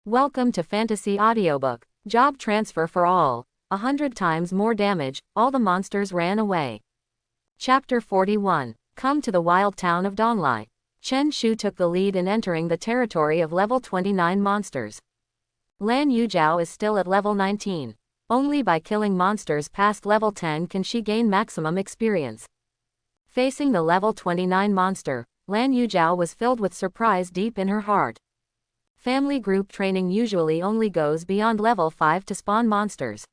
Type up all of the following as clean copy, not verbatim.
Welcome to Fantasy Audiobook. Job transfer for all. 100 times more damage, all the monsters ran away. Chapter 41. Come to the wild town of Donglai. Chen Shu took the lead in entering the territory of level 29 monsters. Lan Yujiao is still at level 19. Only by killing monsters past level 10 can she gain maximum experience. Facing the level 29 monster, Lan Yujiao was filled with surprise deep in her heart. Family group training usually only goes beyond level 5 to spawn monsters.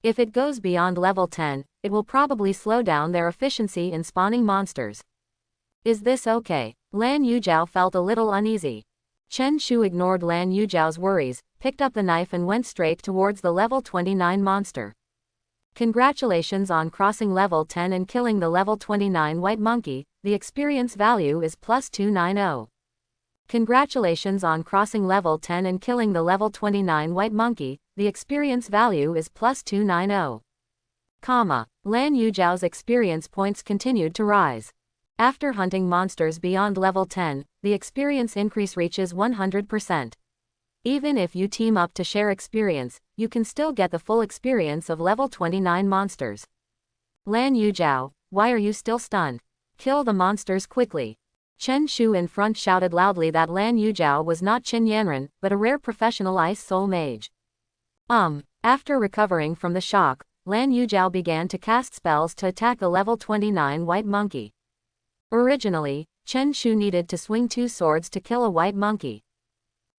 If it goes beyond level 10, it will probably slow down their efficiency in spawning monsters. Is this okay? Lan Yujiao felt a little uneasy. Chen Shu ignored Lan Yujiao's worries, picked up the knife and went straight towards the level 29 monster. Congratulations on crossing level 10 and killing the level 29 white monkey, the experience value is plus 290. Congratulations on crossing level 10 and killing the level 29 white monkey, the experience value is plus 290. Lan Yujiao's experience points continued to rise. After hunting monsters beyond level 10, the experience increase reaches 100%. Even if you team up to share experience, you can still get the full experience of level 29 monsters. Lan Yujiao, why are you still stunned? Kill the monsters quickly. Chen Shu in front shouted loudly that Lan Yujiao was not Qin Yanren, but a rare professional ice soul mage. After recovering from the shock, Lan Yujiao began to cast spells to attack the level 29 white monkey. Originally, Chen Shu needed to swing 2 swords to kill a white monkey.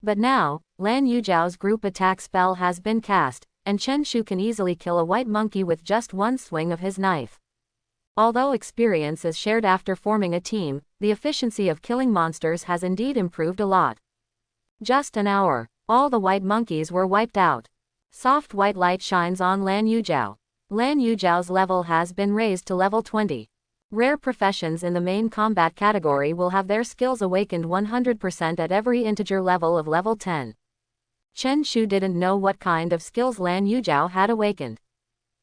But now, Lan Yujiao's group attack spell has been cast, and Chen Shu can easily kill a white monkey with just one swing of his knife. Although experience is shared after forming a team, the efficiency of killing monsters has indeed improved a lot. Just an hour, all the white monkeys were wiped out. Soft white light shines on Lan Yujiao. Lan Yujiao's level has been raised to level 20. Rare professions in the main combat category will have their skills awakened 100% at every integer level of level 10. Chen Shu didn't know what kind of skills Lan Yujiao had awakened.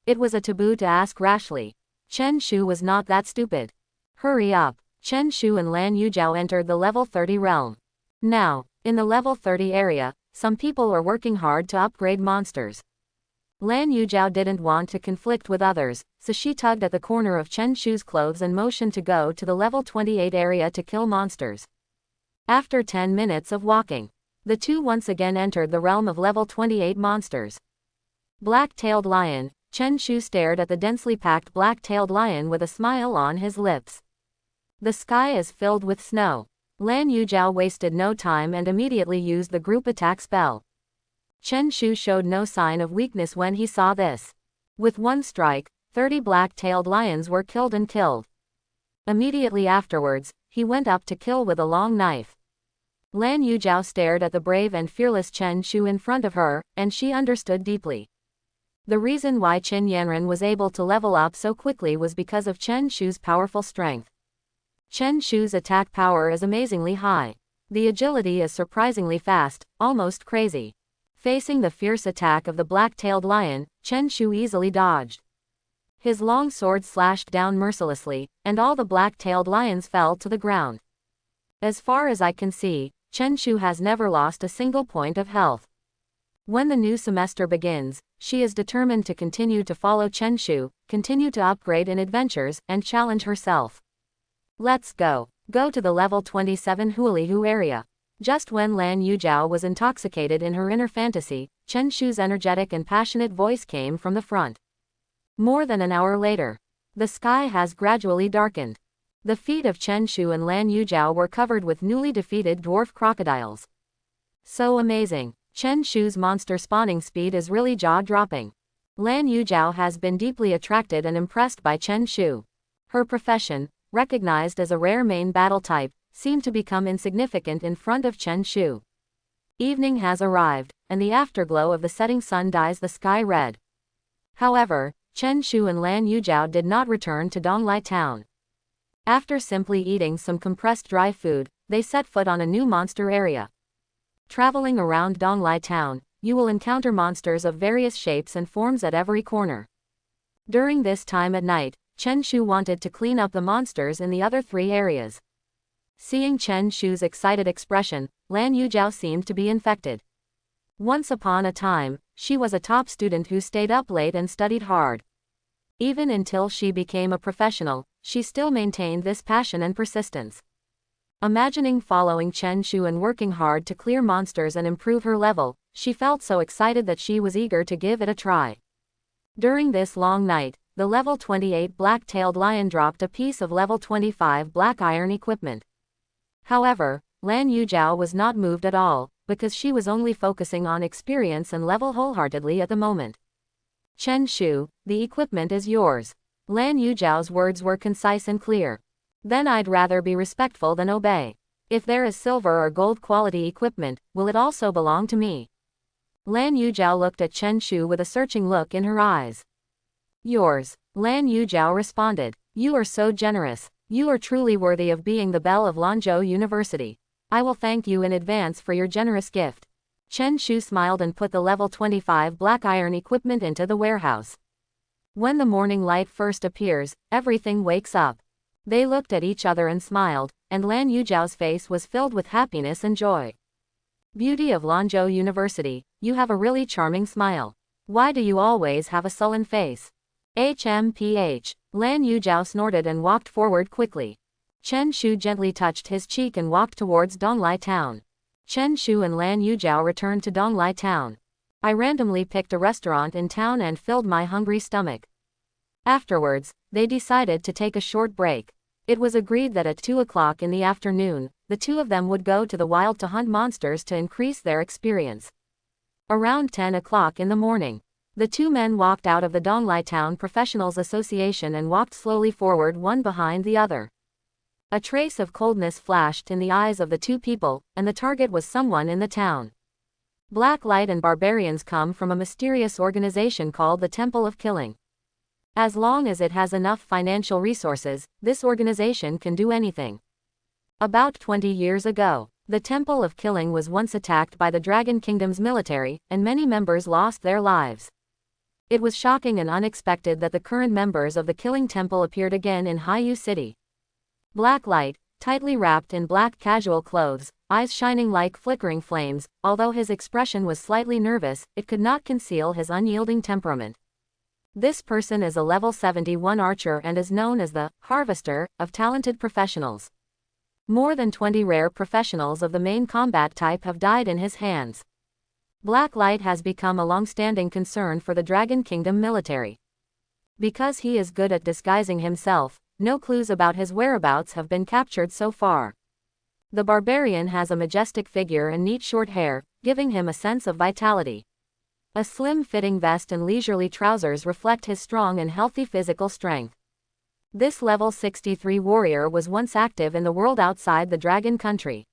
It was a taboo to ask rashly. Chen Shu was not that stupid. Hurry up. Chen Shu and Lan Yujiao entered the level 30 realm. Now, in the level 30 area, some people are working hard to upgrade monsters. Lan Yujiao didn't want to conflict with others, so she tugged at the corner of Chen Shu's clothes and motioned to go to the level 28 area to kill monsters. After 10 minutes of walking, the two once again entered the realm of level 28 monsters. Black-tailed lion. Chen Shu stared at the densely packed black-tailed lion with a smile on his lips. The sky is filled with snow. Lan Yujiao wasted no time and immediately used the group attack spell. Chen Shu showed no sign of weakness when he saw this. With one strike, 30 black-tailed lions were killed. Immediately afterwards, he went up to kill with a long knife. Lan Yujiao stared at the brave and fearless Chen Shu in front of her, and she understood deeply. The reason why Qin Yanren was able to level up so quickly was because of Chen Shu's powerful strength. Chen Shu's attack power is amazingly high. The agility is surprisingly fast, almost crazy. Facing the fierce attack of the black-tailed lion, Chen Shu easily dodged. His long sword slashed down mercilessly, and all the black-tailed lions fell to the ground. As far as I can see, Chen Shu has never lost a single point of health. When the new semester begins, she is determined to continue to follow Chen Shu, continue to upgrade in adventures, and challenge herself. Let's go. Go to the level 27 Hulihu area. Just when Lan Yujiao was intoxicated in her inner fantasy, Chen Shu's energetic and passionate voice came from the front. More than an hour later, the sky has gradually darkened. The feet of Chen Shu and Lan Yujiao were covered with newly defeated dwarf crocodiles. So amazing. Chen Shu's monster spawning speed is really jaw-dropping. Lan Yujiao has been deeply attracted and impressed by Chen Shu. Her profession, recognized as a rare main battle type, seemed to become insignificant in front of Chen Shu. Evening has arrived, and the afterglow of the setting sun dyes the sky red. However, Chen Shu and Lan Yujiao did not return to Donglai town. After simply eating some compressed dry food, they set foot on a new monster area. Traveling around Donglai town, you will encounter monsters of various shapes and forms at every corner. During this time at night, Chen Shu wanted to clean up the monsters in the other 3 areas. Seeing Chen Shu's excited expression, Lan Yujiao seemed to be infected. Once upon a time, she was a top student who stayed up late and studied hard. Even until she became a professional, she still maintained this passion and persistence. Imagining following Chen Shu and working hard to clear monsters and improve her level, she felt so excited that she was eager to give it a try. During this long night, the level 28 black-tailed lion dropped a piece of level 25 black iron equipment. However, Lan Yujiao was not moved at all, because she was only focusing on experience and level wholeheartedly at the moment. Chen Shu, the equipment is yours. Lan Yujiao's words were concise and clear. Then I'd rather be respectful than obey. If there is silver or gold quality equipment, will it also belong to me? Lan Yujiao looked at Chen Shu with a searching look in her eyes. Yours. Lan Yujiao responded. You are so generous. You are truly worthy of being the belle of Lanzhou University. I will thank you in advance for your generous gift. Chen Shu smiled and put the level 25 black iron equipment into the warehouse. When the morning light first appears, everything wakes up. They looked at each other and smiled, and Lan Yujiao's face was filled with happiness and joy. Beauty of Lanzhou University, you have a really charming smile. Why do you always have a sullen face? HMPH. Lan Yujiao snorted and walked forward quickly. Chen Shu gently touched his cheek and walked towards Donglai town. Chen Shu and Lan Yujiao returned to Donglai town. I randomly picked a restaurant in town and filled my hungry stomach. Afterwards, they decided to take a short break. It was agreed that at 2 o'clock in the afternoon, the two of them would go to the wild to hunt monsters to increase their experience. Around 10 o'clock in the morning, the two men walked out of the Donglai Town Professionals Association and walked slowly forward one behind the other. A trace of coldness flashed in the eyes of the two people, and the target was someone in the town. Black Light and barbarians come from a mysterious organization called the Temple of Killing. As long as it has enough financial resources, this organization can do anything. About 20 years ago, the Temple of Killing was once attacked by the Dragon Kingdom's military, and many members lost their lives. It was shocking and unexpected that the current members of the Killing Temple appeared again in Haiyu City. Black Light, tightly wrapped in black casual clothes, eyes shining like flickering flames, although his expression was slightly nervous, it could not conceal his unyielding temperament. This person is a level 71 archer and is known as the harvester of talented professionals. More than 20 rare professionals of the main combat type have died in his hands. Black Light has become a long-standing concern for the Dragon Kingdom military. Because he is good at disguising himself, no clues about his whereabouts have been captured so far. The barbarian has a majestic figure and neat short hair, giving him a sense of vitality. A slim-fitting vest and leisurely trousers reflect his strong and healthy physical strength. This level 63 warrior was once active in the world outside the Dragon Country.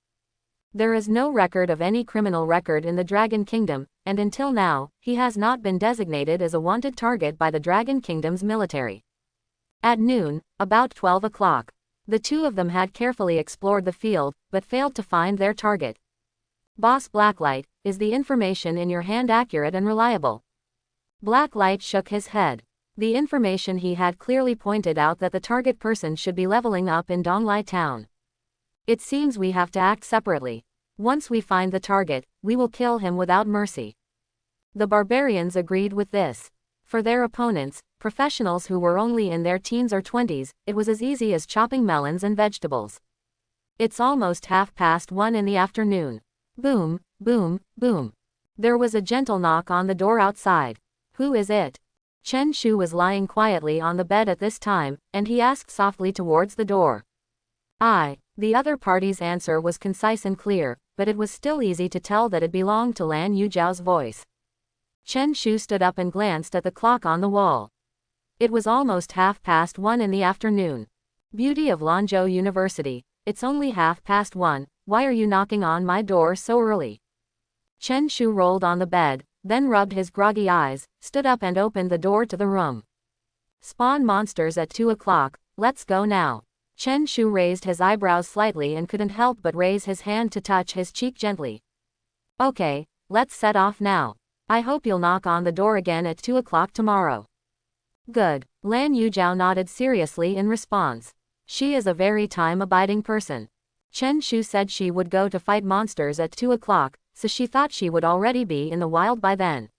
There is no record of any criminal record in the Dragon Kingdom, and until now, he has not been designated as a wanted target by the Dragon Kingdom's military. At noon, about 12 o'clock, the two of them had carefully explored the field, but failed to find their target. Boss Blacklight, is the information in your hand accurate and reliable? Blacklight shook his head. The information he had clearly pointed out that the target person should be leveling up in Donglai Town. It seems we have to act separately. Once we find the target, we will kill him without mercy. The barbarians agreed with this. For their opponents, professionals who were only in their teens or 20s, it was as easy as chopping melons and vegetables. It's almost 1:30 in the afternoon. Boom, boom, boom. There was a gentle knock on the door outside. Who is it? Chen Shu was lying quietly on the bed at this time, and he asked softly towards the door. I. The other party's answer was concise and clear, but it was still easy to tell that it belonged to Lan Yujiao's voice. Chen Shu stood up and glanced at the clock on the wall. It was almost 1:30 in the afternoon. Beauty of Lanzhou University, it's only 1:30, why are you knocking on my door so early? Chen Shu rolled on the bed, then rubbed his groggy eyes, stood up and opened the door to the room. Spawn monsters at 2 o'clock, let's go now. Chen Shu raised his eyebrows slightly and couldn't help but raise his hand to touch his cheek gently. Okay, let's set off now. I hope you'll knock on the door again at 2 o'clock tomorrow. Good. Lan Yujiao nodded seriously in response. She is a very time-abiding person. Chen Shu said she would go to fight monsters at 2 o'clock, so she thought she would already be in the wild by then.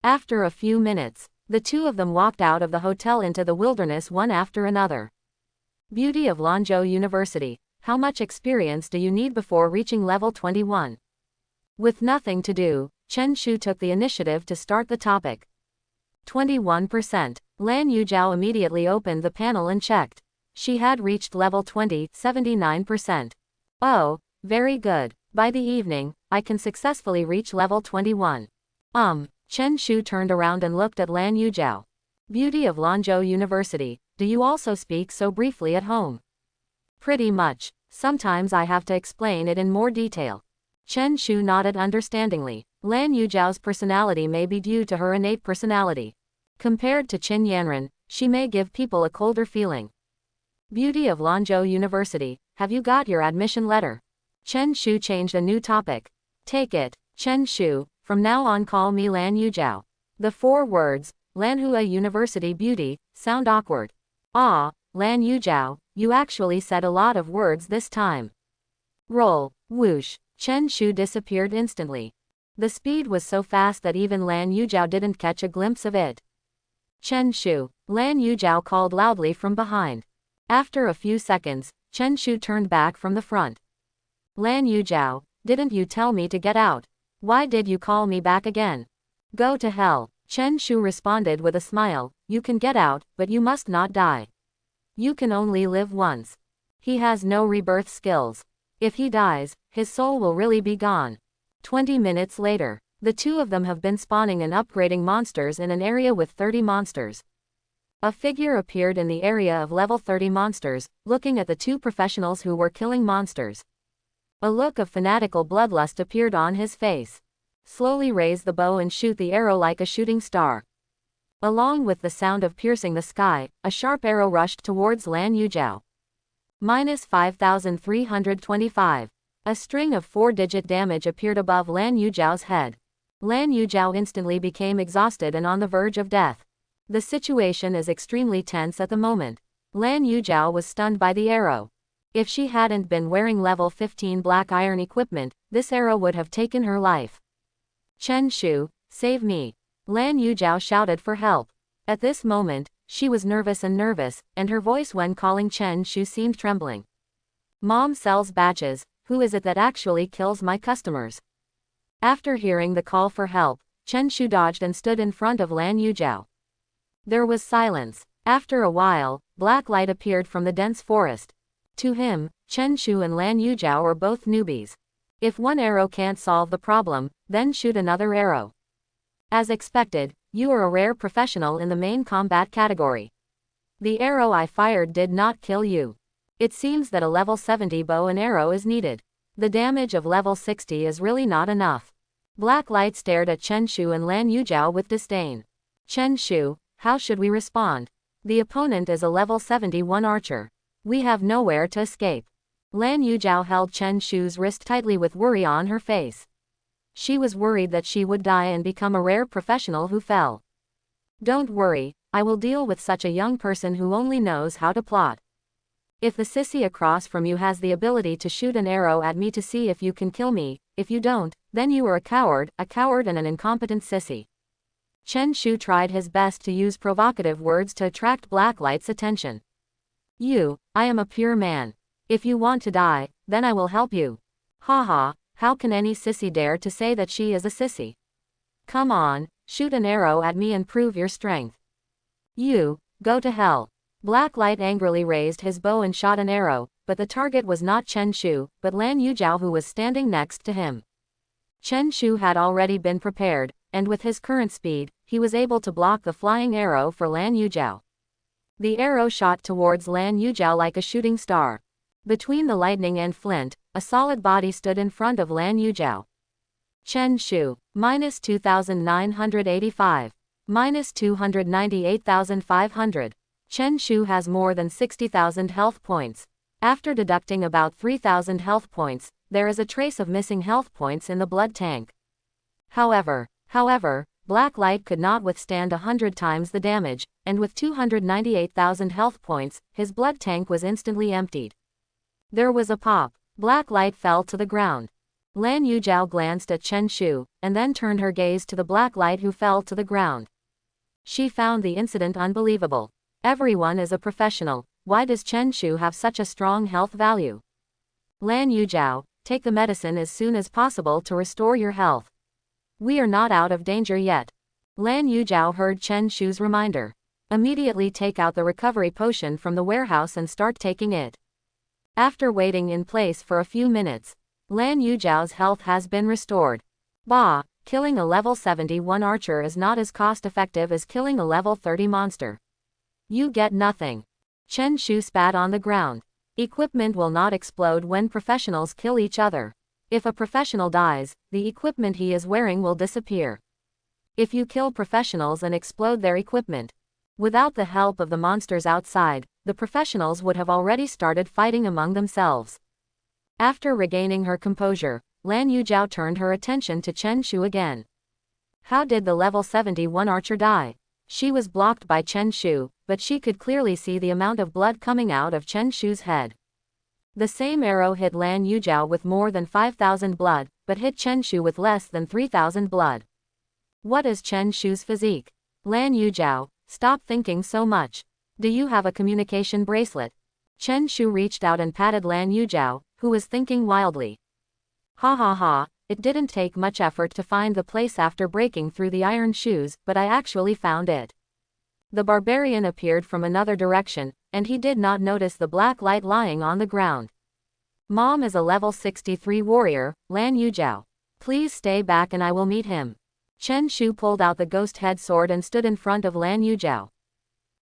After a few minutes, the two of them walked out of the hotel into the wilderness one after another. Beauty of Lanzhou University. How much experience do you need before reaching level 21? With nothing to do, Chen Shu took the initiative to start the topic. 21%. Lan Yuzhao immediately opened the panel and checked. She had reached level 20, 79%. Oh, very good. By the evening, I can successfully reach level 21. Chen Shu turned around and looked at Lan Yuzhao. Beauty of Lanzhou University, do you also speak so briefly at home? Pretty much. Sometimes I have to explain it in more detail. Chen Shu nodded understandingly. Lan Yuzhao's personality may be due to her innate personality. Compared to Qin Yanren, she may give people a colder feeling. Beauty of Lanzhou University, have you got your admission letter? Chen Shu changed a new topic. Take it, Chen Shu, from now on call me Lan Yuzhao. The 4 words, Lanhua University Beauty, sound awkward. Ah, Lan Yuzhao, you actually said a lot of words this time. Roll, whoosh, Chen Shu disappeared instantly. The speed was so fast that even Lan Yuzhao didn't catch a glimpse of it. Chen Shu, Lan Yuzhao called loudly from behind. After a few seconds, Chen Shu turned back from the front. Lan Yuzhao, didn't you tell me to get out? Why did you call me back again? Go to hell, Chen Shu responded with a smile. You can get out, but you must not die. You can only live once. He has no rebirth skills. If he dies, his soul will really be gone. 20 minutes later, the two of them have been spawning and upgrading monsters in an area with 30 monsters. A figure appeared in the area of level 30 monsters, looking at the two professionals who were killing monsters. A look of fanatical bloodlust appeared on his face. Slowly raise the bow and shoot the arrow like a shooting star. Along with the sound of piercing the sky, a sharp arrow rushed towards Lan Yuzhao. Minus 5,325. A string of 4-digit damage appeared above Lan Yuzhao's head. Lan Yuzhao instantly became exhausted and on the verge of death. The situation is extremely tense at the moment. Lan Yuzhao was stunned by the arrow. If she hadn't been wearing level 15 black iron equipment, this arrow would have taken her life. Chen Shu, save me. Lan Yuzhao shouted for help. At this moment, she was nervous, and her voice when calling Chen Shu seemed trembling. Mom sells batches, who is it that actually kills my customers? After hearing the call for help, Chen Shu dodged and stood in front of Lan Yuzhao. There was silence. After a while, black light appeared from the dense forest. To him, Chen Shu and Lan Yuzhao are both newbies. If one arrow can't solve the problem, then shoot another arrow. As expected, you are a rare professional in the main combat category. The arrow I fired did not kill you. It seems that a level 70 bow and arrow is needed. The damage of level 60 is really not enough. Black light stared at Chen Shu and Lan Yuzhao with disdain. Chen Shu, how should we respond? The opponent is a level 71 archer. We have nowhere to escape. Lan Yuzhao held Chen Shu's wrist tightly with worry on her face. She was worried that she would die and become a rare professional who fell. Don't worry, I will deal with such a young person who only knows how to plot. If the sissy across from you has the ability to shoot an arrow at me to see if you can kill me, if you don't, then you are a coward and an incompetent sissy. Chen Shu tried his best to use provocative words to attract Blacklight's attention. I am a pure man. If you want to die, then I will help you. Haha, how can any sissy dare to say that she is a sissy? Come on, shoot an arrow at me and prove your strength. Go to hell. Blacklight angrily raised his bow and shot an arrow, but the target was not Chen Shu, but Lan Yuzhao, who was standing next to him. Chen Shu had already been prepared, and with his current speed, he was able to block the flying arrow for Lan Yuzhao. The arrow shot towards Lan Yuzhao like a shooting star. Between the lightning and flint, a solid body stood in front of Lan Yuzhao. Chen Shu, minus 2,985. Minus 298,500. Chen Shu has more than 60,000 health points. After deducting about 3,000 health points, there is a trace of missing health points in the blood tank. However, Black Light could not withstand 100 times the damage, and with 298,000 health points, his blood tank was instantly emptied. There was a pop. Black Light fell to the ground. Lan Yujiao glanced at Chen Shu, and then turned her gaze to the black light who fell to the ground. She found the incident unbelievable. Everyone is a professional. Why does Chen Shu have such a strong health value? Lan Yujiao, take the medicine as soon as possible to restore your health. We are not out of danger yet. Lan Yujiao heard Chen Shu's reminder. Immediately take out the recovery potion from the warehouse and start taking it. After waiting in place for a few minutes, Lan Yujiao's health has been restored. Bah, killing a level 71 archer is not as cost-effective as killing a level 30 monster. You get nothing. Chen Shu spat on the ground. Equipment will not explode when professionals kill each other. If a professional dies, the equipment he is wearing will disappear. If you kill professionals and explode their equipment, without the help of the monsters outside, the professionals would have already started fighting among themselves. After regaining her composure, Lan Yujiao turned her attention to Chen Shu again. How did the level 71 archer die? She was blocked by Chen Shu, but she could clearly see the amount of blood coming out of Chen Shu's head. The same arrow hit Lan Yujiao with more than 5,000 blood, but hit Chen Shu with less than 3,000 blood. What is Chen Shu's physique? Lan Yujiao, stop thinking so much. Do you have a communication bracelet? Chen Shu reached out and patted Lan Yujiao, who was thinking wildly. Ha ha ha, it didn't take much effort to find the place after breaking through the iron shoes, but I actually found it. The barbarian appeared from another direction, and he did not notice the black light lying on the ground. Mom is a level 63 warrior, Lan Yujiao. Please stay back and I will meet him. Chen Shu pulled out the ghost head sword and stood in front of Lan Yujiao.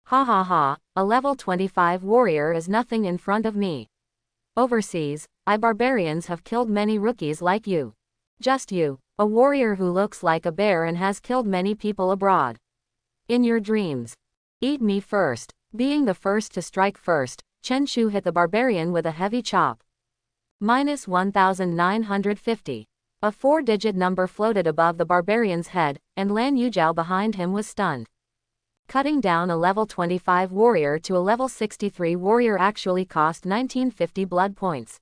Ha ha ha, a level 25 warrior is nothing in front of me. Overseas, barbarians have killed many rookies like you. Just you, a warrior who looks like a bear and has killed many people abroad. In your dreams. Eat me first. Being the first to strike first, Chen Shu hit the barbarian with a heavy chop. Minus 1950. A 4-digit number floated above the barbarian's head, and Lan Yujiao behind him was stunned. Cutting down a level 25 warrior to a level 63 warrior actually cost 1950 blood points.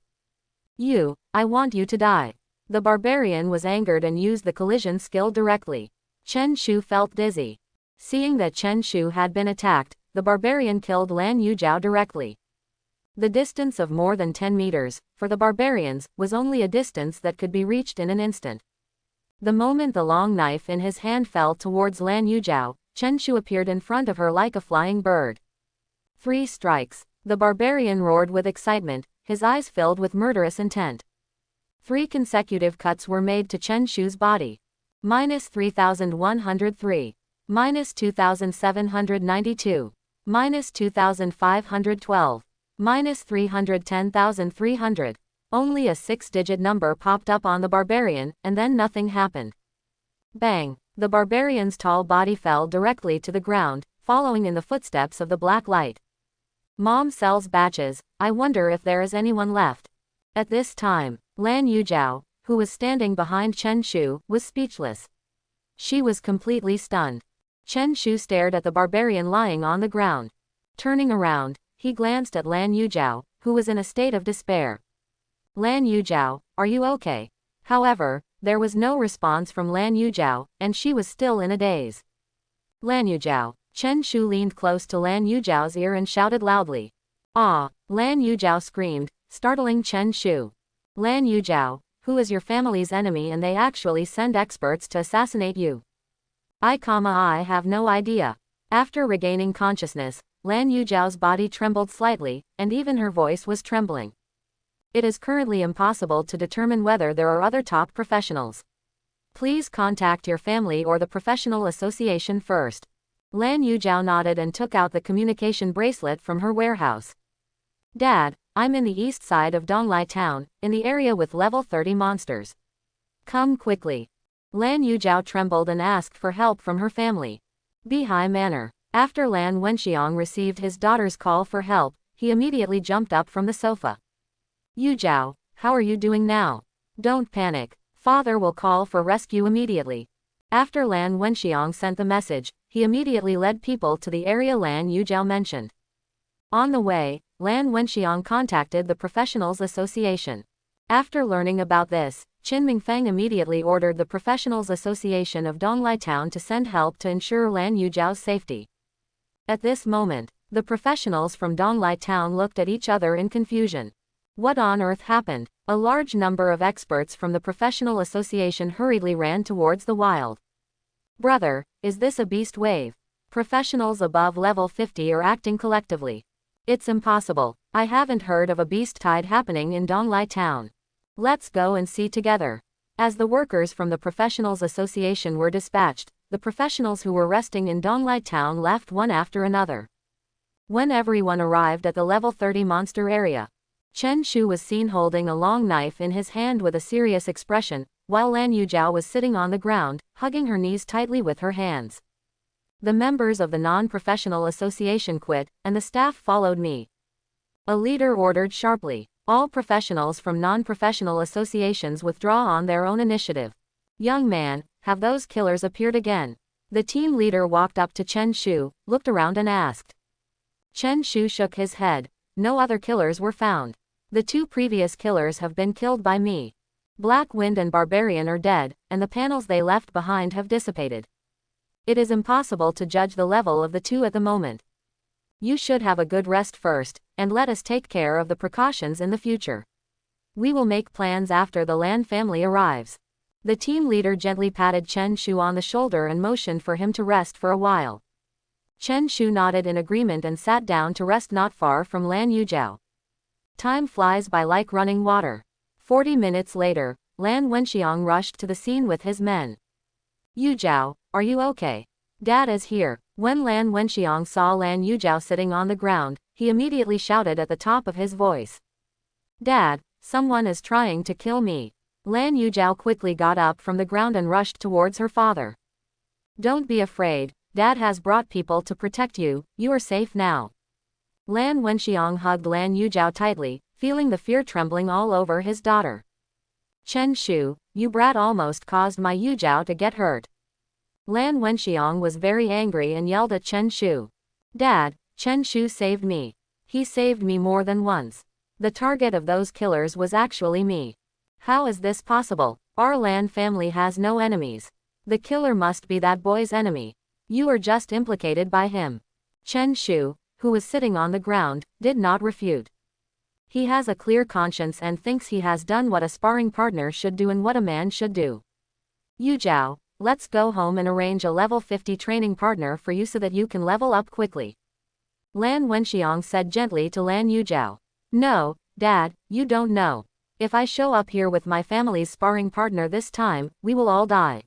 I want you to die. The barbarian was angered and used the collision skill directly. Chen Shu felt dizzy. Seeing that Chen Shu had been attacked, the barbarian killed Lan Yujiao directly. The distance of more than 10 meters, for the barbarians, was only a distance that could be reached in an instant. The moment the long knife in his hand fell towards Lan Yujiao, Chen Shu appeared in front of her like a flying bird. 3 strikes. The barbarian roared with excitement, his eyes filled with murderous intent. 3 consecutive cuts were made to Chen Shu's body. Minus 3,103. Minus 2,792. Minus 2,512. Minus 310,300. Only a 6-digit number popped up on the barbarian, and then nothing happened. Bang! The barbarian's tall body fell directly to the ground, following in the footsteps of the black light. Mom sells batches, I wonder if there is anyone left. At this time, Lan Yujiao, who was standing behind Chen Shu, was speechless. She was completely stunned. Chen Shu stared at the barbarian lying on the ground. Turning around, he glanced at Lan Yujiao, who was in a state of despair. Lan Yujiao, are you okay? However, there was no response from Lan Yujiao, and she was still in a daze. Lan Yujiao. Chen Shu leaned close to Lan Yujiao's ear and shouted loudly. Ah! Lan Yujiao screamed, startling Chen Shu. Lan Yujiao, who is your family's enemy and they actually send experts to assassinate you? I have no idea. After regaining consciousness, Lan Yujiao's body trembled slightly, and even her voice was trembling. It is currently impossible to determine whether there are other top professionals. Please contact your family or the professional association first. Lan Yujiao nodded and took out the communication bracelet from her warehouse. Dad, I'm in the east side of Donglai town, in the area with level 30 monsters. Come quickly. Lan Yujiao trembled and asked for help from her family. Bihai Manor. After Lan Wenxiang received his daughter's call for help, he immediately jumped up from the sofa. Yujiao, how are you doing now? Don't panic. Father will call for rescue immediately. After Lan Wenxiang sent the message, he immediately led people to the area Lan Yujiao mentioned. On the way, Lan Wenxiang contacted the Professionals Association. After learning about this, Qin Mingfeng immediately ordered the Professionals Association of Donglai Town to send help to ensure Lan Yujiao's safety. At this moment, the professionals from Donglai Town looked at each other in confusion. What on earth happened? A large number of experts from the Professional Association hurriedly ran towards the wild. Brother, is this a beast wave? Professionals above level 50 are acting collectively. It's impossible. I haven't heard of a beast tide happening in Donglai Town. Let's go and see together. As the workers from the Professionals Association were dispatched, the professionals who were resting in Donglai Town left one after another. When everyone arrived at the level 30 monster area, Chen Shu was seen holding a long knife in his hand with a serious expression, while Lan Yujiao was sitting on the ground, hugging her knees tightly with her hands. The members of the non-professional association quit, and the staff followed me. A leader ordered sharply. All professionals from non-professional associations withdraw on their own initiative. Young man, have those killers appeared again? The team leader walked up to Chen Shu, looked around and asked. Chen Shu shook his head. No other killers were found. The 2 previous killers have been killed by me. Black Wind and Barbarian are dead, and the panels they left behind have dissipated. It is impossible to judge the level of the 2 at the moment. You should have a good rest first, and let us take care of the precautions in the future. We will make plans after the Lan family arrives. The team leader gently patted Chen Shu on the shoulder and motioned for him to rest for a while. Chen Shu nodded in agreement and sat down to rest not far from Lan Yujiao. Time flies by like running water. 40 minutes later, Lan Wenxiang rushed to the scene with his men. Yujiao, are you okay? Dad is here. When Lan Wenxiang saw Lan Yujiao sitting on the ground, he immediately shouted at the top of his voice. Dad, someone is trying to kill me. Lan Yujiao quickly got up from the ground and rushed towards her father. Don't be afraid, Dad has brought people to protect you, you are safe now. Lan Wenxiang hugged Lan Yujiao tightly, feeling the fear trembling all over his daughter. Chen Shu, you brat almost caused my Yujiao to get hurt. Lan Wenxiang was very angry and yelled at Chen Shu. Dad, Chen Shu saved me. He saved me more than once. The target of those killers was actually me. How is this possible? Our Lan family has no enemies. The killer must be that boy's enemy. You are just implicated by him. Chen Shu, who was sitting on the ground, did not refute. He has a clear conscience and thinks he has done what a sparring partner should do and what a man should do. Yujiao, let's go home and arrange a level 50 training partner for you so that you can level up quickly. Lan Wenxiang said gently to Lan Yujiao. No, Dad, you don't know. If I show up here with my family's sparring partner this time, we will all die.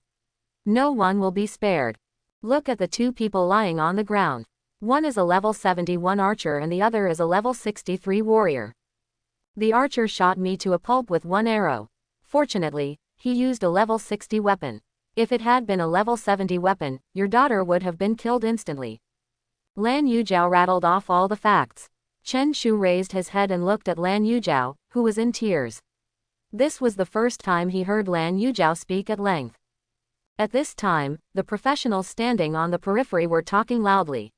No one will be spared. Look at the 2 people lying on the ground. One is a level 71 archer and the other is a level 63 warrior. The archer shot me to a pulp with 1 arrow. Fortunately, he used a level 60 weapon. If it had been a level 70 weapon, your daughter would have been killed instantly. Lan Yujiao rattled off all the facts. Chen Shu raised his head and looked at Lan Yujiao, who was in tears. This was the first time he heard Lan Yujiao speak at length. At this time, the professionals standing on the periphery were talking loudly.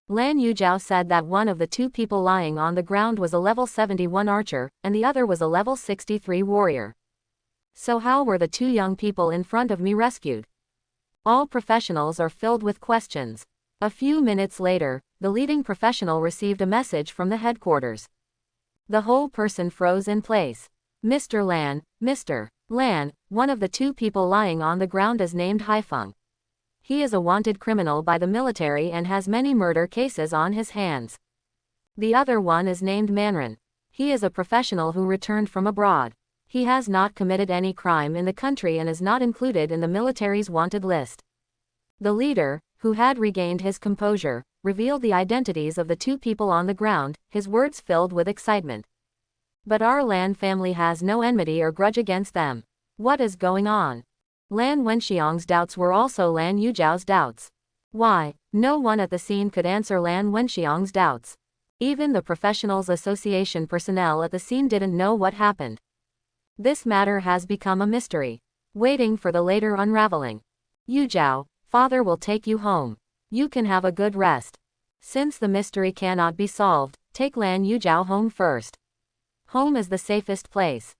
Lan Yujiao said that one of the 2 people lying on the ground was a level 71 archer, and the other was a level 63 warrior. So how were the 2 young people in front of me rescued? All professionals are filled with questions. A few minutes later, the leading professional received a message from the headquarters. The whole person froze in place. Mr. Lan, one of the 2 people lying on the ground is named Haifeng. He is a wanted criminal by the military and has many murder cases on his hands. The other one is named Manren. He is a professional who returned from abroad. He has not committed any crime in the country and is not included in the military's wanted list. The leader, who had regained his composure, revealed the identities of the 2 people on the ground, his words filled with excitement. But our Lan family has no enmity or grudge against them. What is going on? Lan Wenxiang's doubts were also Lan Yujiao's doubts. Why, no one at the scene could answer Lan Wenxiang's doubts. Even the Professionals Association personnel at the scene didn't know what happened. This matter has become a mystery, waiting for the later unraveling. Yujiao, father will take you home. You can have a good rest. Since the mystery cannot be solved, take Lan Yujiao home first. Home is the safest place.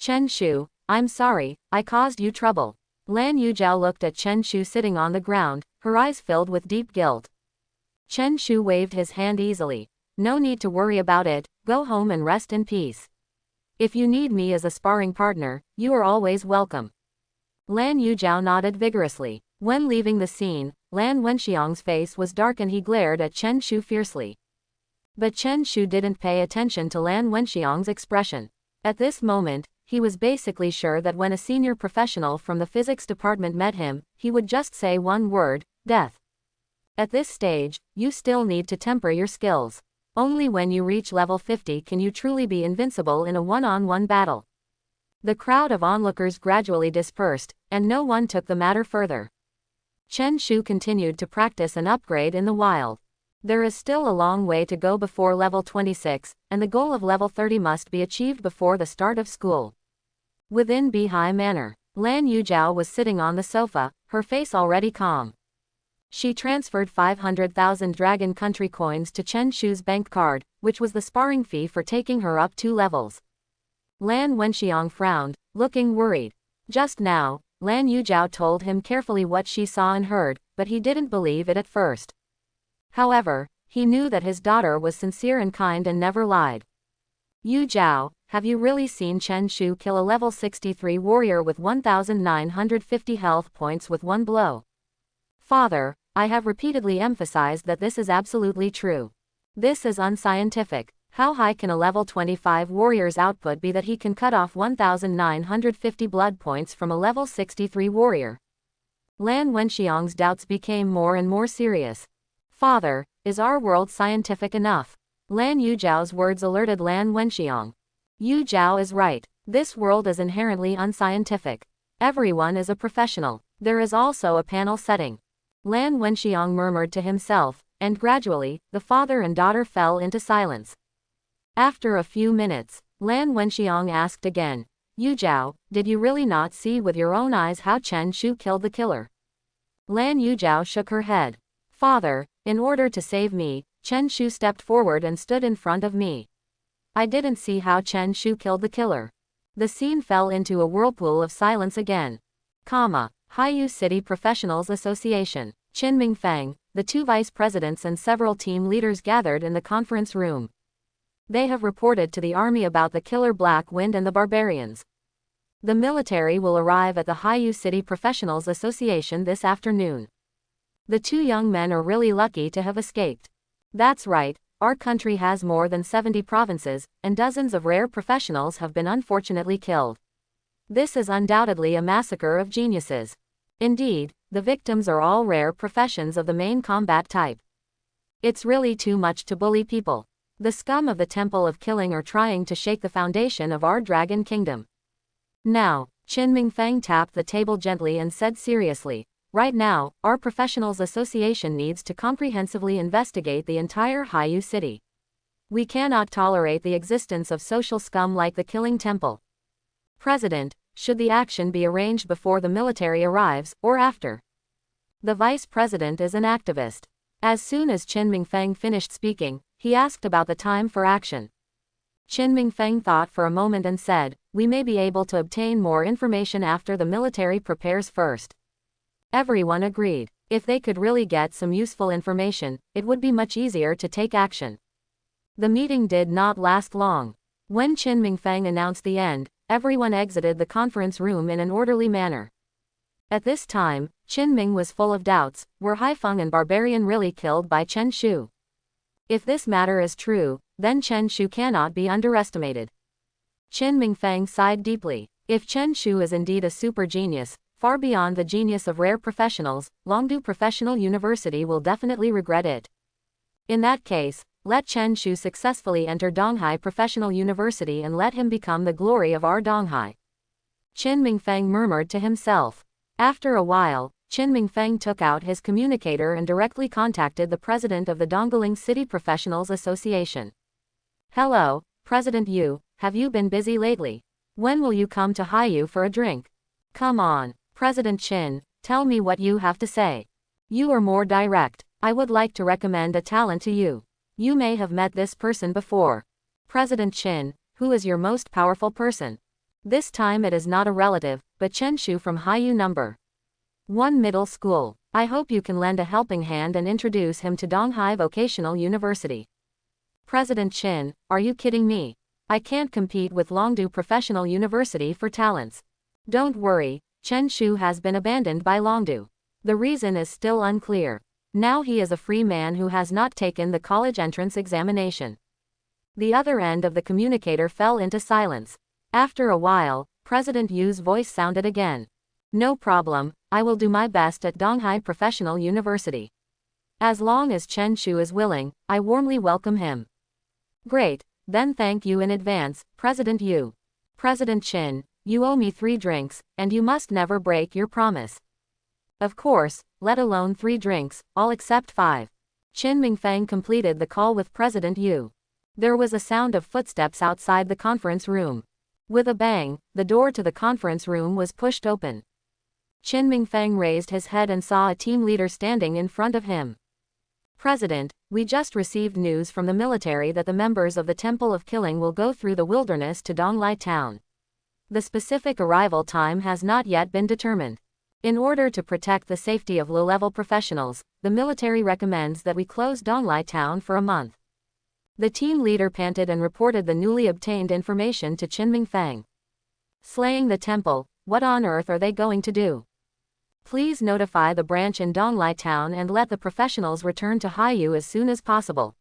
Chen Shu, I'm sorry, I caused you trouble. Lan Yujiao looked at Chen Shu sitting on the ground, her eyes filled with deep guilt. Chen Shu waved his hand easily. No need to worry about it, go home and rest in peace. If you need me as a sparring partner, you are always welcome. Lan Yujiao nodded vigorously. When leaving the scene, Lan Wenxiang's face was dark and he glared at Chen Shu fiercely. But Chen Shu didn't pay attention to Lan Wenxiang's expression. At this moment, he was basically sure that when a senior professional from the physics department met him, he would just say one word, death. At this stage, you still need to temper your skills. Only when you reach level 50 can you truly be invincible in a one-on-one battle. The crowd of onlookers gradually dispersed, and no one took the matter further. Chen Shu continued to practice an upgrade in the wild. There is still a long way to go before level 26, and the goal of level 30 must be achieved before the start of school. Within Bihai Manor, Lan Yujiao was sitting on the sofa, her face already calm. She transferred 500,000 Dragon Country coins to Chen Shu's bank card, which was the sparring fee for taking her up 2 levels. Lan Wenxiang frowned, looking worried. Just now, Lan Yujiao told him carefully what she saw and heard, but he didn't believe it at first. However, he knew that his daughter was sincere and kind and never lied. Yujiao, have you really seen Chen Shu kill a level 63 warrior with 1,950 health points with one blow? Father, I have repeatedly emphasized that this is absolutely true. This is unscientific. How high can a level 25 warrior's output be that he can cut off 1,950 blood points from a level 63 warrior? Lan Wenxiang's doubts became more and more serious. Father, is our world scientific enough? Lan Yujiao's words alerted Lan Wenxiang. Yujiao is right. This world is inherently unscientific. Everyone is a professional. There is also a panel setting. Lan Wenxiang murmured to himself, and gradually, the father and daughter fell into silence. After a few minutes, Lan Wenxiang asked again, Yujiao, did you really not see with your own eyes how Chen Shu killed the killer? Lan Yujiao shook her head. Father, in order to save me, Chen Shu stepped forward and stood in front of me. I didn't see how Chen Shu killed the killer. The scene fell into a whirlpool of silence again. Haiyu City Professionals Association. Qinming Feng, the 2 vice presidents and several team leaders gathered in the conference room. They have reported to the army about the killer Black Wind and the barbarians. The military will arrive at the Haiyu City Professionals Association this afternoon. The 2 young men are really lucky to have escaped. That's right, our country has more than 70 provinces, and dozens of rare professionals have been unfortunately killed. This is undoubtedly a massacre of geniuses. Indeed, the victims are all rare professions of the main combat type. It's really too much to bully people. The scum of the Temple of Killing are trying to shake the foundation of our Dragon Kingdom. Now, Qinming Feng tapped the table gently and said seriously, right now, our Professionals Association needs to comprehensively investigate the entire Haiyu City. We cannot tolerate the existence of social scum like the Killing Temple. President, should the action be arranged before the military arrives, or after? The vice president is an activist. As soon as Qinming Feng finished speaking, he asked about the time for action. Qinming Feng thought for a moment and said, we may be able to obtain more information after the military prepares first. Everyone agreed. If they could really get some useful information, it would be much easier to take action. The meeting did not last long. When Qinming Feng announced the end, everyone exited the conference room in an orderly manner. At this time, Qinming was full of doubts. Were Haifeng and Barbarian really killed by Chen Shu? If this matter is true, then Chen Shu cannot be underestimated. Qinming Feng sighed deeply. If Chen Shu is indeed a super genius, far beyond the genius of rare professionals, Longdu Professional University will definitely regret it. In that case, let Chen Shu successfully enter Donghai Professional University and let him become the glory of our Donghai. Qinming Feng murmured to himself. After a while, Qinming Feng took out his communicator and directly contacted the president of the Dongling City Professionals Association. Hello, President Yu, have you been busy lately? When will you come to Haiyu for a drink? Come on, President Qin, tell me what you have to say. You are more direct. I would like to recommend a talent to you. You may have met this person before. President Qin, who is your most powerful person? This time it is not a relative, but Chen Shu from Haiyu number 1 Middle School. I hope you can lend a helping hand and introduce him to Donghai Vocational University. President Chin, are you kidding me? I can't compete with Longdu Professional University for talents. Don't worry, Chen Shu has been abandoned by Longdu. The reason is still unclear. Now he is a free man who has not taken the college entrance examination. The other end of the communicator fell into silence. After a while, President Yu's voice sounded again. No problem, I will do my best at Donghai Professional University. As long as Chen Shu is willing, I warmly welcome him. Great, then thank you in advance, President Yu. President Chin, you owe me 3 drinks, and you must never break your promise. Of course, let alone 3 drinks, all except 5. Qin Mingfeng completed the call with President Yu. There was a sound of footsteps outside the conference room. With a bang, the door to the conference room was pushed open. Qin Mingfeng raised his head and saw a team leader standing in front of him. President, we just received news from the military that the members of the Temple of Killing will go through the wilderness to Donglai Town. The specific arrival time has not yet been determined. In order to protect the safety of low-level professionals, the military recommends that we close Donglai Town for a month. The team leader panted and reported the newly obtained information to Qin Mingfeng. Slaying the temple, what on earth are they going to do? Please notify the branch in Donglai Town and let the professionals return to Haiyu as soon as possible.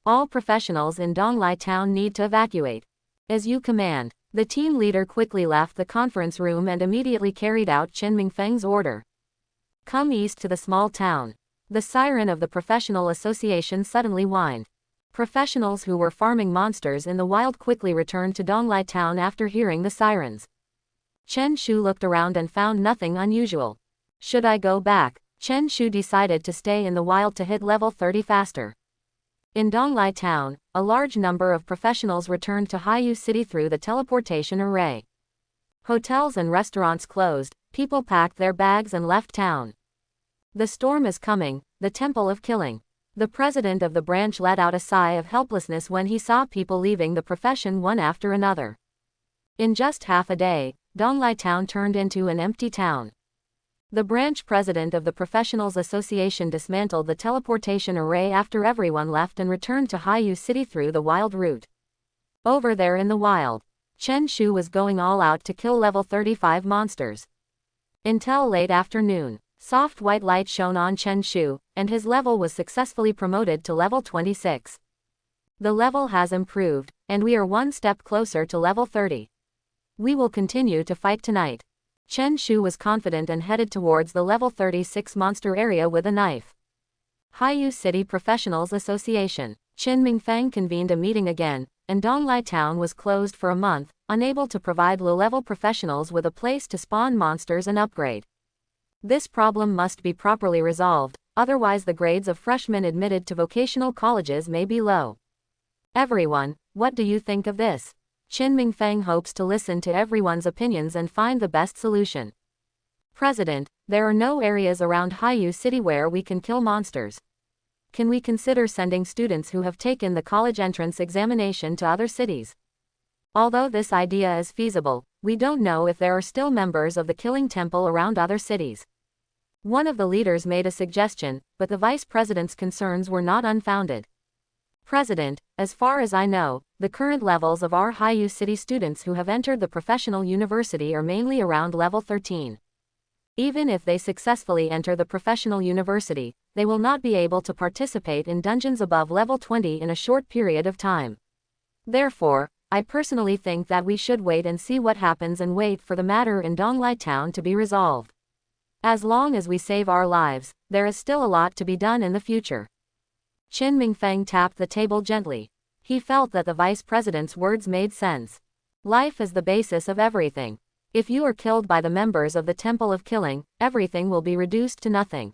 All professionals in Donglai Town need to evacuate. As you command. The team leader quickly left the conference room and immediately carried out Qin Mingfeng's order. Come east to the small town. The siren of the professional association suddenly whined. Professionals who were farming monsters in the wild quickly returned to Donglai Town after hearing the sirens. Chen Shu looked around and found nothing unusual. Should I go back? Chen Shu decided to stay in the wild to hit level 30 faster. In Donglai Town, a large number of professionals returned to Haiyu City through the teleportation array. Hotels and restaurants closed, people packed their bags and left town. The storm is coming, the Temple of Killing. The president of the branch let out a sigh of helplessness when he saw people leaving the profession one after another. In just half a day, Donglai Town turned into an empty town. The branch president of the Professionals Association dismantled the teleportation array after everyone left and returned to Haiyu City through the wild route. Over there in the wild, Chen Shu was going all out to kill level 35 monsters. Until late afternoon, soft white light shone on Chen Shu, and his level was successfully promoted to level 26. The level has improved, and we are one step closer to level 30. We will continue to fight tonight. Chen Shu was confident and headed towards the level 36 monster area with a knife. Haiyu City Professionals Association. Qin Mingfeng convened a meeting again, and Donglai Town was closed for a month, unable to provide low-level professionals with a place to spawn monsters and upgrade. This problem must be properly resolved, otherwise the grades of freshmen admitted to vocational colleges may be low. Everyone, what do you think of this? Qin Mingfeng hopes to listen to everyone's opinions and find the best solution. President, there are no areas around Haiyu City where we can kill monsters. Can we consider sending students who have taken the college entrance examination to other cities? Although this idea is feasible, we don't know if there are still members of the Killing Temple around other cities. One of the leaders made a suggestion, but the vice president's concerns were not unfounded. President, as far as I know, the current levels of our Haiyu City students who have entered the professional university are mainly around level 13. Even if they successfully enter the professional university, they will not be able to participate in dungeons above level 20 in a short period of time. Therefore, I personally think that we should wait and see what happens and wait for the matter in Donglai Town to be resolved. As long as we save our lives, there is still a lot to be done in the future. Qin Mingfeng tapped the table gently. He felt that the vice president's words made sense. Life is the basis of everything. If you are killed by the members of the Temple of Killing, everything will be reduced to nothing.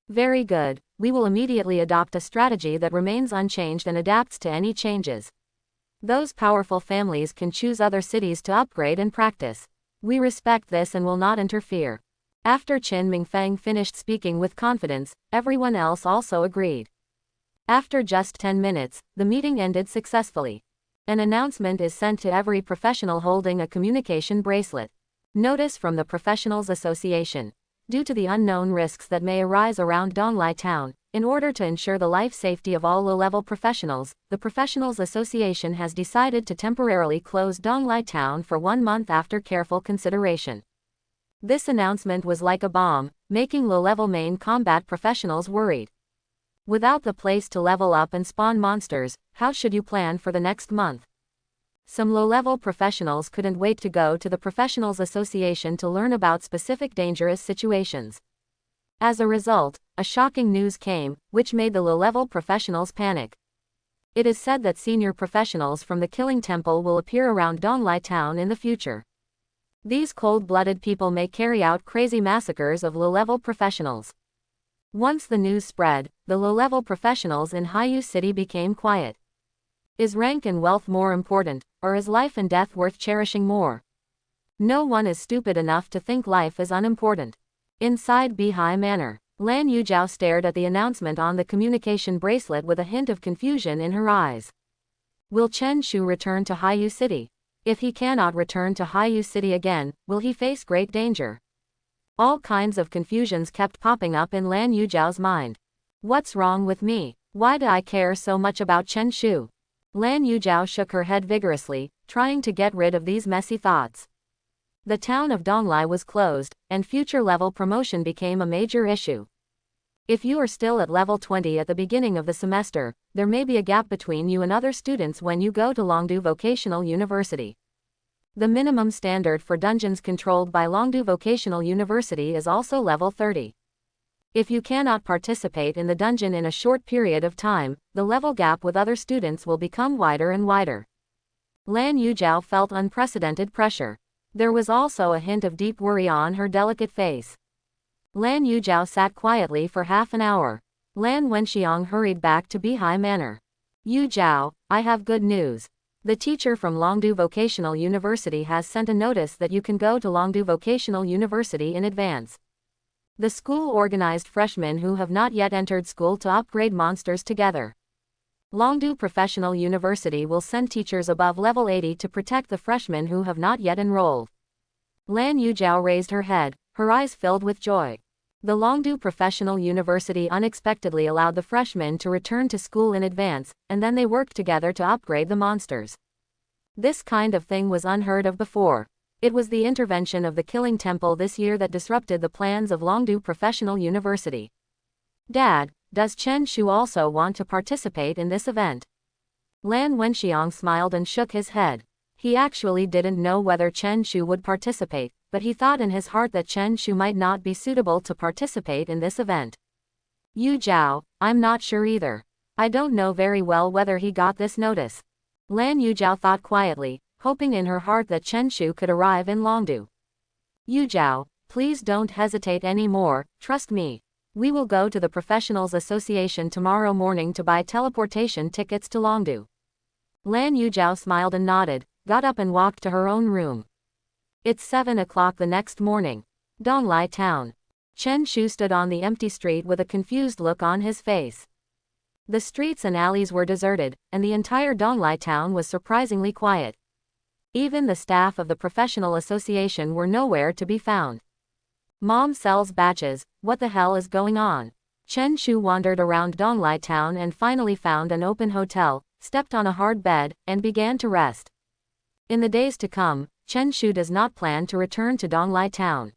Very good, we will immediately adopt a strategy that remains unchanged and adapts to any changes. Those powerful families can choose other cities to upgrade and practice. We respect this and will not interfere. After Qin Mingfeng finished speaking with confidence, everyone else also agreed. After just 10 minutes, the meeting ended successfully. An announcement is sent to every professional holding a communication bracelet. Notice from the Professionals Association. Due to the unknown risks that may arise around Donglai Town, in order to ensure the life safety of all low-level professionals, the Professionals Association has decided to temporarily close Donglai Town for 1 month after careful consideration. This announcement was like a bomb, making low-level main combat professionals worried. Without the place to level up and spawn monsters, how should you plan for the next month? Some low-level professionals couldn't wait to go to the Professionals Association to learn about specific dangerous situations. As a result, a shocking news came, which made the low-level professionals panic. It is said that senior professionals from the Killing Temple will appear around Donglai Town in the future. These cold-blooded people may carry out crazy massacres of low-level professionals. Once the news spread, the low-level professionals in Hayu City became quiet. Is rank and wealth more important, or is life and death worth cherishing more? No one is stupid enough to think life is unimportant. Inside Bihai Manor, Lan Yujiao stared at the announcement on the communication bracelet with a hint of confusion in her eyes. Will Chen Shu return to Hayu City? If he cannot return to Hayu City again, will he face great danger? All kinds of confusions kept popping up in Lan Yujiao's mind. What's wrong with me? Why do I care so much about Chen Shu? Lan Yujiao shook her head vigorously, trying to get rid of these messy thoughts. The town of Donglai was closed, and future level promotion became a major issue. If you are still at level 20 at the beginning of the semester, there may be a gap between you and other students when you go to Longdu Vocational University. The minimum standard for dungeons controlled by Longdu Vocational University is also level 30. If you cannot participate in the dungeon in a short period of time, the level gap with other students will become wider and wider. Lan Yujiao felt unprecedented pressure. There was also a hint of deep worry on her delicate face. Lan Yujiao sat quietly for half an hour. Lan Wenxiang hurried back to Bihai Manor. Yujiao, I have good news. The teacher from Longdu Vocational University has sent a notice that you can go to Longdu Vocational University in advance. The school organized freshmen who have not yet entered school to upgrade monsters together. Longdu Professional University will send teachers above level 80 to protect the freshmen who have not yet enrolled. Lan Yujiao raised her head, her eyes filled with joy. The Longdu Professional University unexpectedly allowed the freshmen to return to school in advance, and then they worked together to upgrade the monsters. This kind of thing was unheard of before. It was the intervention of the Killing Temple this year that disrupted the plans of Longdu Professional University. Dad, does Chen Shu also want to participate in this event? Lan Wenxiang smiled and shook his head. He actually didn't know whether Chen Shu would participate, but he thought in his heart that Chen Shu might not be suitable to participate in this event. Yu Zhao, I'm not sure either. I don't know very well whether he got this notice. Lan Yujiao thought quietly, hoping in her heart that Chen Shu could arrive in Longdu. Yu Zhao, please don't hesitate anymore, trust me. We will go to the Professionals Association tomorrow morning to buy teleportation tickets to Longdu. Lan Yujiao smiled and nodded, got up and walked to her own room. It's 7 o'clock the next morning. Donglai Town. Chen Shu stood on the empty street with a confused look on his face. The streets and alleys were deserted, and the entire Donglai Town was surprisingly quiet. Even the staff of the Professional Association were nowhere to be found. Mom sells batches, what the hell is going on? Chen Shu wandered around Donglai Town and finally found an open hotel, stepped on a hard bed, and began to rest. In the days to come, Chen Shu does not plan to return to Donglai Town.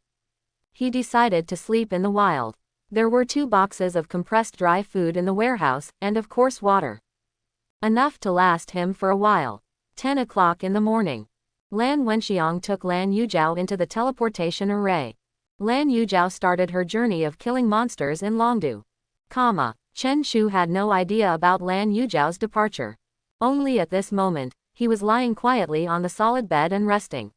He decided to sleep in the wild. There were 2 boxes of compressed dry food in the warehouse, and of course water. Enough to last him for a while. 10 o'clock in the morning. Lan Wenxiang took Lan Yujiao into the teleportation array. Lan Yujiao started her journey of killing monsters in Longdu. Chen Shu had no idea about Lan Yujiao's departure. Only at this moment, he was lying quietly on the solid bed and resting.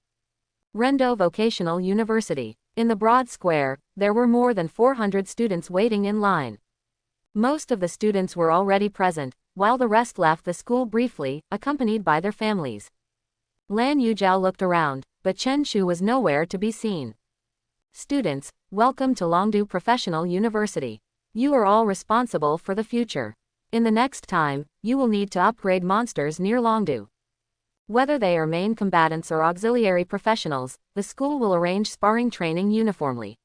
Rendo Vocational University. In the broad square, there were more than 400 students waiting in line. Most of the students were already present, while the rest left the school briefly, accompanied by their families. Lan Yujiao looked around, but Chen Shu was nowhere to be seen. Students, welcome to Longdu Professional University. You are all responsible for the future. In the next time, you will need to upgrade monsters near Longdu. Whether they are main combatants or auxiliary professionals, the school will arrange sparring training uniformly.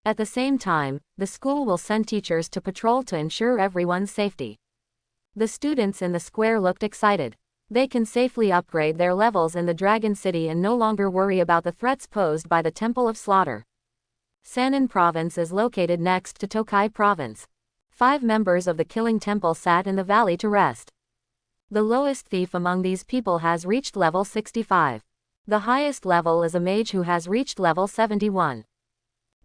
At the same time, the school will send teachers to patrol to ensure everyone's safety. The students in the square looked excited. They can safely upgrade their levels in the Dragon City and no longer worry about the threats posed by the Temple of Slaughter. Sannan Province is located next to Tokai Province. 5 members of the Killing Temple sat in the valley to rest. The lowest thief among these people has reached level 65. The highest level is a mage who has reached level 71.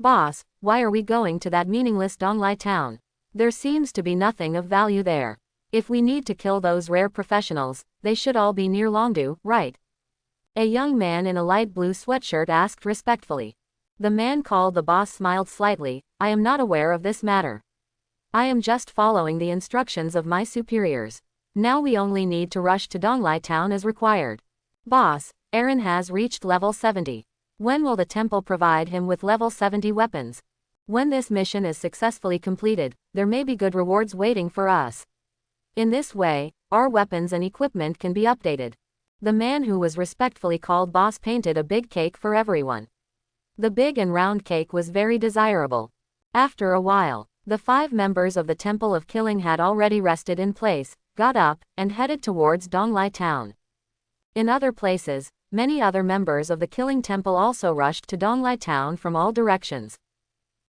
Boss, why are we going to that meaningless Donglai town? There seems to be nothing of value there. If we need to kill those rare professionals, they should all be near Longdu, right? A young man in a light blue sweatshirt asked respectfully. The man called the boss smiled slightly. I am not aware of this matter. I am just following the instructions of my superiors. Now we only need to rush to Donglai town as required. Boss, Aaron has reached level 70. When will the temple provide him with level 70 weapons? When this mission is successfully completed, there may be good rewards waiting for us. In this way, our weapons and equipment can be updated. The man who was respectfully called boss painted a big cake for everyone. The big and round cake was very desirable. After a while, the 5 members of the Temple of Killing had already rested in place, got up, and headed towards Donglai town. In other places, many other members of the Killing Temple also rushed to Donglai town from all directions.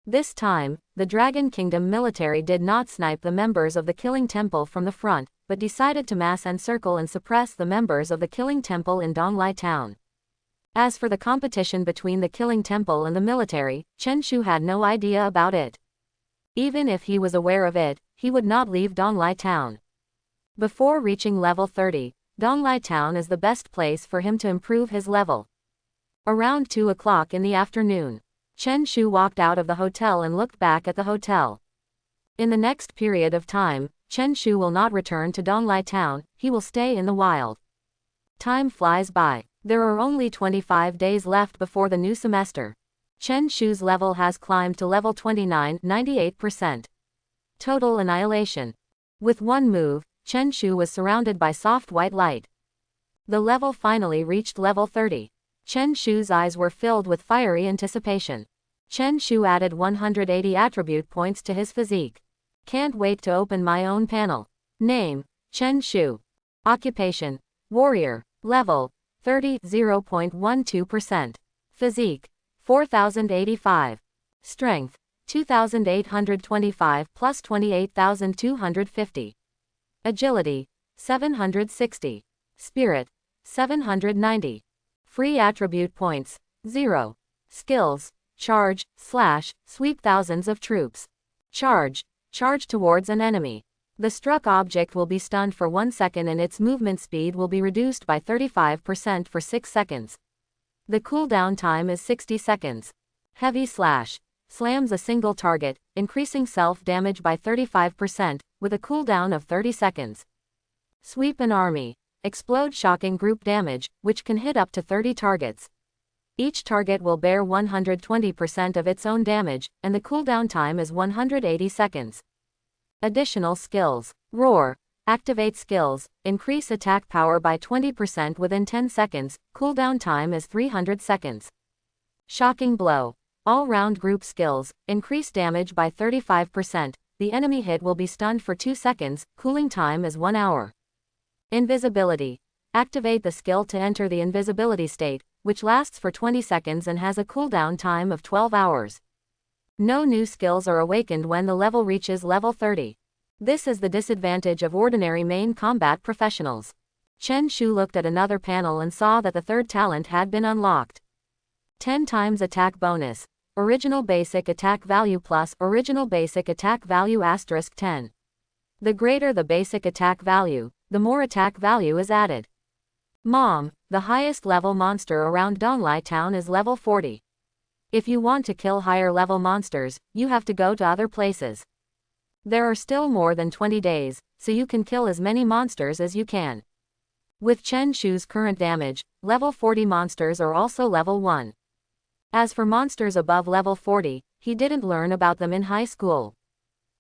This time, the Dragon Kingdom military did not snipe the members of the Killing Temple from the front, but decided to mass encircle and suppress the members of the Killing Temple in Donglai town. As for the competition between the Killing Temple and the military, Chen Shu had no idea about it. Even if he was aware of it, he would not leave Donglai town. Before reaching level 30, Donglai town is the best place for him to improve his level. Around 2 o'clock in the afternoon, Chen Shu walked out of the hotel and looked back at the hotel. In the next period of time, Chen Shu will not return to Donglai town, he will stay in the wild. Time flies by. There are only 25 days left before the new semester. Chen Shu's level has climbed to level 29, 98%. Total annihilation. With one move, Chen Shu was surrounded by soft white light. The level finally reached level 30. Chen Shu's eyes were filled with fiery anticipation. Chen Shu added 180 attribute points to his physique. Can't wait to open my own panel. Name, Chen Shu. Occupation, warrior. Level, 30, 0.12%. Physique, 4085. Strength, 2825 plus 28,250. Agility, 760. Spirit, 790. Free attribute points, 0. Skills, charge, slash, sweep thousands of troops. Charge, charge towards an enemy. The struck object will be stunned for 1 second and its movement speed will be reduced by 35% for 6 seconds. The cooldown time is 60 seconds. Heavy slash. Slams a single target, increasing self-damage by 35%, with a cooldown of 30 seconds. Sweep an army. Explode shocking group damage, which can hit up to 30 targets. Each target will bear 120% of its own damage, and the cooldown time is 180 seconds. Additional skills. Roar. Activate skills. Increase attack power by 20% within 10 seconds. Cooldown time is 300 seconds. Shocking blow. All-round group skills. Increase damage by 35%. The enemy hit will be stunned for 2 seconds. Cooling time is 1 hour. Invisibility. Activate the skill to enter the invisibility state, which lasts for 20 seconds and has a cooldown time of 12 hours. No new skills are awakened when the level reaches level 30. This is the disadvantage of ordinary main combat professionals. Chen Shu looked at another panel and saw that the third talent had been unlocked. 10 times attack bonus. Original basic attack value plus original basic attack value asterisk 10. The greater the basic attack value, the more attack value is added. Mom, the highest level monster around Donglai town is level 40. If you want to kill higher level monsters, you have to go to other places. There are still more than 20 days, so you can kill as many monsters as you can. With Chen Shu's current damage, level 40 monsters are also level 1. As for monsters above level 40, he didn't learn about them in high school.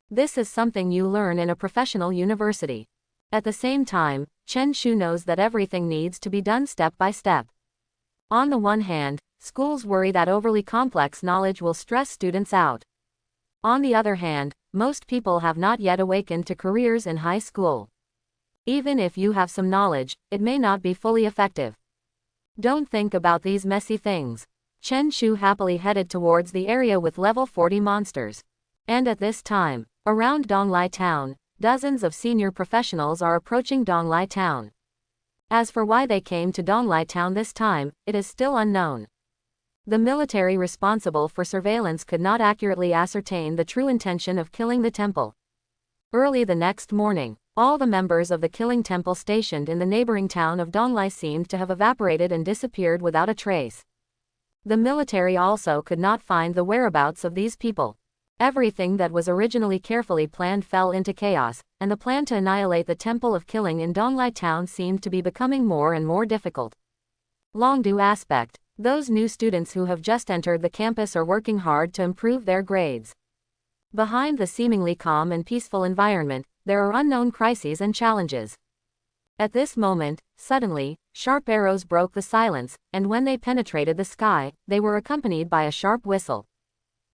This is something you learn in a professional university. At the same time, Chen Shu knows that everything needs to be done step by step. On the one hand, schools worry that overly complex knowledge will stress students out. On the other hand, most people have not yet awakened to careers in high school. Even if you have some knowledge, it may not be fully effective. Don't think about these messy things. Chen Shu happily headed towards the area with level 40 monsters. And at this time, around Donglai Town, dozens of senior professionals are approaching Donglai Town. As for why they came to Donglai Town this time, it is still unknown. The military responsible for surveillance could not accurately ascertain the true intention of killing the temple. Early the next morning, all the members of the killing temple stationed in the neighboring town of Donglai seemed to have evaporated and disappeared without a trace. The military also could not find the whereabouts of these people. Everything that was originally carefully planned fell into chaos, and the plan to annihilate the temple of killing in Donglai Town seemed to be becoming more and more difficult. Longdu aspect. Those new students who have just entered the campus are working hard to improve their grades. Behind the seemingly calm and peaceful environment, there are unknown crises and challenges. At this moment, suddenly, sharp arrows broke the silence, and when they penetrated the sky, they were accompanied by a sharp whistle.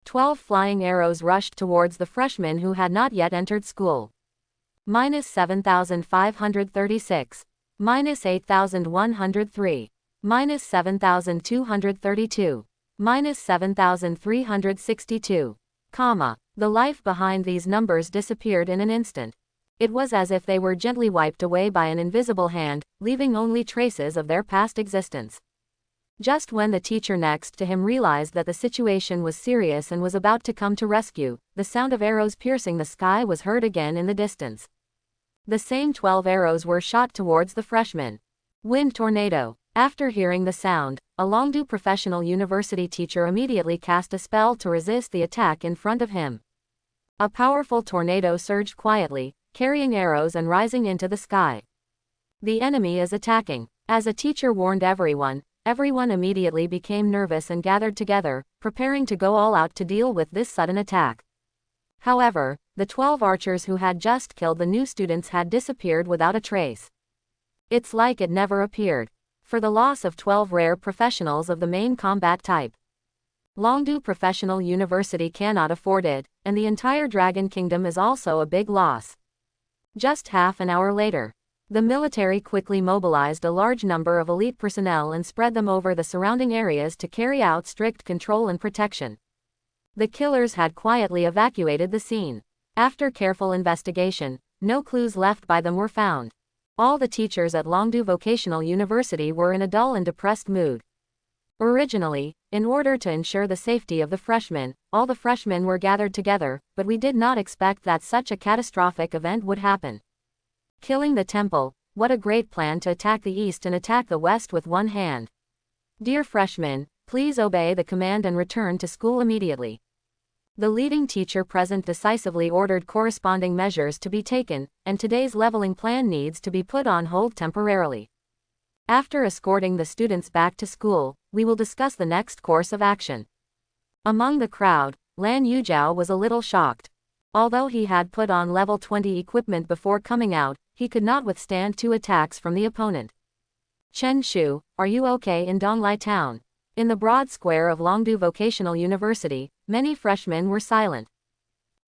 12 flying arrows rushed towards the freshmen who had not yet entered school. -7,536. -8,103. -7,232. -7,362. The life behind these numbers disappeared in an instant. It was as if they were gently wiped away by an invisible hand, leaving only traces of their past existence. Just when the teacher next to him realized that the situation was serious and was about to come to rescue, the sound of arrows piercing the sky was heard again in the distance. The same 12 arrows were shot towards the freshmen. Wind tornado. After hearing the sound, a Longdu professional university teacher immediately cast a spell to resist the attack in front of him. A powerful tornado surged quietly, carrying arrows and rising into the sky. The enemy is attacking. As a teacher warned everyone immediately became nervous and gathered together, preparing to go all out to deal with this sudden attack. However, the 12 archers who had just killed the new students had disappeared without a trace. It's like it never appeared. For the loss of 12 rare professionals of the main combat type. Longdu Professional University cannot afford it, and the entire Dragon Kingdom is also a big loss. Just half an hour later, the military quickly mobilized a large number of elite personnel and spread them over the surrounding areas to carry out strict control and protection. The killers had quietly evacuated the scene. After careful investigation, no clues left by them were found. All the teachers at Longdu Vocational University were in a dull and depressed mood. Originally, in order to ensure the safety of the freshmen, all the freshmen were gathered together, but we did not expect that such a catastrophic event would happen. Killing the temple, what a great plan to attack the east and attack the west with one hand. Dear freshmen, please obey the command and return to school immediately. The leading teacher present decisively ordered corresponding measures to be taken, and today's leveling plan needs to be put on hold temporarily. After escorting the students back to school, we will discuss the next course of action. Among the crowd, Lan Yujiao was a little shocked. Although he had put on level 20 equipment before coming out, he could not withstand 2 attacks from the opponent. Chen Shu, are you okay in Donglai Town? In the broad square of Longdu Vocational University, many freshmen were silent.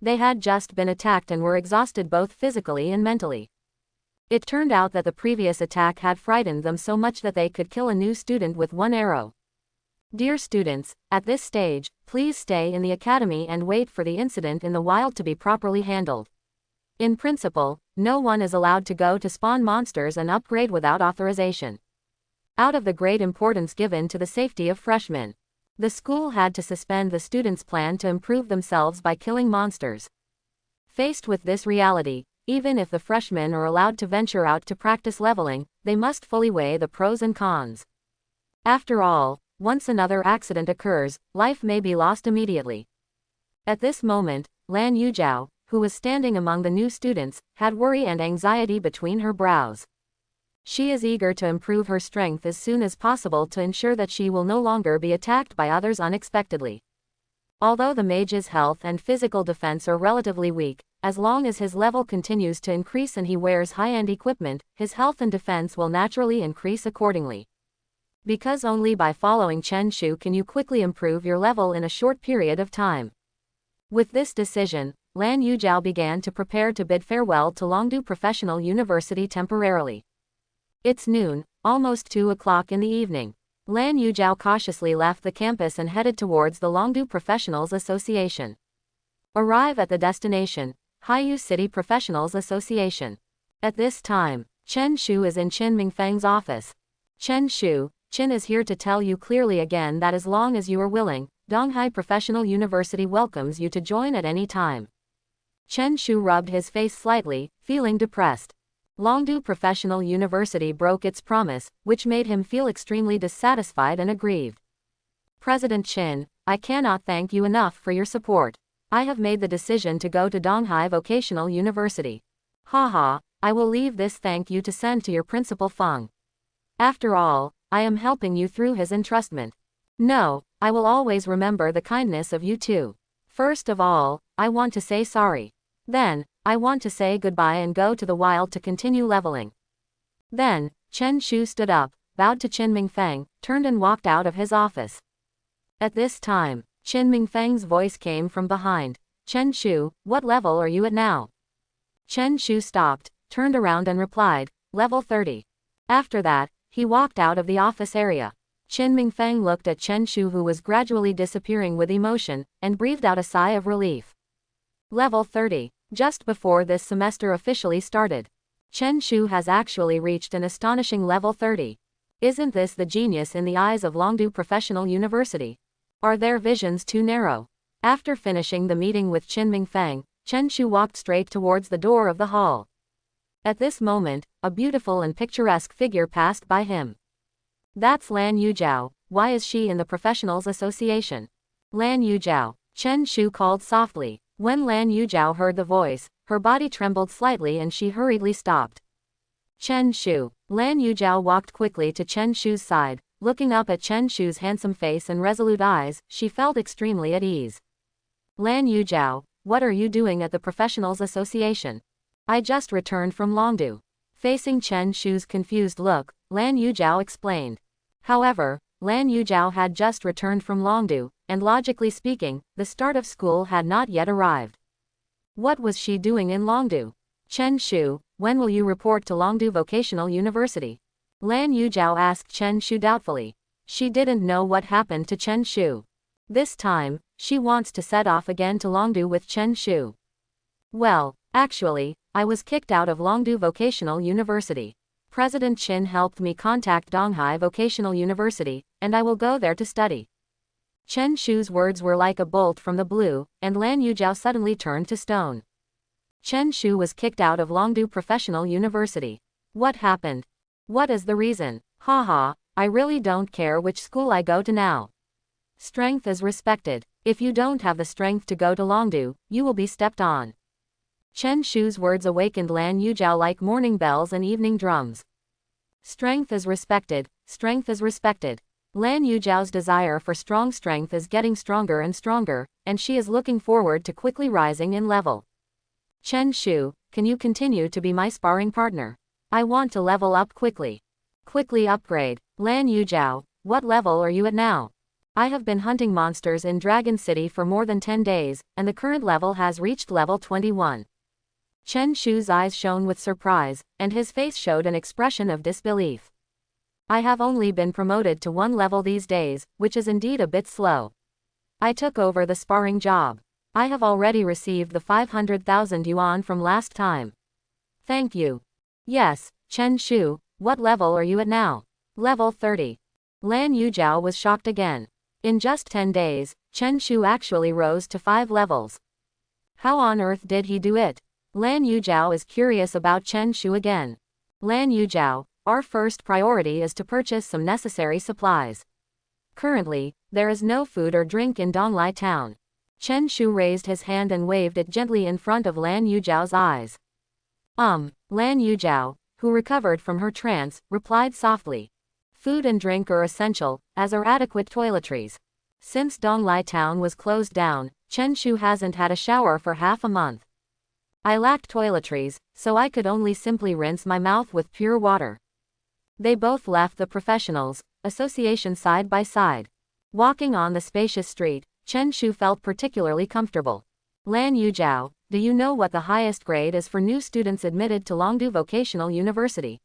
They had just been attacked and were exhausted both physically and mentally. It turned out that the previous attack had frightened them so much that they could kill a new student with 1 arrow. Dear students, at this stage, please stay in the academy and wait for the incident in the wild to be properly handled. In principle, no one is allowed to go to spawn monsters and upgrade without authorization. Out of the great importance given to the safety of freshmen, the school had to suspend the students' plan to improve themselves by killing monsters. Faced with this reality, even if the freshmen are allowed to venture out to practice leveling, they must fully weigh the pros and cons. After all, once another accident occurs, life may be lost immediately. At this moment, Lan Yujiao, who was standing among the new students, had worry and anxiety between her brows. She is eager to improve her strength as soon as possible to ensure that she will no longer be attacked by others unexpectedly. Although the mage's health and physical defense are relatively weak, as long as his level continues to increase and he wears high-end equipment, his health and defense will naturally increase accordingly. Because only by following Chen Shu can you quickly improve your level in a short period of time. With this decision, Lan Yujiao began to prepare to bid farewell to Longdu Professional University temporarily. It's noon, almost 2 o'clock in the evening. Lan Yujiao cautiously left the campus and headed towards the Longdu Professionals Association. Arrive at the destination, Haiyu City Professionals Association. At this time, Chen Shu is in Qin Mingfeng's office. Chen Shu, Qin is here to tell you clearly again that as long as you are willing, Donghai Professional University welcomes you to join at any time. Chen Shu rubbed his face slightly, feeling depressed. Longdu Professional University broke its promise, which made him feel extremely dissatisfied and aggrieved. President Qin, I cannot thank you enough for your support. I have made the decision to go to Donghai Vocational University. Haha, I will leave this thank you to send to your principal Feng. After all, I am helping you through his entrustment. No, I will always remember the kindness of you too. First of all, I want to say sorry. Then, I want to say goodbye and go to the wild to continue leveling. Then, Chen Shu stood up, bowed to Qin Mingfeng, turned and walked out of his office. At this time, Qin Mingfeng's voice came from behind. Chen Shu, what level are you at now? Chen Shu stopped, turned around and replied, level 30. After that, he walked out of the office area. Qin Mingfeng looked at Chen Shu, who was gradually disappearing with emotion, and breathed out a sigh of relief. Level 30. Just before this semester officially started. Chen Shu has actually reached an astonishing level 30. Isn't this the genius in the eyes of Longdu Professional University? Are their visions too narrow? After finishing the meeting with Qin Mingfeng, Chen Shu walked straight towards the door of the hall. At this moment, a beautiful and picturesque figure passed by him. That's Lan Yujiao. Why is she in the Professionals Association? Lan Yujiao, Chen Shu called softly. When Lan Yujiao heard the voice, her body trembled slightly and she hurriedly stopped. Chen Shu. Lan Yujiao walked quickly to Chen Shu's side. Looking up at Chen Shu's handsome face and resolute eyes, she felt extremely at ease. Lan Yujiao, what are you doing at the Professionals Association? I just returned from Longdu. Facing Chen Shu's confused look, Lan Yujiao explained. However, Lan Yujiao had just returned from Longdu, and logically speaking, the start of school had not yet arrived. What was she doing in Longdu? Chen Shu, when will you report to Longdu Vocational University? Lan Yujiao asked Chen Shu doubtfully. She didn't know what happened to Chen Shu. This time, she wants to set off again to Longdu with Chen Shu. Well, actually, I was kicked out of Longdu Vocational University. President Qin helped me contact Donghai Vocational University, and I will go there to study. Chen Shu's words were like a bolt from the blue, and Lan Yujiao suddenly turned to stone. Chen Shu was kicked out of Longdu Professional University. What happened? What is the reason? Haha, I really don't care which school I go to now. Strength is respected. If you don't have the strength to go to Longdu, you will be stepped on. Chen Shu's words awakened Lan Yujiao like morning bells and evening drums. Strength is respected, strength is respected. Lan Yujiao's desire for strong strength is getting stronger and stronger, and she is looking forward to quickly rising in level. Chen Shu, can you continue to be my sparring partner? I want to level up quickly. Quickly upgrade. Lan Yujiao, what level are you at now? I have been hunting monsters in Dragon City for more than 10 days, and the current level has reached level 21. Chen Shu's eyes shone with surprise, and his face showed an expression of disbelief. I have only been promoted to 1 level these days, which is indeed a bit slow. I took over the sparring job. I have already received the 500,000 yuan from last time. Thank you. Yes, Chen Shu, what level are you at now? Level 30. Lan Yujiao was shocked again. In just 10 days, Chen Shu actually rose to 5 levels. How on earth did he do it? Lan Yujiao is curious about Chen Shu again. Lan Yujiao, our first priority is to purchase some necessary supplies. Currently, there is no food or drink in Donglai town. Chen Shu raised his hand and waved it gently in front of Lan Yujiao's eyes. Lan Yujiao, who recovered from her trance, replied softly. Food and drink are essential, as are adequate toiletries. Since Donglai town was closed down, Chen Shu hasn't had a shower for half a month. I lacked toiletries, so I could only simply rinse my mouth with pure water. They both left the professionals' association side by side. Walking on the spacious street, Chen Shu felt particularly comfortable. Lan Yujiao, do you know what the highest grade is for new students admitted to Longdu Vocational University?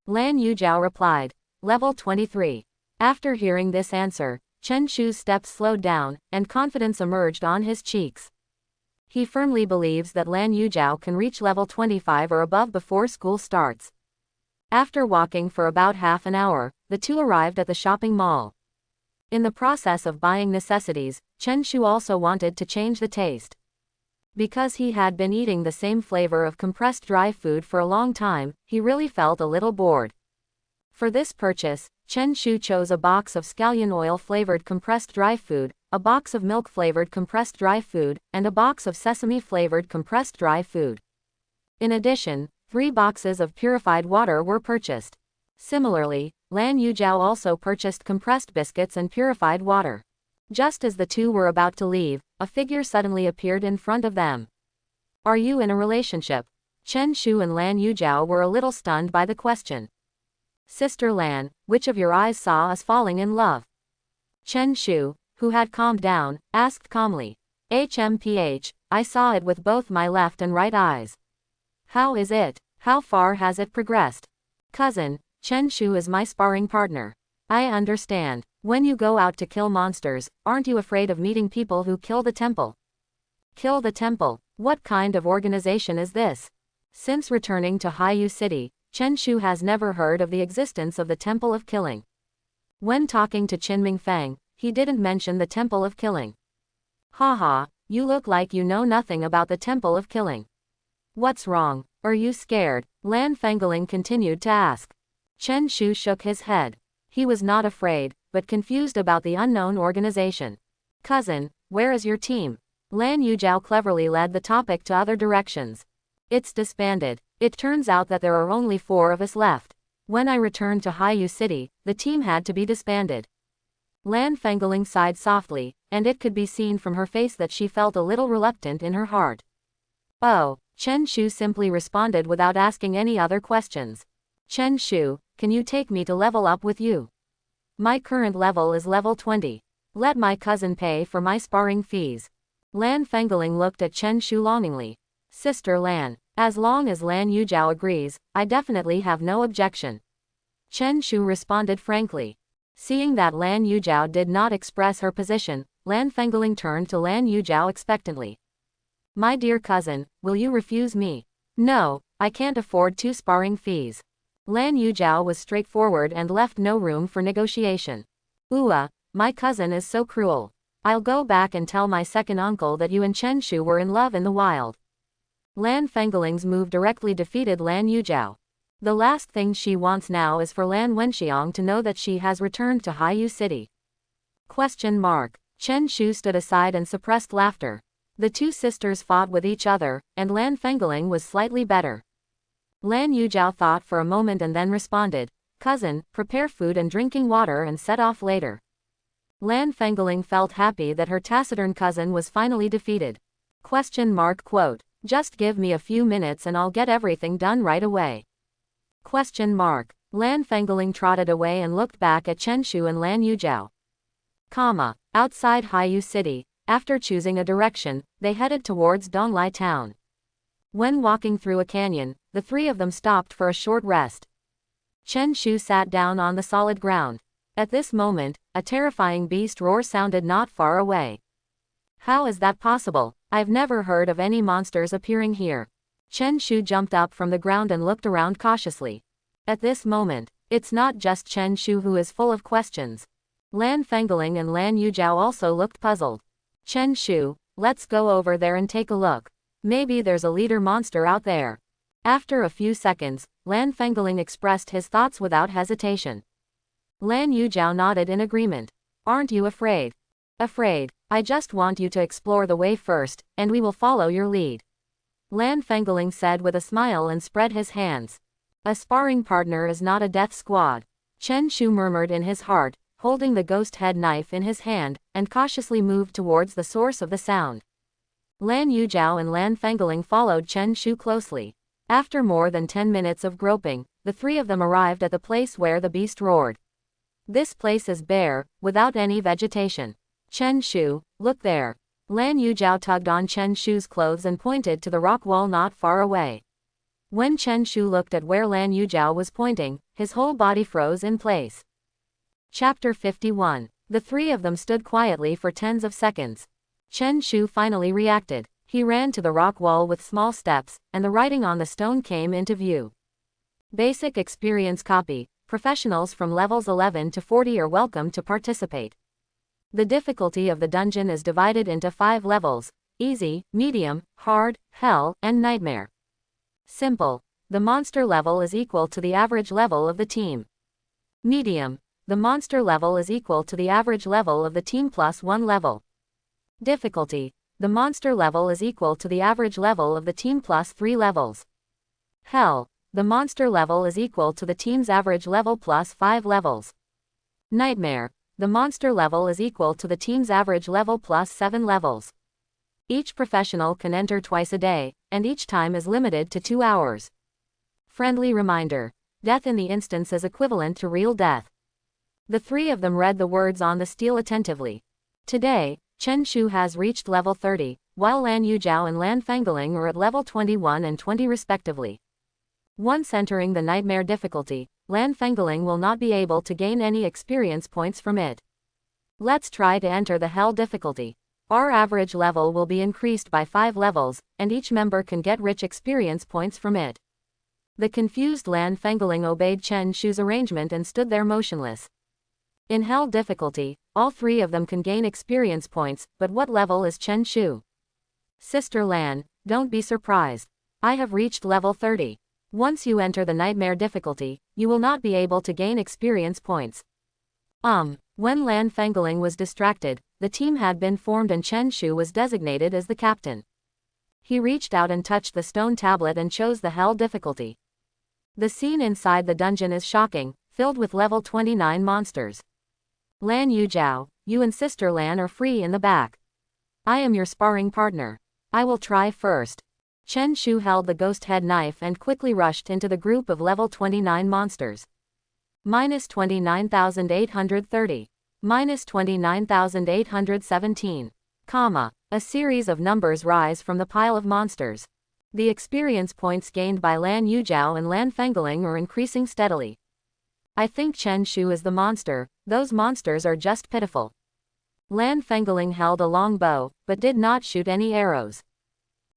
Lan Yujiao replied, Level 23. After hearing this answer, Chen Shu's steps slowed down, and confidence emerged on his cheeks. He firmly believes that Lan Yujiao can reach level 25 or above before school starts. After walking for about half an hour, the two arrived at the shopping mall. In the process of buying necessities, Chen Shu also wanted to change the taste. Because he had been eating the same flavor of compressed dry food for a long time, he really felt a little bored. For this purchase, Chen Shu chose a box of scallion oil-flavored compressed dry food, a box of milk-flavored compressed dry food, and a box of sesame-flavored compressed dry food. In addition, 3 boxes of purified water were purchased. Similarly, Lan Yujiao also purchased compressed biscuits and purified water. Just as the two were about to leave, a figure suddenly appeared in front of them. Are you in a relationship? Chen Shu and Lan Yujiao were a little stunned by the question. Sister Lan, which of your eyes saw us falling in love? Chen Shu, who had calmed down, asked calmly. HMPH, I saw it with both my left and right eyes. How is it? How far has it progressed? Cousin, Chen Shu is my sparring partner. I understand. When you go out to kill monsters, aren't you afraid of meeting people who kill the temple? Kill the temple? What kind of organization is this? Since returning to Haiyu City, Chen Shu has never heard of the existence of the Temple of Killing. When talking to Qinming Fang, he didn't mention the Temple of Killing. Haha, you look like you know nothing about the Temple of Killing. What's wrong? Are you scared? Lan Fangling continued to ask. Chen Shu shook his head. He was not afraid, but confused about the unknown organization. Cousin, where is your team? Lan Yujiao cleverly led the topic to other directions. It's disbanded. It turns out that there are only 4 of us left. When I returned to Haiyu City, the team had to be disbanded. Lan Fangling sighed softly, and it could be seen from her face that she felt a little reluctant in her heart. Oh, Chen Shu simply responded without asking any other questions. Chen Shu, can you take me to level up with you? My current level is level 20. Let my cousin pay for my sparring fees. Lan Fangling looked at Chen Shu longingly. Sister Lan, as long as Lan Yujiao agrees, I definitely have no objection. Chen Shu responded frankly. Seeing that Lan Yujiao did not express her position, Lan Fangling turned to Lan Yujiao expectantly. My dear cousin, will you refuse me? No, I can't afford 2 sparring fees. Lan Yujiao was straightforward and left no room for negotiation. My cousin is so cruel. I'll go back and tell my second uncle that you and Chen Shu were in love in the wild. Lan Fangling's move directly defeated Lan Yujiao. The last thing she wants now is for Lan Wenxiang to know that she has returned to Haiyu City. Chen Shu stood aside and suppressed laughter. The 2 sisters fought with each other, and Lan Fangling was slightly better. Lan Yujiao thought for a moment and then responded, Cousin, prepare food and drinking water and set off later. Lan Fangling felt happy that her taciturn cousin was finally defeated. Quote, just give me a few minutes and I'll get everything done right away. Lan Fangling trotted away and looked back at Chen Shu and Lan Yujiao. Outside Haiyu City, after choosing a direction, they headed towards Donglai town. When walking through a canyon, the 3 of them stopped for a short rest. Chen Shu sat down on the solid ground. At this moment, a terrifying beast roar sounded not far away. How is that possible? I've never heard of any monsters appearing here. Chen Shu jumped up from the ground and looked around cautiously. At this moment, it's not just Chen Shu who is full of questions. Lan Fangling and Lan Yujiao also looked puzzled. Chen Shu, let's go over there and take a look. Maybe there's a leader monster out there. After a few seconds, Lan Fangling expressed his thoughts without hesitation. Lan Yujiao nodded in agreement. Aren't you afraid? Afraid. I just want you to explore the way first, and we will follow your lead. Lan Fangling said with a smile and spread his hands. A sparring partner is not a death squad. Chen Shu murmured in his heart, holding the ghost head knife in his hand, and cautiously moved towards the source of the sound. Lan Yujiao and Lan Fengling followed Chen Shu closely. After more than 10 minutes of groping, the three of them arrived at the place where the beast roared. This place is bare, without any vegetation. Chen Shu, look there. Lan Yujiao tugged on Chen Shu's clothes and pointed to the rock wall not far away. When Chen Shu looked at where Lan Yujiao was pointing, his whole body froze in place. Chapter 51. The three of them stood quietly for tens of seconds. Chen Shu finally reacted. He ran to the rock wall with small steps, and the writing on the stone came into view. Basic experience copy. Professionals from levels 11 to 40 are welcome to participate. The difficulty of the dungeon is divided into 5 levels: easy, medium, hard, hell, and nightmare. Simple. The monster level is equal to the average level of the team. Medium. The monster level is equal to the average level of the team plus 1 level. Difficulty. The monster level is equal to the average level of the team plus 3 levels. Hell. The monster level is equal to the team's average level plus 5 levels. Nightmare. The monster level is equal to the team's average level plus 7 levels. Each professional can enter twice a day, and each time is limited to 2 hours. Friendly reminder. Death in the instance is equivalent to real death. The three of them read the words on the steel attentively. Today, Chen Shu has reached level 30, while Lan Yujiao and Lan Fengling are at level 21 and 20 respectively. Once entering the nightmare difficulty, Lan Fengling will not be able to gain any experience points from it. Let's try to enter the hell difficulty. Our average level will be increased by 5 levels, and each member can get rich experience points from it. The confused Lan Fengling obeyed Chen Shu's arrangement and stood there motionless. In hell difficulty, all three of them can gain experience points, but what level is Chen Shu? Sister Lan, don't be surprised. I have reached level 30. Once you enter the nightmare difficulty, you will not be able to gain experience points. When Lan Fengling was distracted, the team had been formed and Chen Shu was designated as the captain. He reached out and touched the stone tablet and chose the hell difficulty. The scene inside the dungeon is shocking, filled with level 29 monsters. Lan Yujiao, you and Sister Lan are free in the back. I am your sparring partner. I will try first. Chen Shu held the ghost head knife and quickly rushed into the group of level 29 monsters. Minus 29,830. Minus 29,817. A series of numbers rise from the pile of monsters. The experience points gained by Lan Yujiao and Lan Fengling are increasing steadily. I think Chen Shu is the monster, those monsters are just pitiful. Lan Fengling held a long bow, but did not shoot any arrows.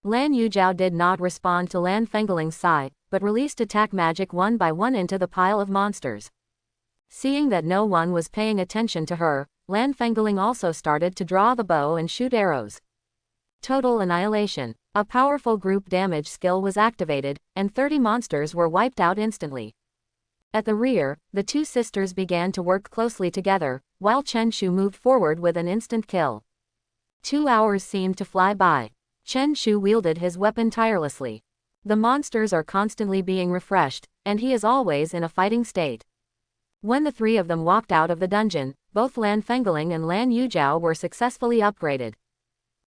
Lan Yujiao did not respond to Lan Fengling's sigh, but released attack magic one by one into the pile of monsters. Seeing that no one was paying attention to her, Lan Fengling also started to draw the bow and shoot arrows. Total annihilation. A powerful group damage skill was activated, and 30 monsters were wiped out instantly. At the rear, the two sisters began to work closely together, while Chen Shu moved forward with an instant kill. 2 hours seemed to fly by. Chen Shu wielded his weapon tirelessly. The monsters are constantly being refreshed, and he is always in a fighting state. When the three of them walked out of the dungeon, both Lan Fengling and Lan Yujiao were successfully upgraded.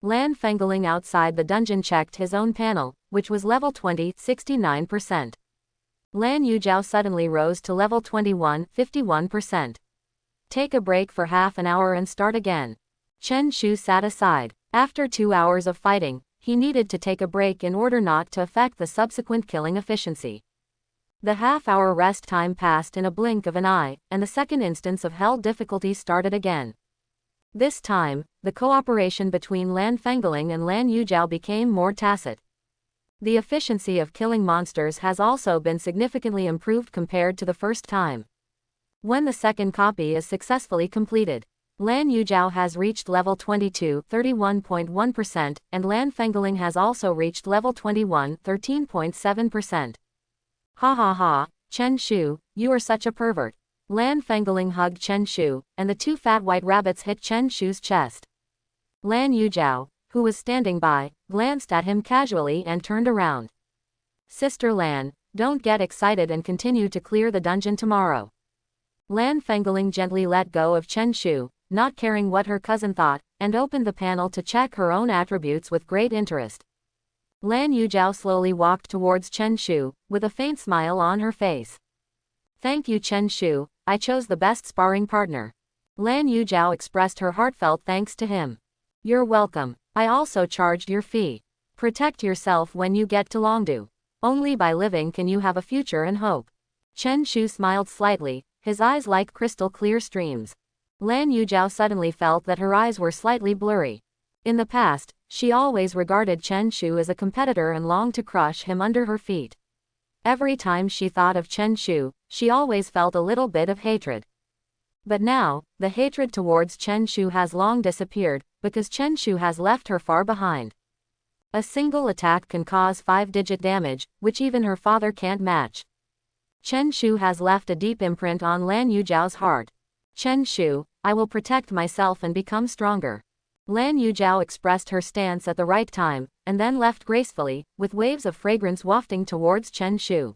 Lan Fengling outside the dungeon checked his own panel, which was level 20, 69%. Lan Yujiao suddenly rose to level 21, 51%. Take a break for half an hour and start again. Chen Shu sat aside. After 2 hours of fighting, he needed to take a break in order not to affect the subsequent killing efficiency. The half-hour rest time passed in a blink of an eye, and the second instance of hell difficulty started again. This time, the cooperation between Lan Fengling and Lan Yujiao became more tacit. The efficiency of killing monsters has also been significantly improved compared to the first time. When the second copy is successfully completed, Lan Yujiao has reached level 22, 31.1%, and Lan Fengling has also reached level 21, 13.7%. Ha ha ha, Chen Shu, you are such a pervert. Lan Fengling hugged Chen Shu, and the two fat white rabbits hit Chen Shu's chest. Lan Yujiao, who was standing by, glanced at him casually and turned around. Sister Lan, don't get excited and continue to clear the dungeon tomorrow. Lan Fengling gently let go of Chen Shu, not caring what her cousin thought, and opened the panel to check her own attributes with great interest. Lan Yujiao slowly walked towards Chen Shu, with a faint smile on her face. Thank you Chen Shu, I chose the best sparring partner. Lan Yujiao expressed her heartfelt thanks to him. You're welcome, I also charged your fee. Protect yourself when you get to Longdu. Only by living can you have a future and hope. Chen Shu smiled slightly, his eyes like crystal clear streams. Lan Yujiao suddenly felt that her eyes were slightly blurry. In the past, she always regarded Chen Shu as a competitor and longed to crush him under her feet. Every time she thought of Chen Shu, she always felt a little bit of hatred. But now, the hatred towards Chen Shu has long disappeared, because Chen Shu has left her far behind. A single attack can cause 5-digit damage, which even her father can't match. Chen Shu has left a deep imprint on Lan Yujiao's heart. Chen Shu, I will protect myself and become stronger. Lan Yujiao expressed her stance at the right time, and then left gracefully, with waves of fragrance wafting towards Chen Shu.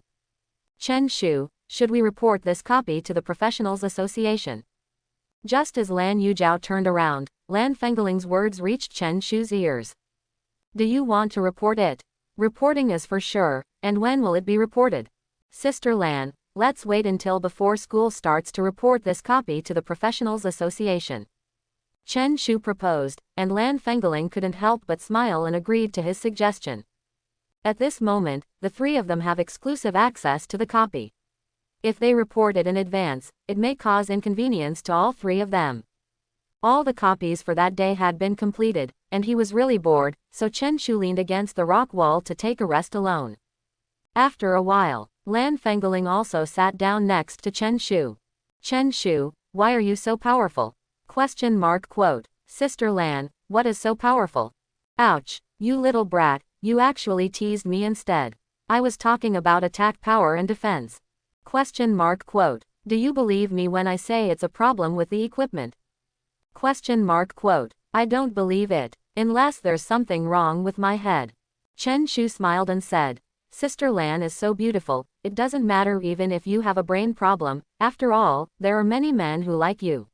Chen Shu, should we report this copy to the Professionals Association? Just as Lan Yujiao turned around, Lan Fengling's words reached Chen Shu's ears. Do you want to report it? Reporting is for sure, and when will it be reported? Sister Lan, let's wait until before school starts to report this copy to the Professionals Association. Chen Shu proposed, and Lan Fengling couldn't help but smile and agreed to his suggestion. At this moment, the three of them have exclusive access to the copy. If they report it in advance, it may cause inconvenience to all three of them. All the copies for that day had been completed, and he was really bored, so Chen Shu leaned against the rock wall to take a rest alone. After a while, Lan Fengling also sat down next to Chen Shu. Chen Shu, why are you so powerful? ? Sister Lan, what is so powerful? Ouch, you little brat, you actually teased me instead. I was talking about attack power and defense. ? Do you believe me when I say it's a problem with the equipment? ? I don't believe it, unless there's something wrong with my head. Chen Shu smiled and said, Sister Lan is so beautiful, it doesn't matter even if you have a brain problem, after all, there are many men who like you.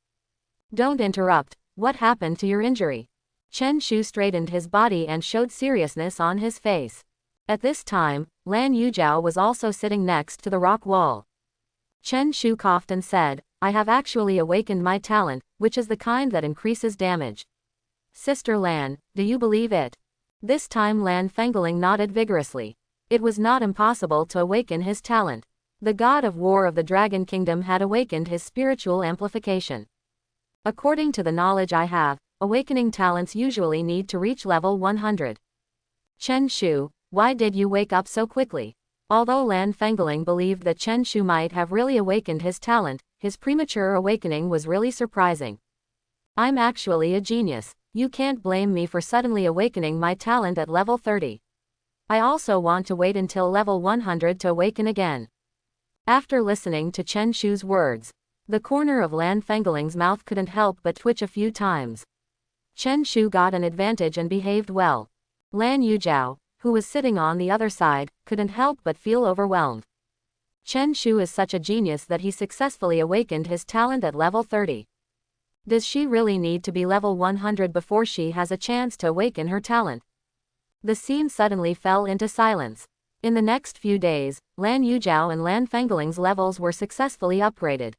Don't interrupt, what happened to your injury? Chen Shu straightened his body and showed seriousness on his face. At this time, Lan Yujiao was also sitting next to the rock wall. Chen Shu coughed and said, I have actually awakened my talent, which is the kind that increases damage. Sister Lan, do you believe it? This time Lan Fengling nodded vigorously. It was not impossible to awaken his talent. The god of war of the Dragon Kingdom had awakened his spiritual amplification. According to the knowledge I have, awakening talents usually need to reach level 100. Chen Shu, why did you wake up so quickly? Although Lan Fengling believed that Chen Shu might have really awakened his talent, his premature awakening was really surprising. I'm actually a genius. You can't blame me for suddenly awakening my talent at level 30. I also want to wait until level 100 to awaken again. After listening to Chen Shu's words, the corner of Lan Fengling's mouth couldn't help but twitch a few times. Chen Shu got an advantage and behaved well. Lan Yujiao, who was sitting on the other side, couldn't help but feel overwhelmed. Chen Shu is such a genius that he successfully awakened his talent at level 30. Does she really need to be level 100 before she has a chance to awaken her talent? The scene suddenly fell into silence. In the next few days, Lan Yujiao and Lan Fengling's levels were successfully upgraded.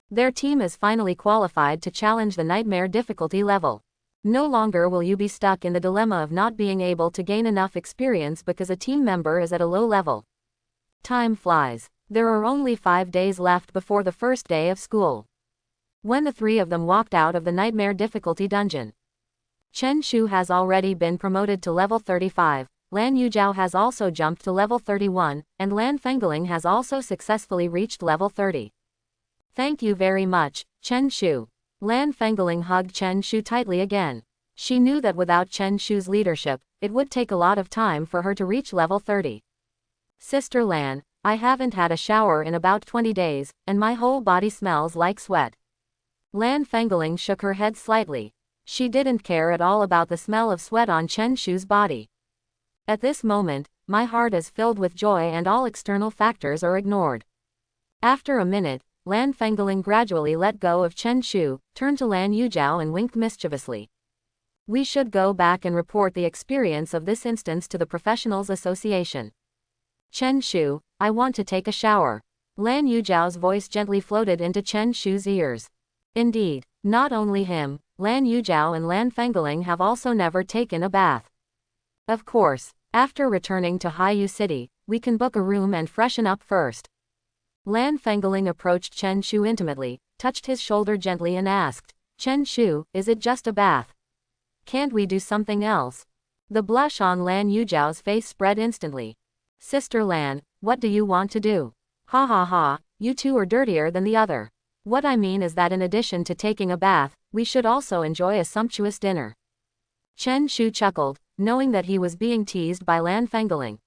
Their team is finally qualified to challenge the nightmare difficulty level. No longer will you be stuck in the dilemma of not being able to gain enough experience because a team member is at a low level. Time flies. There are only 5 days left before the first day of school. When the three of them walked out of the nightmare difficulty dungeon, Chen Shu has already been promoted to level 35, Lan Yujiao has also jumped to level 31, and Lan Fengling has also successfully reached level 30. Thank you very much, Chen Shu. Lan Fengling hugged Chen Shu tightly again. She knew that without Chen Shu's leadership, it would take a lot of time for her to reach level 30. Sister Lan, I haven't had a shower in about 20 days, and my whole body smells like sweat. Lan Fengling shook her head slightly. She didn't care at all about the smell of sweat on Chen Shu's body. At this moment, my heart is filled with joy and all external factors are ignored. After a minute, Lan Fengling gradually let go of Chen Shu, turned to Lan Yujiao and winked mischievously. We should go back and report the experience of this instance to the Professionals Association. Chen Shu, I want to take a shower. Lan Yujiao's voice gently floated into Chen Shu's ears. Indeed, not only him, Lan Yujiao and Lan Fengling have also never taken a bath. Of course, after returning to Haiyu City, we can book a room and freshen up first. Lan Fengling approached Chen Shu intimately, touched his shoulder gently and asked, Chen Shu, is it just a bath? Can't we do something else? The blush on Lan Yujiao's face spread instantly. Sister Lan, what do you want to do? Ha ha ha, you two are dirtier than the other. What I mean is that in addition to taking a bath, we should also enjoy a sumptuous dinner. Chen Shu chuckled, knowing that he was being teased by Lan Fengling.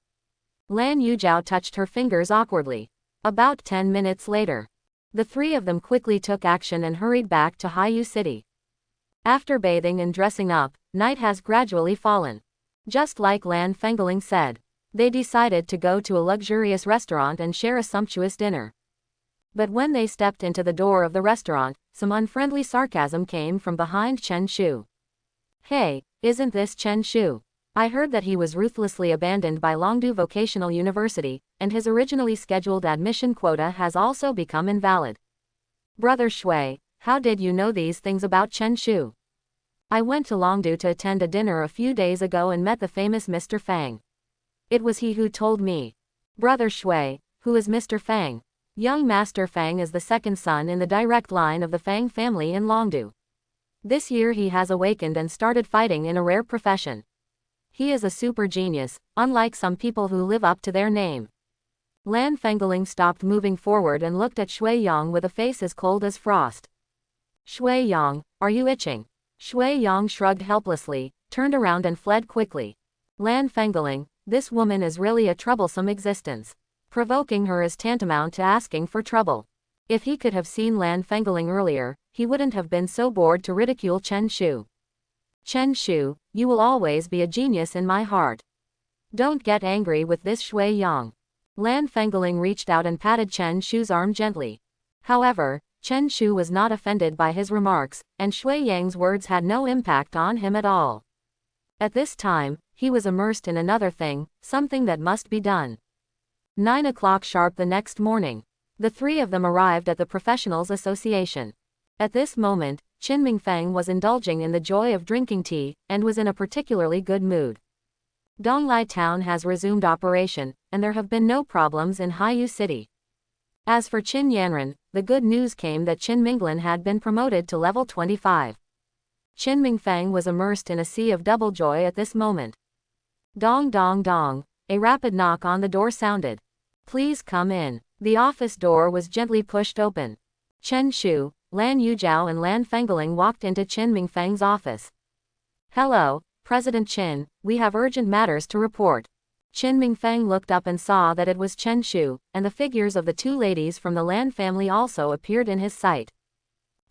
Lan Yujiao touched her fingers awkwardly. About 10 minutes later, the three of them quickly took action and hurried back to Haiyu City. After bathing and dressing up, night has gradually fallen. Just like Lan Fengling said, they decided to go to a luxurious restaurant and share a sumptuous dinner. But when they stepped into the door of the restaurant, some unfriendly sarcasm came from behind Chen Shu. Hey, isn't this Chen Shu? I heard that he was ruthlessly abandoned by Longdu Vocational University, and his originally scheduled admission quota has also become invalid. Brother Shui, how did you know these things about Chen Shu? I went to Longdu to attend a dinner a few days ago and met the famous Mr. Fang. It was he who told me. Brother Shui, who is Mr. Fang? Young Master Fang is the second son in the direct line of the Fang family in Longdu. This year he has awakened and started fighting in a rare profession. He is a super genius, unlike some people who live up to their name. Lan Fengling stopped moving forward and looked at Shui Yang with a face as cold as frost. Shui Yang, are you itching? Shui Yang shrugged helplessly, turned around and fled quickly. Lan Fengling, this woman is really a troublesome existence. Provoking her is tantamount to asking for trouble. If he could have seen Lan Fengling earlier, he wouldn't have been so bored to ridicule Chen Shu. Chen Shu, you will always be a genius in my heart. Don't get angry with this Shui Yang. Lan Fengling reached out and patted Chen Shu's arm gently. However, Chen Shu was not offended by his remarks, and Shui Yang's words had no impact on him at all. At this time, he was immersed in another thing, something that must be done. 9 o'clock sharp the next morning. The three of them arrived at the Professionals Association. At this moment, Qin Mingfeng was indulging in the joy of drinking tea, and was in a particularly good mood. Donglai Town has resumed operation, and there have been no problems in Haiyu City. As for Qin Yanren, the good news came that Qin Minglin had been promoted to level 25. Qin Mingfeng was immersed in a sea of double joy at this moment. Dong dong dong, a rapid knock on the door sounded. Please come in. The office door was gently pushed open. Chen Shu, Lan Yujiao and Lan Fengling walked into Qin Mingfeng's office. Hello, President Qin, we have urgent matters to report. Qin Mingfeng looked up and saw that it was Chen Shu, and the figures of the two ladies from the Lan family also appeared in his sight.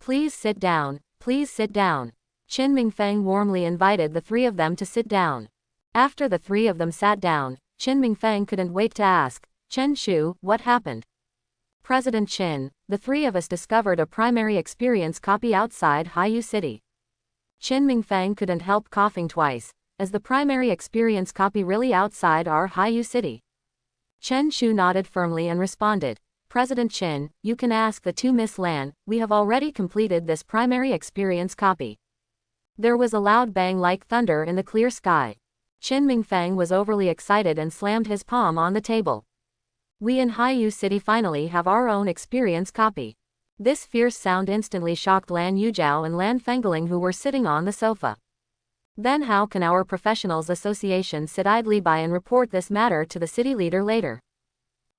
Please sit down, please sit down. Qin Mingfeng warmly invited the three of them to sit down. After the three of them sat down, Qin Mingfeng couldn't wait to ask, Chen Shu, what happened? President Qin, the three of us discovered a primary experience copy outside Haiyu City. Qin Mingfeng couldn't help coughing twice. Is the primary experience copy really outside our Haiyu City? Chen Shu nodded firmly and responded, President Qin, you can ask the two Miss Lan, we have already completed this primary experience copy. There was a loud bang like thunder in the clear sky. Qin Mingfeng was overly excited and slammed his palm on the table. We in Haiyu City finally have our own experience copy. This fierce sound instantly shocked Lan Yujiao and Lan Fengling, who were sitting on the sofa. Then how can our Professionals Association sit idly by and report this matter to the city leader later?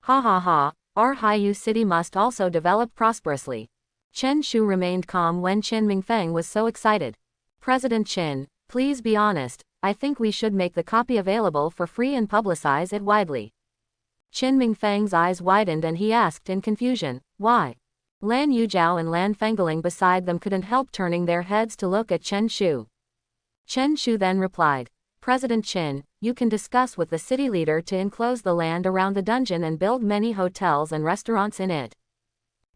Ha ha ha, our Haiyu City must also develop prosperously. Chen Shu remained calm when Qin Mingfeng was so excited. President Qin, please be honest, I think we should make the copy available for free and publicize it widely. Qin Mingfeng's eyes widened and he asked in confusion, why? Lan Yujiao and Lan Fengling beside them couldn't help turning their heads to look at Chen Shu. Chen Shu then replied, President Qin, you can discuss with the city leader to enclose the land around the dungeon and build many hotels and restaurants in it.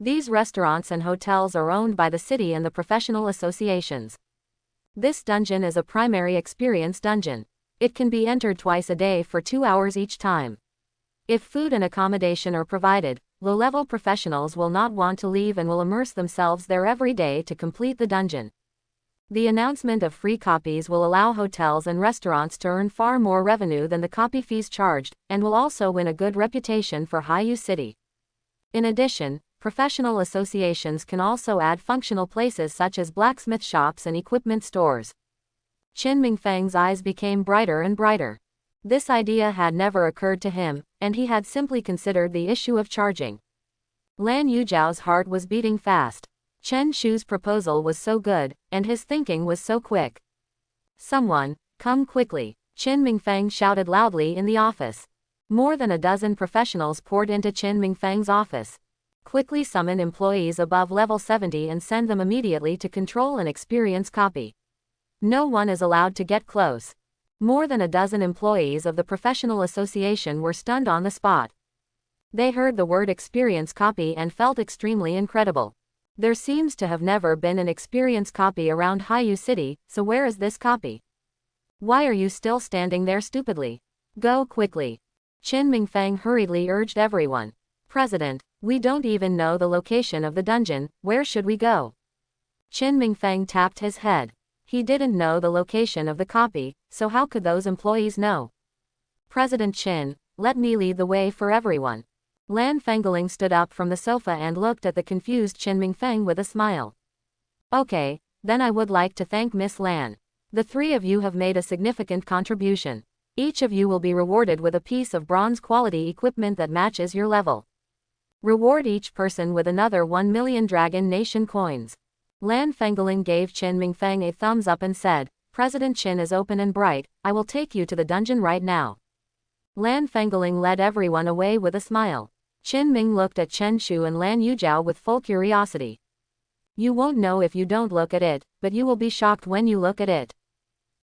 These restaurants and hotels are owned by the city and the professional associations. This dungeon is a primary experience dungeon. It can be entered twice a day for 2 hours each time. If food and accommodation are provided, low-level professionals will not want to leave and will immerse themselves there every day to complete the dungeon. The announcement of free copies will allow hotels and restaurants to earn far more revenue than the copy fees charged, and will also win a good reputation for Haiyu City. In addition, professional associations can also add functional places such as blacksmith shops and equipment stores. Qin Mingfeng's eyes became brighter and brighter. This idea had never occurred to him, and he had simply considered the issue of charging. Lan Yujiao's heart was beating fast. Chen Shu's proposal was so good, and his thinking was so quick. Someone, come quickly, Qin Mingfeng shouted loudly in the office. More than a dozen professionals poured into Qin Mingfeng's office. Quickly summon employees above level 70 and send them immediately to control and experience copy. No one is allowed to get close. More than a dozen employees of the professional association were stunned on the spot. They heard the word experience copy and felt extremely incredible. There seems to have never been an experience copy around Haiyu City, so where is this copy? Why are you still standing there stupidly? Go quickly. Qin Mingfeng hurriedly urged everyone. President, we don't even know the location of the dungeon, where should we go? Qin Mingfeng tapped his head. He didn't know the location of the copy, so how could those employees know? President Qin, let me lead the way for everyone. Lan Fengling stood up from the sofa and looked at the confused Qin Mingfeng with a smile. Okay, then I would like to thank Miss Lan. The three of you have made a significant contribution. Each of you will be rewarded with a piece of bronze quality equipment that matches your level. Reward each person with another 1 million Dragon Nation coins. Lan Fengling gave Qin Mingfeng a thumbs up and said, President Qin is open and bright, I will take you to the dungeon right now. Lan Fengling led everyone away with a smile. Qin Ming looked at Chen Shu and Lan Yujiao with full curiosity. You won't know if you don't look at it, but you will be shocked when you look at it.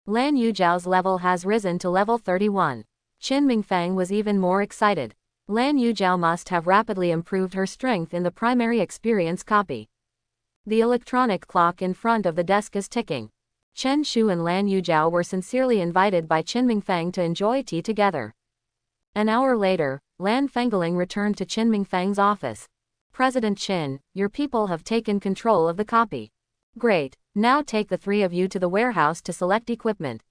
Lan Yujiao's level has risen to level 31. Qin Mingfeng was even more excited. Lan Yujiao must have rapidly improved her strength in the primary experience copy. The electronic clock in front of the desk is ticking. Chen Shu and Lan Yujiao were sincerely invited by Qin Mingfeng to enjoy tea together. An hour later, Lan Fengling returned to Qin Mingfeng's office. President Qin, your people have taken control of the copy. Great, now take the three of you to the warehouse to select equipment.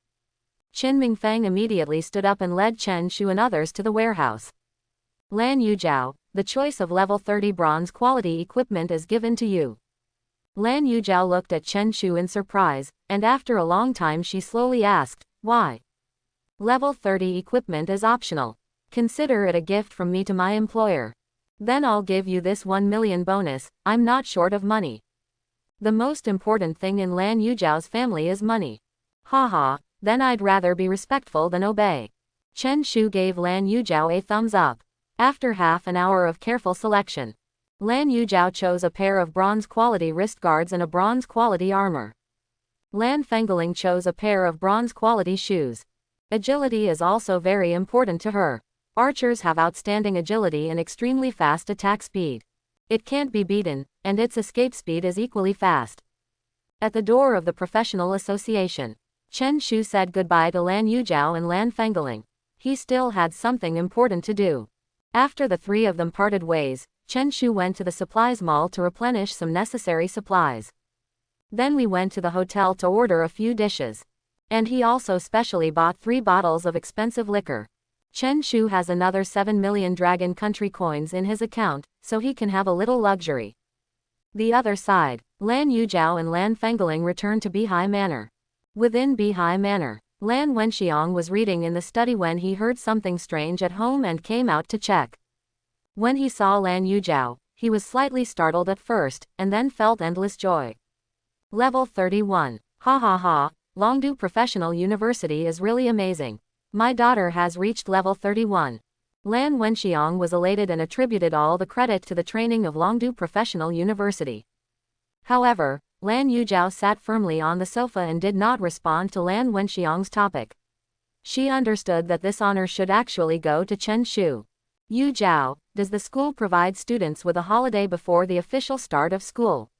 Qin Mingfeng immediately stood up and led Chen Shu and others to the warehouse. Lan Yujiao, the choice of level 30 bronze quality equipment is given to you. Lan Yujiao looked at Chen Shu in surprise, and after a long time she slowly asked, why? Level 30 equipment is optional. Consider it a gift from me to my employer. Then I'll give you this 1 million bonus, I'm not short of money. The most important thing in Lan Yujiao's family is money. Haha, then I'd rather be respectful than obey. Chen Shu gave Lan Yujiao a thumbs up. After half an hour of careful selection, Lan Yujiao chose a pair of bronze quality wrist guards and a bronze quality armor. Lan Fengling chose a pair of bronze quality shoes. Agility is also very important to her. Archers have outstanding agility and extremely fast attack speed. It can't be beaten, and its escape speed is equally fast. At the door of the professional association, Chen Shu said goodbye to Lan Yujiao and Lan Fengling. He still had something important to do. After the three of them parted ways, Chen Shu went to the supplies mall to replenish some necessary supplies. Then we went to the hotel to order a few dishes. And he also specially bought 3 bottles of expensive liquor. Chen Shu has another 7 million Dragon Country coins in his account, so he can have a little luxury. The other side, Lan Yujiao and Lan Fengling returned to Bihai Manor. Within Bihai Manor, Lan Wenxiang was reading in the study when he heard something strange at home and came out to check. When he saw Lan Yujiao, he was slightly startled at first, and then felt endless joy. Level 31. Ha ha ha, Longdu Professional University is really amazing. My daughter has reached level 31. Lan Wenxiang was elated and attributed all the credit to the training of Longdu Professional University. However, Lan Yujiao sat firmly on the sofa and did not respond to Lan Wenxiang's topic. She understood that this honor should actually go to Chen Shu. Yujiao, does the school provide students with a holiday before the official start of school?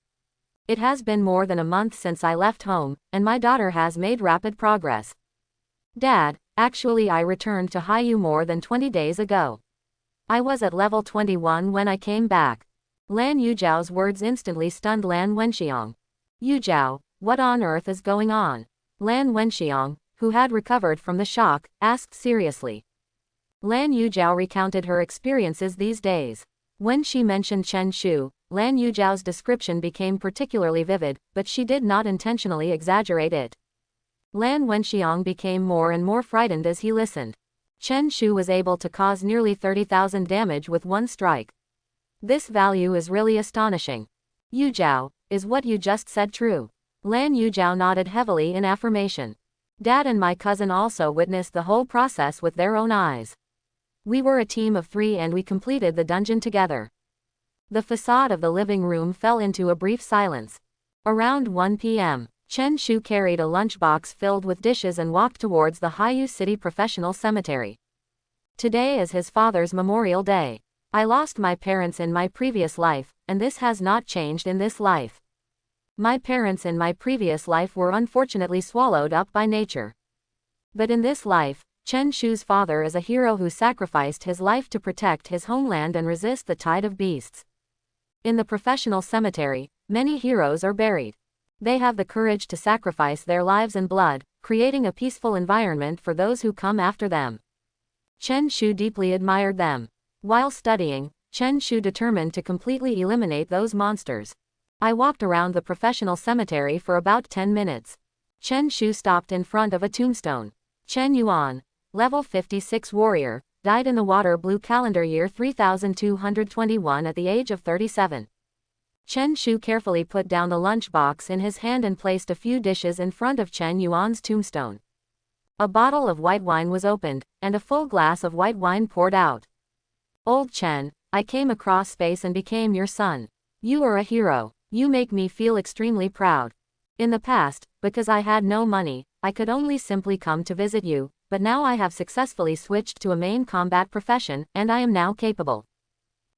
It has been more than a month since I left home, and my daughter has made rapid progress. Dad, actually I returned to Haiyu more than 20 days ago. I was at level 21 when I came back. Lan Yujiao's words instantly stunned Lan Wenxiang. Yujiao, what on earth is going on? Lan Wenxiang, who had recovered from the shock, asked seriously. Lan Yujiao recounted her experiences these days. When she mentioned Chen Shu, Lan Yujiao's description became particularly vivid, but she did not intentionally exaggerate it. Lan Wenxiang became more and more frightened as he listened. Chen Shu was able to cause nearly 30,000 damage with one strike. This value is really astonishing. Yujiao, is what you just said true? Lan Yujiao nodded heavily in affirmation. Dad and my cousin also witnessed the whole process with their own eyes. We were a team of 3 and we completed the dungeon together. The facade of the living room fell into a brief silence. Around 1 p.m., Chen Shu carried a lunchbox filled with dishes and walked towards the Haiyu City Professional Cemetery. Today is his father's Memorial Day. I lost my parents in my previous life, and this has not changed in this life. My parents in my previous life were unfortunately swallowed up by nature. But in this life, Chen Shu's father is a hero who sacrificed his life to protect his homeland and resist the tide of beasts. In the professional cemetery, many heroes are buried. They have the courage to sacrifice their lives and blood, creating a peaceful environment for those who come after them. Chen Shu deeply admired them. While studying, Chen Shu determined to completely eliminate those monsters. I walked around the professional cemetery for about 10 minutes. Chen Shu stopped in front of a tombstone. Chen Yuan, level 56 warrior, died in the water blue calendar year 3221 at the age of 37. Chen Shu carefully put down the lunchbox in his hand and placed a few dishes in front of Chen Yuan's tombstone. A bottle of white wine was opened, and a full glass of white wine poured out. Old Chen, I came across space and became your son. You are a hero. You make me feel extremely proud. In the past, because I had no money, I could only simply come to visit you, but now I have successfully switched to a main combat profession, and I am now capable.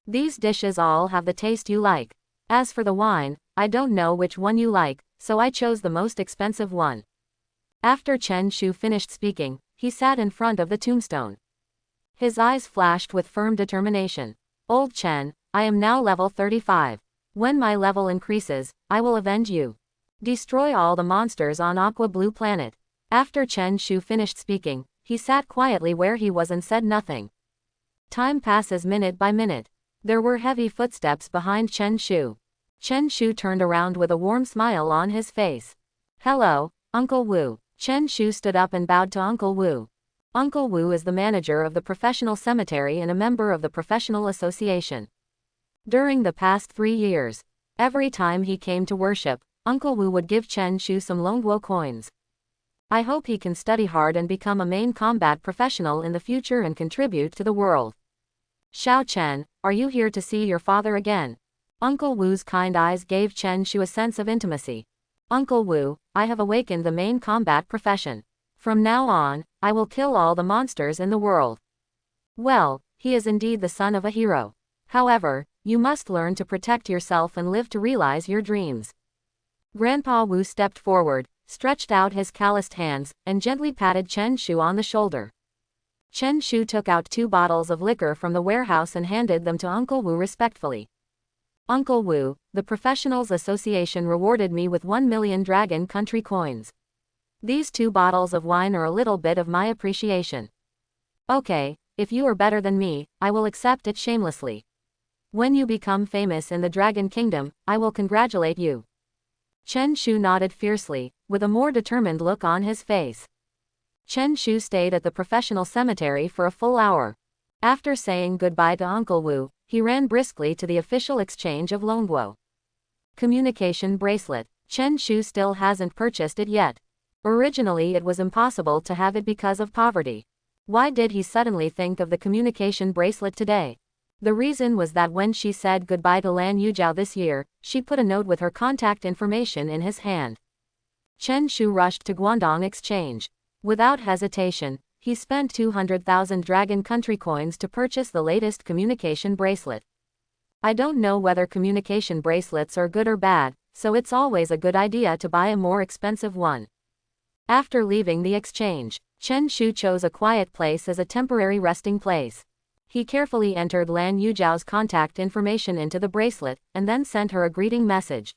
These dishes all have the taste you like. As for the wine, I don't know which one you like, so I chose the most expensive one. After Chen Shu finished speaking, he sat in front of the tombstone. His eyes flashed with firm determination. Old Chen, I am now level 35. When my level increases, I will avenge you. Destroy all the monsters on Aqua Blue Planet. After Chen Shu finished speaking, he sat quietly where he was and said nothing. Time passes minute by minute. There were heavy footsteps behind Chen Shu. Chen Shu turned around with a warm smile on his face. Hello, Uncle Wu. Chen Shu stood up and bowed to Uncle Wu. Uncle Wu is the manager of the professional cemetery and a member of the professional association. During the past 3 years, every time he came to worship, Uncle Wu would give Chen Shu some Longguo coins. I hope he can study hard and become a main combat professional in the future and contribute to the world. Xiao Chen, are you here to see your father again? Uncle Wu's kind eyes gave Chen Shu a sense of intimacy. Uncle Wu, I have awakened the main combat profession. From now on, I will kill all the monsters in the world. Well, he is indeed the son of a hero. However, you must learn to protect yourself and live to realize your dreams. Grandpa Wu stepped forward, stretched out his calloused hands, and gently patted Chen Shu on the shoulder. Chen Shu took out 2 bottles of liquor from the warehouse and handed them to Uncle Wu respectfully. Uncle Wu, the Professionals Association rewarded me with 1 million Dragon Country coins. These 2 bottles of wine are a little bit of my appreciation. Okay, if you are better than me, I will accept it shamelessly. When you become famous in the Dragon Kingdom, I will congratulate you. Chen Shu nodded fiercely, with a more determined look on his face. Chen Shu stayed at the professional cemetery for a full hour. After saying goodbye to Uncle Wu, he ran briskly to the official exchange of Longguo. Communication bracelet. Chen Shu still hasn't purchased it yet. Originally it was impossible to have it because of poverty. Why did he suddenly think of the communication bracelet today? The reason was that when she said goodbye to Lan Yujiao this year, she put a note with her contact information in his hand. Chen Shu rushed to Guangdong Exchange. Without hesitation, He spent 200,000 Dragon Country coins to purchase the latest communication bracelet. I don't know whether communication bracelets are good or bad, so it's always a good idea to buy a more expensive one. After leaving the exchange, Chen Shu chose a quiet place as a temporary resting place. He carefully entered Lan Yujiao's contact information into the bracelet, and then sent her a greeting message.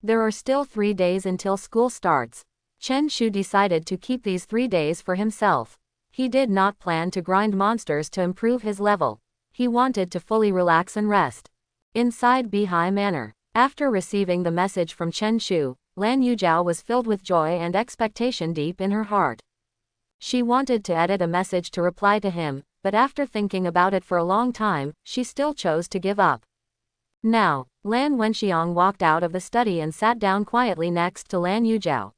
There are still 3 days until school starts. Chen Shu decided to keep these 3 days for himself. He did not plan to grind monsters to improve his level. He wanted to fully relax and rest. Inside Bihai Manor, after receiving the message from Chen Shu, Lan Yujiao was filled with joy and expectation deep in her heart. She wanted to edit a message to reply to him, but after thinking about it for a long time, she still chose to give up. Now, Lan Wenxiang walked out of the study and sat down quietly next to Lan Yujiao.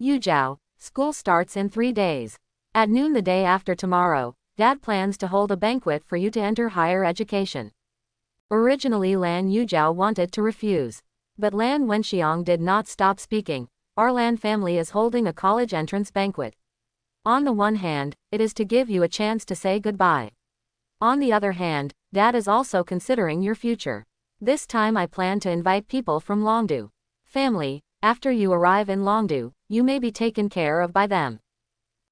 Yujiao, school starts in 3 days. At noon the day after tomorrow, Dad plans to hold a banquet for you to enter higher education. Originally Lan Yujiao wanted to refuse. But Lan Wenxiang did not stop speaking. Our Lan family is holding a college entrance banquet. On the one hand, it is to give you a chance to say goodbye. On the other hand, Dad is also considering your future. This time I plan to invite people from Longdu family. After you arrive in Longdu, you may be taken care of by them.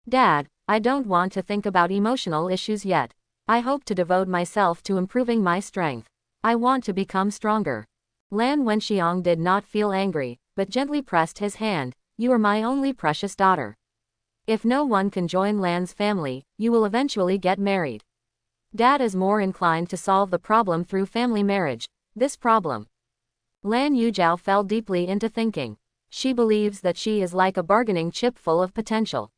Dad, I don't want to think about emotional issues yet. I hope to devote myself to improving my strength. I want to become stronger. Lan Wenxiang did not feel angry, but gently pressed his hand. You are my only precious daughter. If no one can join Lan's family, you will eventually get married. Dad is more inclined to solve the problem through family marriage. This problem. Lan Yujiao fell deeply into thinking. She believes that she is like a bargaining chip full of potential.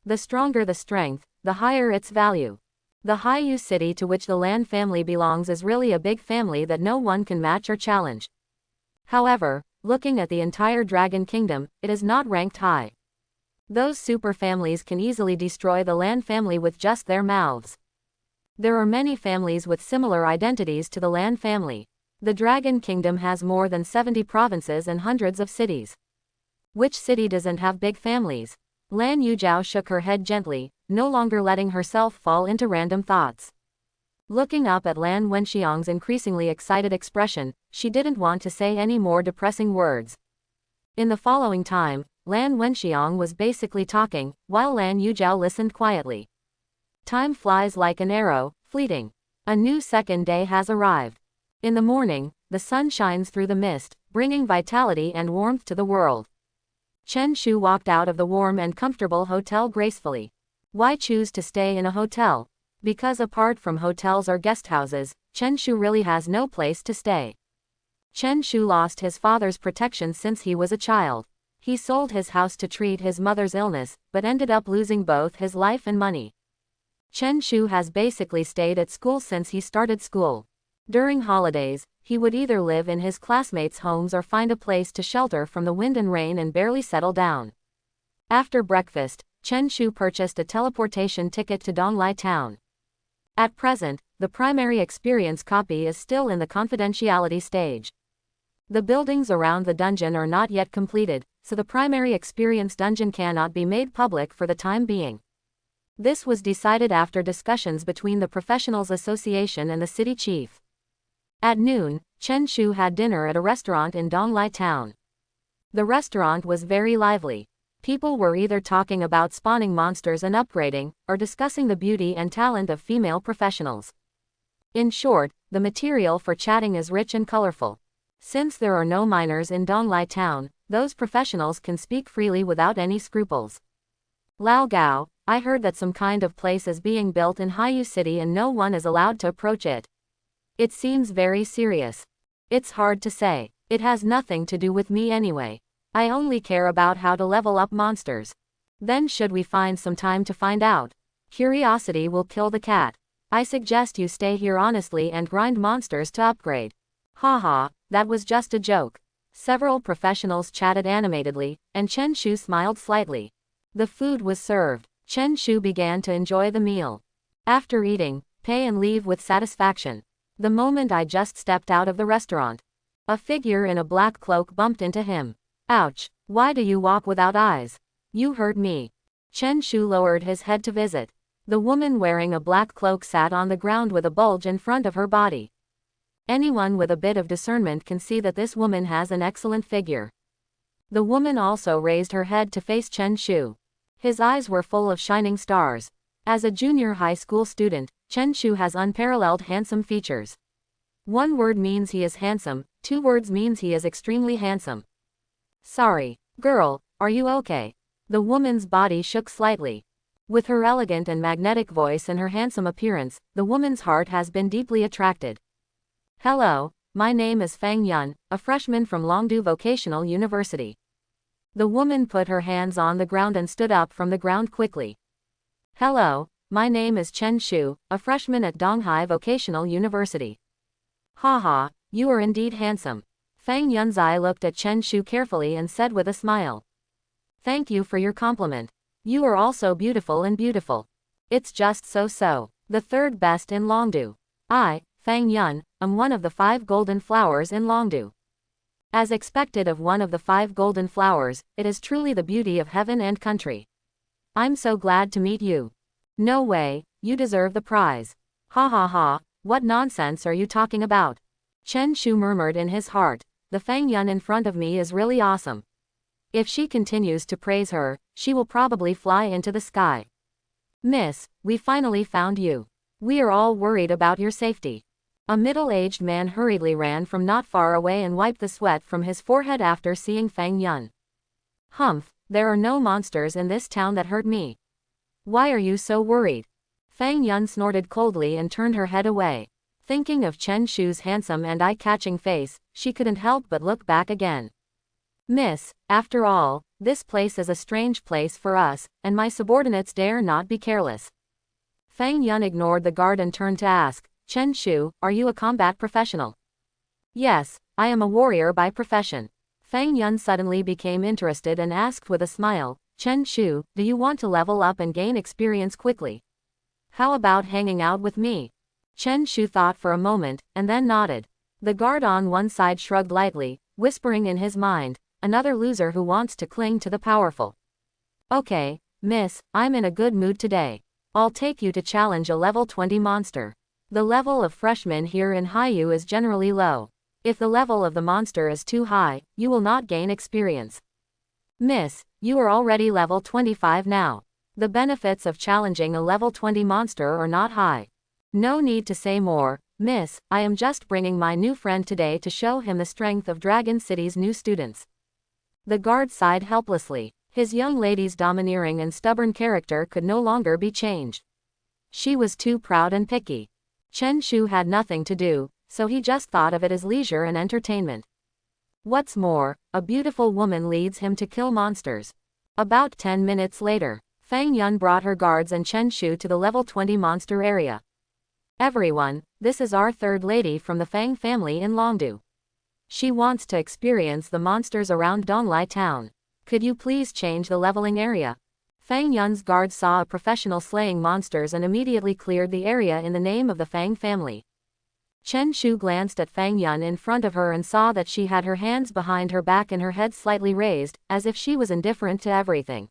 The stronger the strength, the higher its value. The Haiyu city to which the Lan family belongs is really a big family that no one can match or challenge. However, looking at the entire Dragon Kingdom, it is not ranked high. Those super families can easily destroy the Lan family with just their mouths. There are many families with similar identities to the Lan family. The Dragon Kingdom has more than 70 provinces and hundreds of cities. Which city doesn't have big families? Lan Yujiao shook her head gently, no longer letting herself fall into random thoughts. Looking up at Lan Wenxiang's increasingly excited expression, she didn't want to say any more depressing words. In the following time, Lan Wenxiang was basically talking, while Lan Yujiao listened quietly. Time flies like an arrow, fleeting. A new second day has arrived. In the morning, the sun shines through the mist, bringing vitality and warmth to the world. Chen Shu walked out of the warm and comfortable hotel gracefully. Why choose to stay in a hotel? Because apart from hotels or guest houses, Chen Shu really has no place to stay. Chen Shu lost his father's protection since he was a child. He sold his house to treat his mother's illness, but ended up losing both his life and money. Chen Shu has basically stayed at school since he started school. During holidays, he would either live in his classmates' homes or find a place to shelter from the wind and rain and barely settle down. After breakfast, Chen Shu purchased a teleportation ticket to Donglai town. At present, the primary experience copy is still in the confidentiality stage. The buildings around the dungeon are not yet completed, so the primary experience dungeon cannot be made public for the time being. This was decided after discussions between the Professionals Association and the city chief. At noon, Chen Shu had dinner at a restaurant in Donglai town. The restaurant was very lively. People were either talking about spawning monsters and upgrading, or discussing the beauty and talent of female professionals. In short, the material for chatting is rich and colorful. Since there are no minors in Donglai town, those professionals can speak freely without any scruples. Lao Gao, I heard that some kind of place is being built in Haiyu City and no one is allowed to approach it. It seems very serious. It's hard to say. It has nothing to do with me anyway. I only care about how to level up monsters. Then should we find some time to find out? Curiosity will kill the cat. I suggest you stay here honestly and grind monsters to upgrade. Haha, that was just a joke. Several professionals chatted animatedly, and Chen Shu smiled slightly. The food was served. Chen Shu began to enjoy the meal. After eating, pay and leave with satisfaction. The moment I just stepped out of the restaurant, a figure in a black cloak bumped into him. Ouch, why do you walk without eyes? You hurt me. Chen Shu lowered his head to visit. The woman wearing a black cloak sat on the ground with a bulge in front of her body. Anyone with a bit of discernment can see that this woman has an excellent figure. The woman also raised her head to face Chen Shu. His eyes were full of shining stars. As a junior high school student, Chen Shu has unparalleled handsome features. One word means he is handsome, two words means he is extremely handsome. Sorry, girl, are you okay? The woman's body shook slightly. With her elegant and magnetic voice and her handsome appearance, the woman's heart has been deeply attracted. Hello, my name is Fang Yun, a freshman from Longdu Vocational University. The woman put her hands on the ground and stood up from the ground quickly. Hello, my name is Chen Shu, a freshman at Donghai Vocational University. Haha, you are indeed handsome. Fang Yun's eye looked at Chen Shu carefully and said with a smile. Thank you for your compliment. You are also beautiful and beautiful. It's just so. The third best in Longdu. I, Fang Yun, am one of the 5 golden flowers in Longdu. As expected of one of the 5 golden flowers, it is truly the beauty of heaven and country. I'm so glad to meet you. No way, you deserve the prize. Ha ha ha, what nonsense are you talking about? Chen Shu murmured in his heart, the Fang Yun in front of me is really awesome. If she continues to praise her, she will probably fly into the sky. Miss, we finally found you. We are all worried about your safety. A middle-aged man hurriedly ran from not far away and wiped the sweat from his forehead after seeing Fang Yun. Humph, there are no monsters in this town that hurt me. Why are you so worried? Fang Yun snorted coldly and turned her head away. Thinking of Chen Shu's handsome and eye-catching face, she couldn't help but look back again. Miss, after all, this place is a strange place for us, and my subordinates dare not be careless. Fang Yun ignored the guard and turned to ask, Chen Shu, are you a combat professional? Yes, I am a warrior by profession. Fang Yun suddenly became interested and asked with a smile, Chen Shu, do you want to level up and gain experience quickly? How about hanging out with me? Chen Shu thought for a moment, and then nodded. The guard on one side shrugged lightly, whispering in his mind, another loser who wants to cling to the powerful. Okay, miss, I'm in a good mood today. I'll take you to challenge a level 20 monster. The level of freshmen here in Haiyu is generally low. If the level of the monster is too high, you will not gain experience. Miss, you are already level 25 now. The benefits of challenging a level 20 monster are not high. No need to say more, miss, I am just bringing my new friend today to show him the strength of Dragon City's new students. The guard sighed helplessly. His young lady's domineering and stubborn character could no longer be changed. She was too proud and picky. Chen Shu had nothing to do, so he just thought of it as leisure and entertainment. What's more, a beautiful woman leads him to kill monsters. About 10 minutes later, Fang Yun brought her guards and Chen Shu to the level 20 monster area. Everyone, this is our third lady from the Fang family in Longdu. She wants to experience the monsters around Donglai town. Could you please change the leveling area? Fang Yun's guards saw a professional slaying monsters and immediately cleared the area in the name of the Fang family. Chen Shu glanced at Fang Yun in front of her and saw that she had her hands behind her back and her head slightly raised, as if she was indifferent to everything.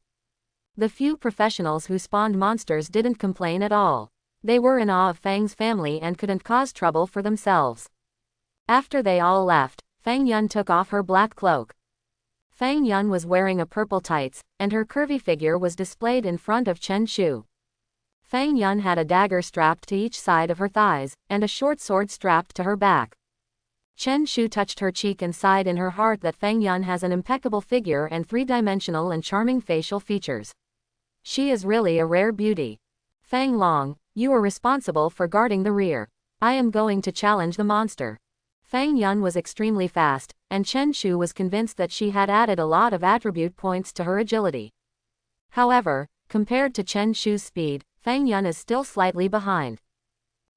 The few professionals who spawned monsters didn't complain at all. They were in awe of Fang's family and couldn't cause trouble for themselves. After they all left, Fang Yun took off her black cloak. Fang Yun was wearing a purple tights, and her curvy figure was displayed in front of Chen Shu. Fang Yun had a dagger strapped to each side of her thighs, and a short sword strapped to her back. Chen Shu touched her cheek and sighed in her heart that Fang Yun has an impeccable figure and three-dimensional and charming facial features. She is really a rare beauty. Fang Long, you are responsible for guarding the rear. I am going to challenge the monster. Fang Yun was extremely fast, and Chen Shu was convinced that she had added a lot of attribute points to her agility. However, compared to Chen Shu's speed, Fang Yun is still slightly behind.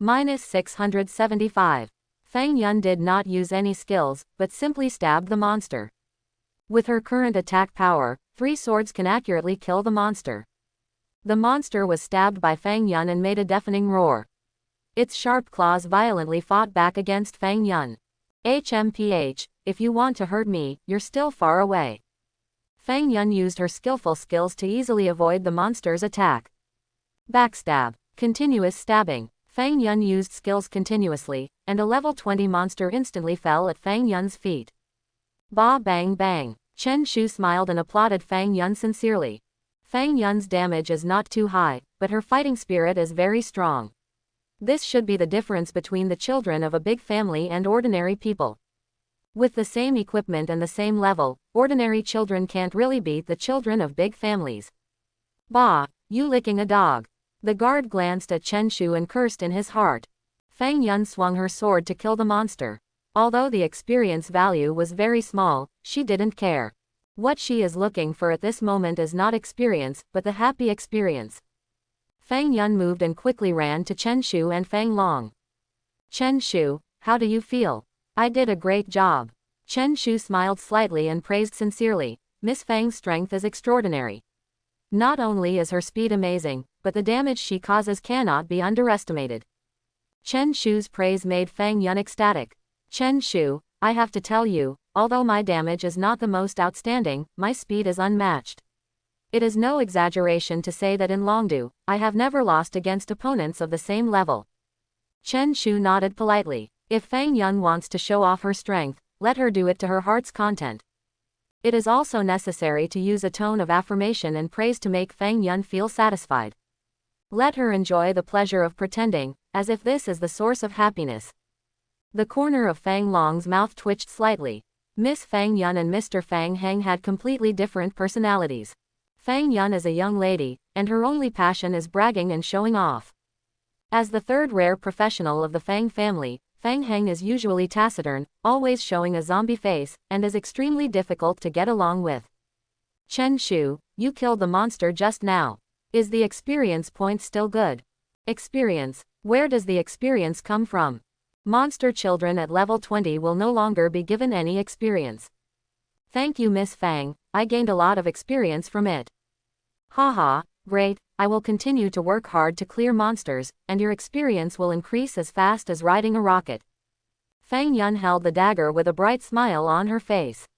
-675. Fang Yun did not use any skills, but simply stabbed the monster. With her current attack power, 3 swords can accurately kill the monster. The monster was stabbed by Fang Yun and made a deafening roar. Its sharp claws violently fought back against Fang Yun. HMPH, if you want to hurt me, you're still far away. Fang Yun used her skillful skills to easily avoid the monster's attack. Backstab. Continuous stabbing. Fang Yun used skills continuously, and a level 20 monster instantly fell at Fang Yun's feet. Ba bang bang. Chen Shu smiled and applauded Fang Yun sincerely. Fang Yun's damage is not too high, but her fighting spirit is very strong. This should be the difference between the children of a big family and ordinary people. With the same equipment and the same level, ordinary children can't really beat the children of big families. Bah, you licking a dog. The guard glanced at Chen Shu and cursed in his heart. Fang Yun swung her sword to kill the monster. Although the experience value was very small, she didn't care. What she is looking for at this moment is not experience, but the happy experience. Fang Yun moved and quickly ran to Chen Shu and Fang Long. Chen Shu, how do you feel? I did a great job. Chen Shu smiled slightly and praised sincerely. Miss Fang's strength is extraordinary. Not only is her speed amazing, but the damage she causes cannot be underestimated. Chen Shu's praise made Fang Yun ecstatic. Chen Shu, I have to tell you, although my damage is not the most outstanding, my speed is unmatched. It is no exaggeration to say that in Longdu, I have never lost against opponents of the same level. Chen Shu nodded politely. If Fang Yun wants to show off her strength, let her do it to her heart's content. It is also necessary to use a tone of affirmation and praise to make Fang Yun feel satisfied. Let her enjoy the pleasure of pretending, as if this is the source of happiness. The corner of Fang Long's mouth twitched slightly. Miss Fang Yun and Mr. Fang Heng had completely different personalities. Fang Yun is a young lady, and her only passion is bragging and showing off. As the third rare professional of the Fang family, Fang Heng is usually taciturn, always showing a zombie face, and is extremely difficult to get along with. Chen Shu, you killed the monster just now. Is the experience point still good? Experience. Where does the experience come from? Monster children at level 20 will no longer be given any experience. Thank you, Miss Fang, I gained a lot of experience from it. Haha, great, I will continue to work hard to clear monsters, and your experience will increase as fast as riding a rocket. Fang Yun held the dagger with a bright smile on her face.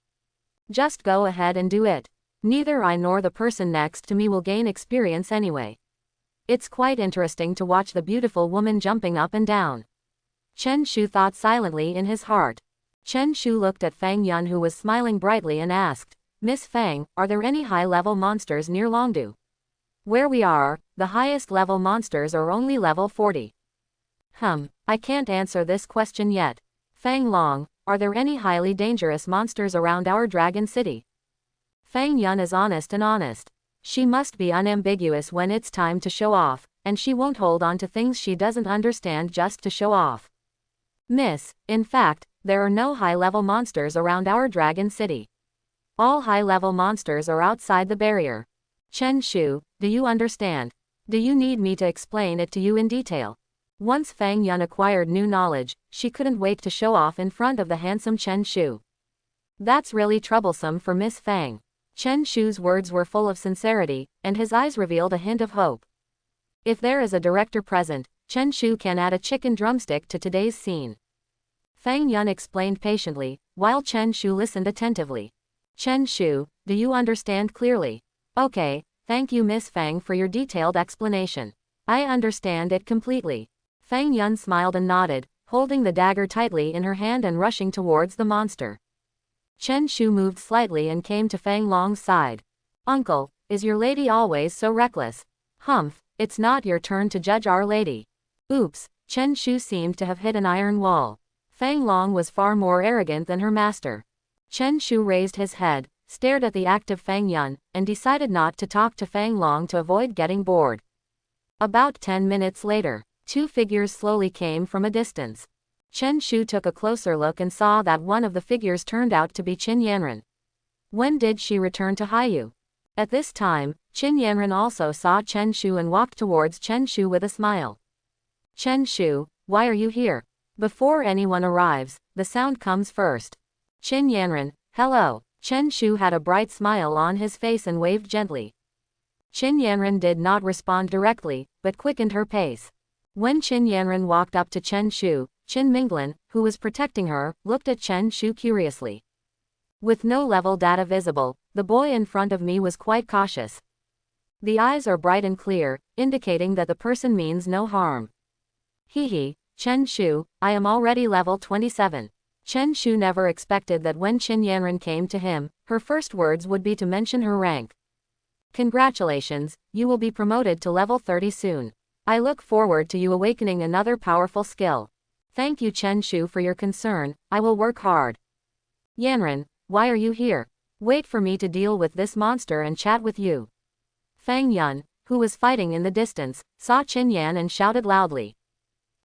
Just go ahead and do it. Neither I nor the person next to me will gain experience anyway. It's quite interesting to watch the beautiful woman jumping up and down. Chen Shu thought silently in his heart. Chen Shu looked at Fang Yun, who was smiling brightly, and asked, Miss Fang, are there any high-level monsters near Longdu? Where we are, the highest level monsters are only level 40. I can't answer this question yet. Fang Long, are there any highly dangerous monsters around our Dragon City? Fang Yun is honest and honest. She must be unambiguous when it's time to show off, and she won't hold on to things she doesn't understand just to show off. Miss, in fact, there are no high-level monsters around our Dragon City. All high-level monsters are outside the barrier. Chen Shu, do you understand? Do you need me to explain it to you in detail? Once Fang Yun acquired new knowledge, she couldn't wait to show off in front of the handsome Chen Shu. That's really troublesome for Miss Fang. Chen Shu's words were full of sincerity, and his eyes revealed a hint of hope. If there is a director present, Chen Shu can add a chicken drumstick to today's scene. Fang Yun explained patiently, while Chen Shu listened attentively. Chen Shu, do you understand clearly? Okay, thank you Miss Fang for your detailed explanation. I understand it completely. Fang Yun smiled and nodded, holding the dagger tightly in her hand and rushing towards the monster. Chen Shu moved slightly and came to Fang Long's side. Uncle, is your lady always so reckless? Humph, it's not your turn to judge our lady. Oops, Chen Shu seemed to have hit an iron wall. Fang Long was far more arrogant than her master. Chen Shu raised his head, stared at the active Fang Yun, and decided not to talk to Fang Long to avoid getting bored. About 10 minutes later, two figures slowly came from a distance. Chen Shu took a closer look and saw that one of the figures turned out to be Qin Yanren. When did she return to Haiyu? At this time, Qin Yanren also saw Chen Shu and walked towards Chen Shu with a smile. Chen Shu, why are you here? Before anyone arrives, the sound comes first. Qin Yanren, hello. Chen Shu had a bright smile on his face and waved gently. Qin Yanren did not respond directly, but quickened her pace. When Qin Yanren walked up to Chen Shu, Qin Minglin, who was protecting her, looked at Chen Shu curiously. With no level data visible, the boy in front of me was quite cautious. The eyes are bright and clear, indicating that the person means no harm. Hehe, Chen Shu, I am already level 27. Chen Shu never expected that when Qin Yanran came to him, her first words would be to mention her rank. Congratulations, you will be promoted to level 30 soon. I look forward to you awakening another powerful skill. Thank you Chen Shu for your concern, I will work hard. Yanran, why are you here? Wait for me to deal with this monster and chat with you. Fang Yun, who was fighting in the distance, saw Qin Yan and shouted loudly.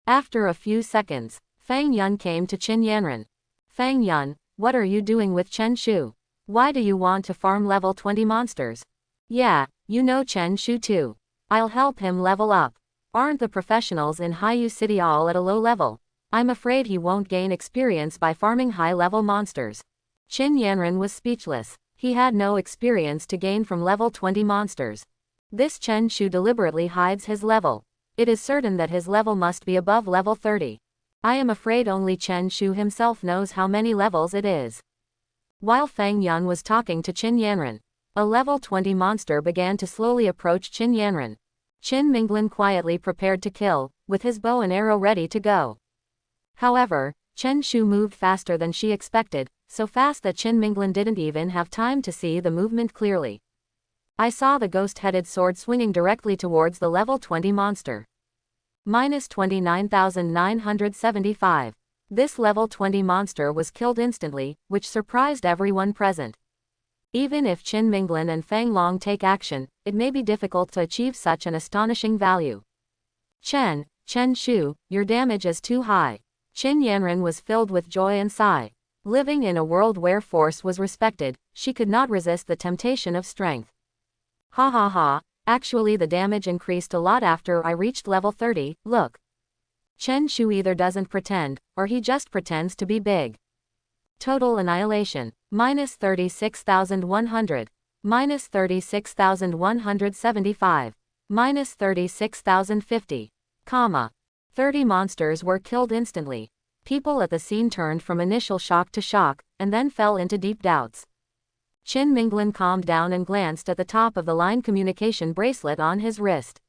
After a few seconds, Fang Yun came to Qin Yanran. Fang Yun, what are you doing with Chen Shu? Why do you want to farm level 20 monsters? Yeah, you know Chen Shu too. I'll help him level up. Aren't the professionals in Haiyu City all at a low level? I'm afraid he won't gain experience by farming high-level monsters. Qin Yanran was speechless. He had no experience to gain from level 20 monsters. This Chen Shu deliberately hides his level. It is certain that his level must be above level 30. I am afraid only Chen Shu himself knows how many levels it is. While Fang Yun was talking to Qin Yanran, a level 20 monster began to slowly approach Qin Yanran. Qin Minglin quietly prepared to kill, with his bow and arrow ready to go. However, Chen Shu moved faster than she expected, so fast that Qin Minglin didn't even have time to see the movement clearly. I saw the ghost-headed sword swinging directly towards the level 20 monster. Minus 29,975. This level 20 monster was killed instantly, which surprised everyone present. Even if Qin Minglin and Fang Long take action, it may be difficult to achieve such an astonishing value. Chen Shu, your damage is too high. Qin Yanran was filled with joy and sigh. Living in a world where force was respected, she could not resist the temptation of strength. Ha ha ha, actually the damage increased a lot after I reached level 30, look. Chen Shu either doesn't pretend, or he just pretends to be big. Total annihilation, minus 36,100, minus 36,175, minus 36,050, 30 monsters were killed instantly. People at the scene turned from initial shock to shock, and then fell into deep doubts. Qin Minglin calmed down and glanced at the top of the line communication bracelet on his wrist.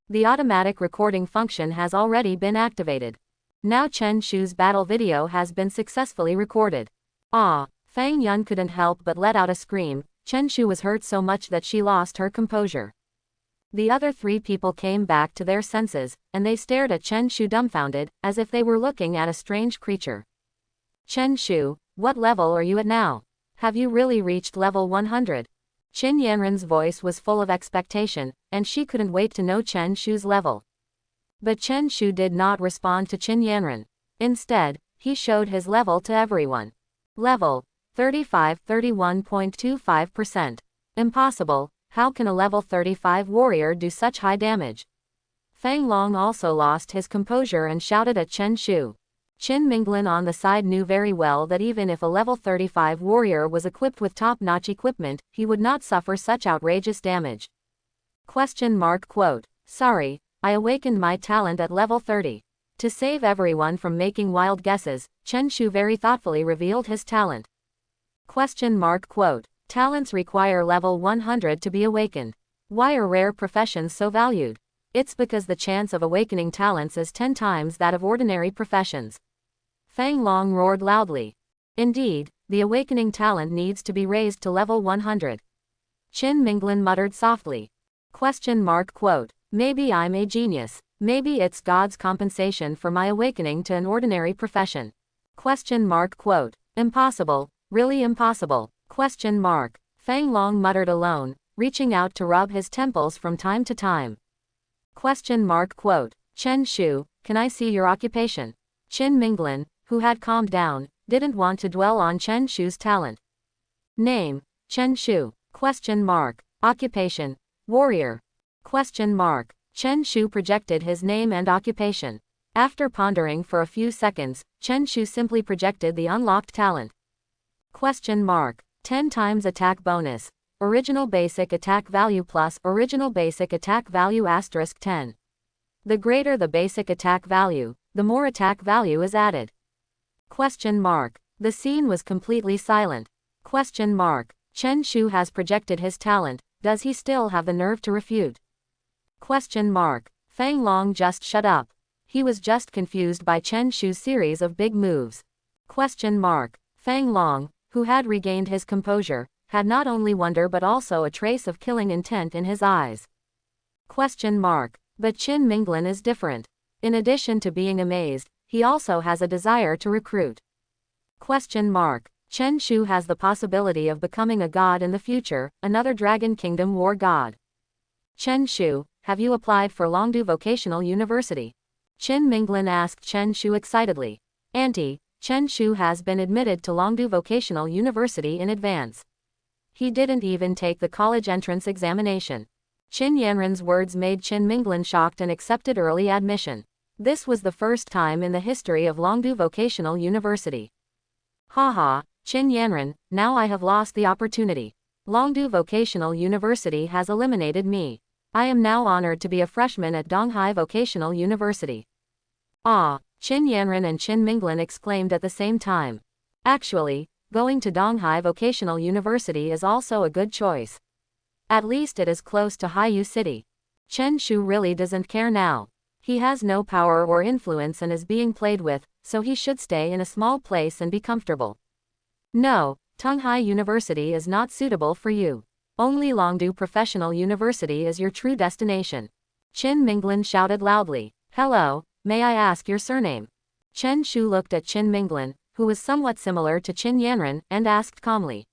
The automatic recording function has already been activated. Now Chen Shu's battle video has been successfully recorded. Ah! Fang Yun couldn't help but let out a scream. Chen Shu was hurt so much that she lost her composure. The other three people came back to their senses, and they stared at Chen Shu dumbfounded, as if they were looking at a strange creature. Chen Shu, what level are you at now? Have you really reached level 100? Qin Yanran's voice was full of expectation, and she couldn't wait to know Chen Shu's level. But Chen Shu did not respond to Qin Yanran. Instead, he showed his level to everyone. Level 35, 31.25%. Impossible, how can a level 35 warrior do such high damage? Fang Long also lost his composure and shouted at Chen Shu. Qin Minglin on the side knew very well that even if a level 35 warrior was equipped with top-notch equipment, he would not suffer such outrageous damage. Quote, sorry, I awakened my talent at level 30. To save everyone from making wild guesses, Chen Shu very thoughtfully revealed his talent. Quote, talents require level 100 to be awakened. Why are rare professions so valued? It's because the chance of awakening talents is 10 times that of ordinary professions. Fang Long roared loudly. Indeed, the awakening talent needs to be raised to level 100. Qin Minglin muttered softly. Quote, maybe I'm a genius. Maybe it's God's compensation for my awakening to an ordinary profession. Quote, impossible, really impossible. Fang Long muttered alone, reaching out to rub his temples from time to time. Quote, Chen Shu, can I see your occupation? Qin Minglin, who had calmed down, didn't want to dwell on Chen Shu's talent. Name, Chen Shu. Occupation, warrior. Chen Shu projected his name and occupation. After pondering for a few seconds, Chen Shu simply projected the unlocked talent. 10 times attack bonus. Original basic attack value plus original basic attack value asterisk 10. The greater the basic attack value, the more attack value is added. The scene was completely silent. Question mark. Chen Shu has projected his talent, does he still have the nerve to refute? Question mark. Fang Long just shut up. He was just confused by Chen Shu's series of big moves. Question mark. Fang Long, who had regained his composure, had not only wonder but also a trace of killing intent in his eyes. Question mark. But Qin Minglin is different. In addition to being amazed, he also has a desire to recruit. Question mark. Chen Shu has the possibility of becoming a god in the future, another Dragon Kingdom war god. Chen Shu, have you applied for Longdu Vocational University? Qin Minglin asked Chen Shu excitedly. Auntie, Chen Shu has been admitted to Longdu Vocational University in advance. He didn't even take the college entrance examination. Qin Yanren's words made Qin Minglin shocked and accepted early admission. This was the first time in the history of Longdu Vocational University. Haha, Qin Yanren, now I have lost the opportunity. Longdu Vocational University has eliminated me. I am now honored to be a freshman at Donghai Vocational University. Ah, Qin Yanren and Qin Minglin exclaimed at the same time. Actually, going to Donghai Vocational University is also a good choice. At least it is close to Haiyu City. Chen Shu really doesn't care now. He has no power or influence and is being played with, so he should stay in a small place and be comfortable. No, Donghai University is not suitable for you. Only Longdu Professional University is your true destination. Qin Minglin shouted loudly. Hello, may I ask your surname? Chen Shu looked at Qin Minglin, who was somewhat similar to Qin Yanren, and asked calmly.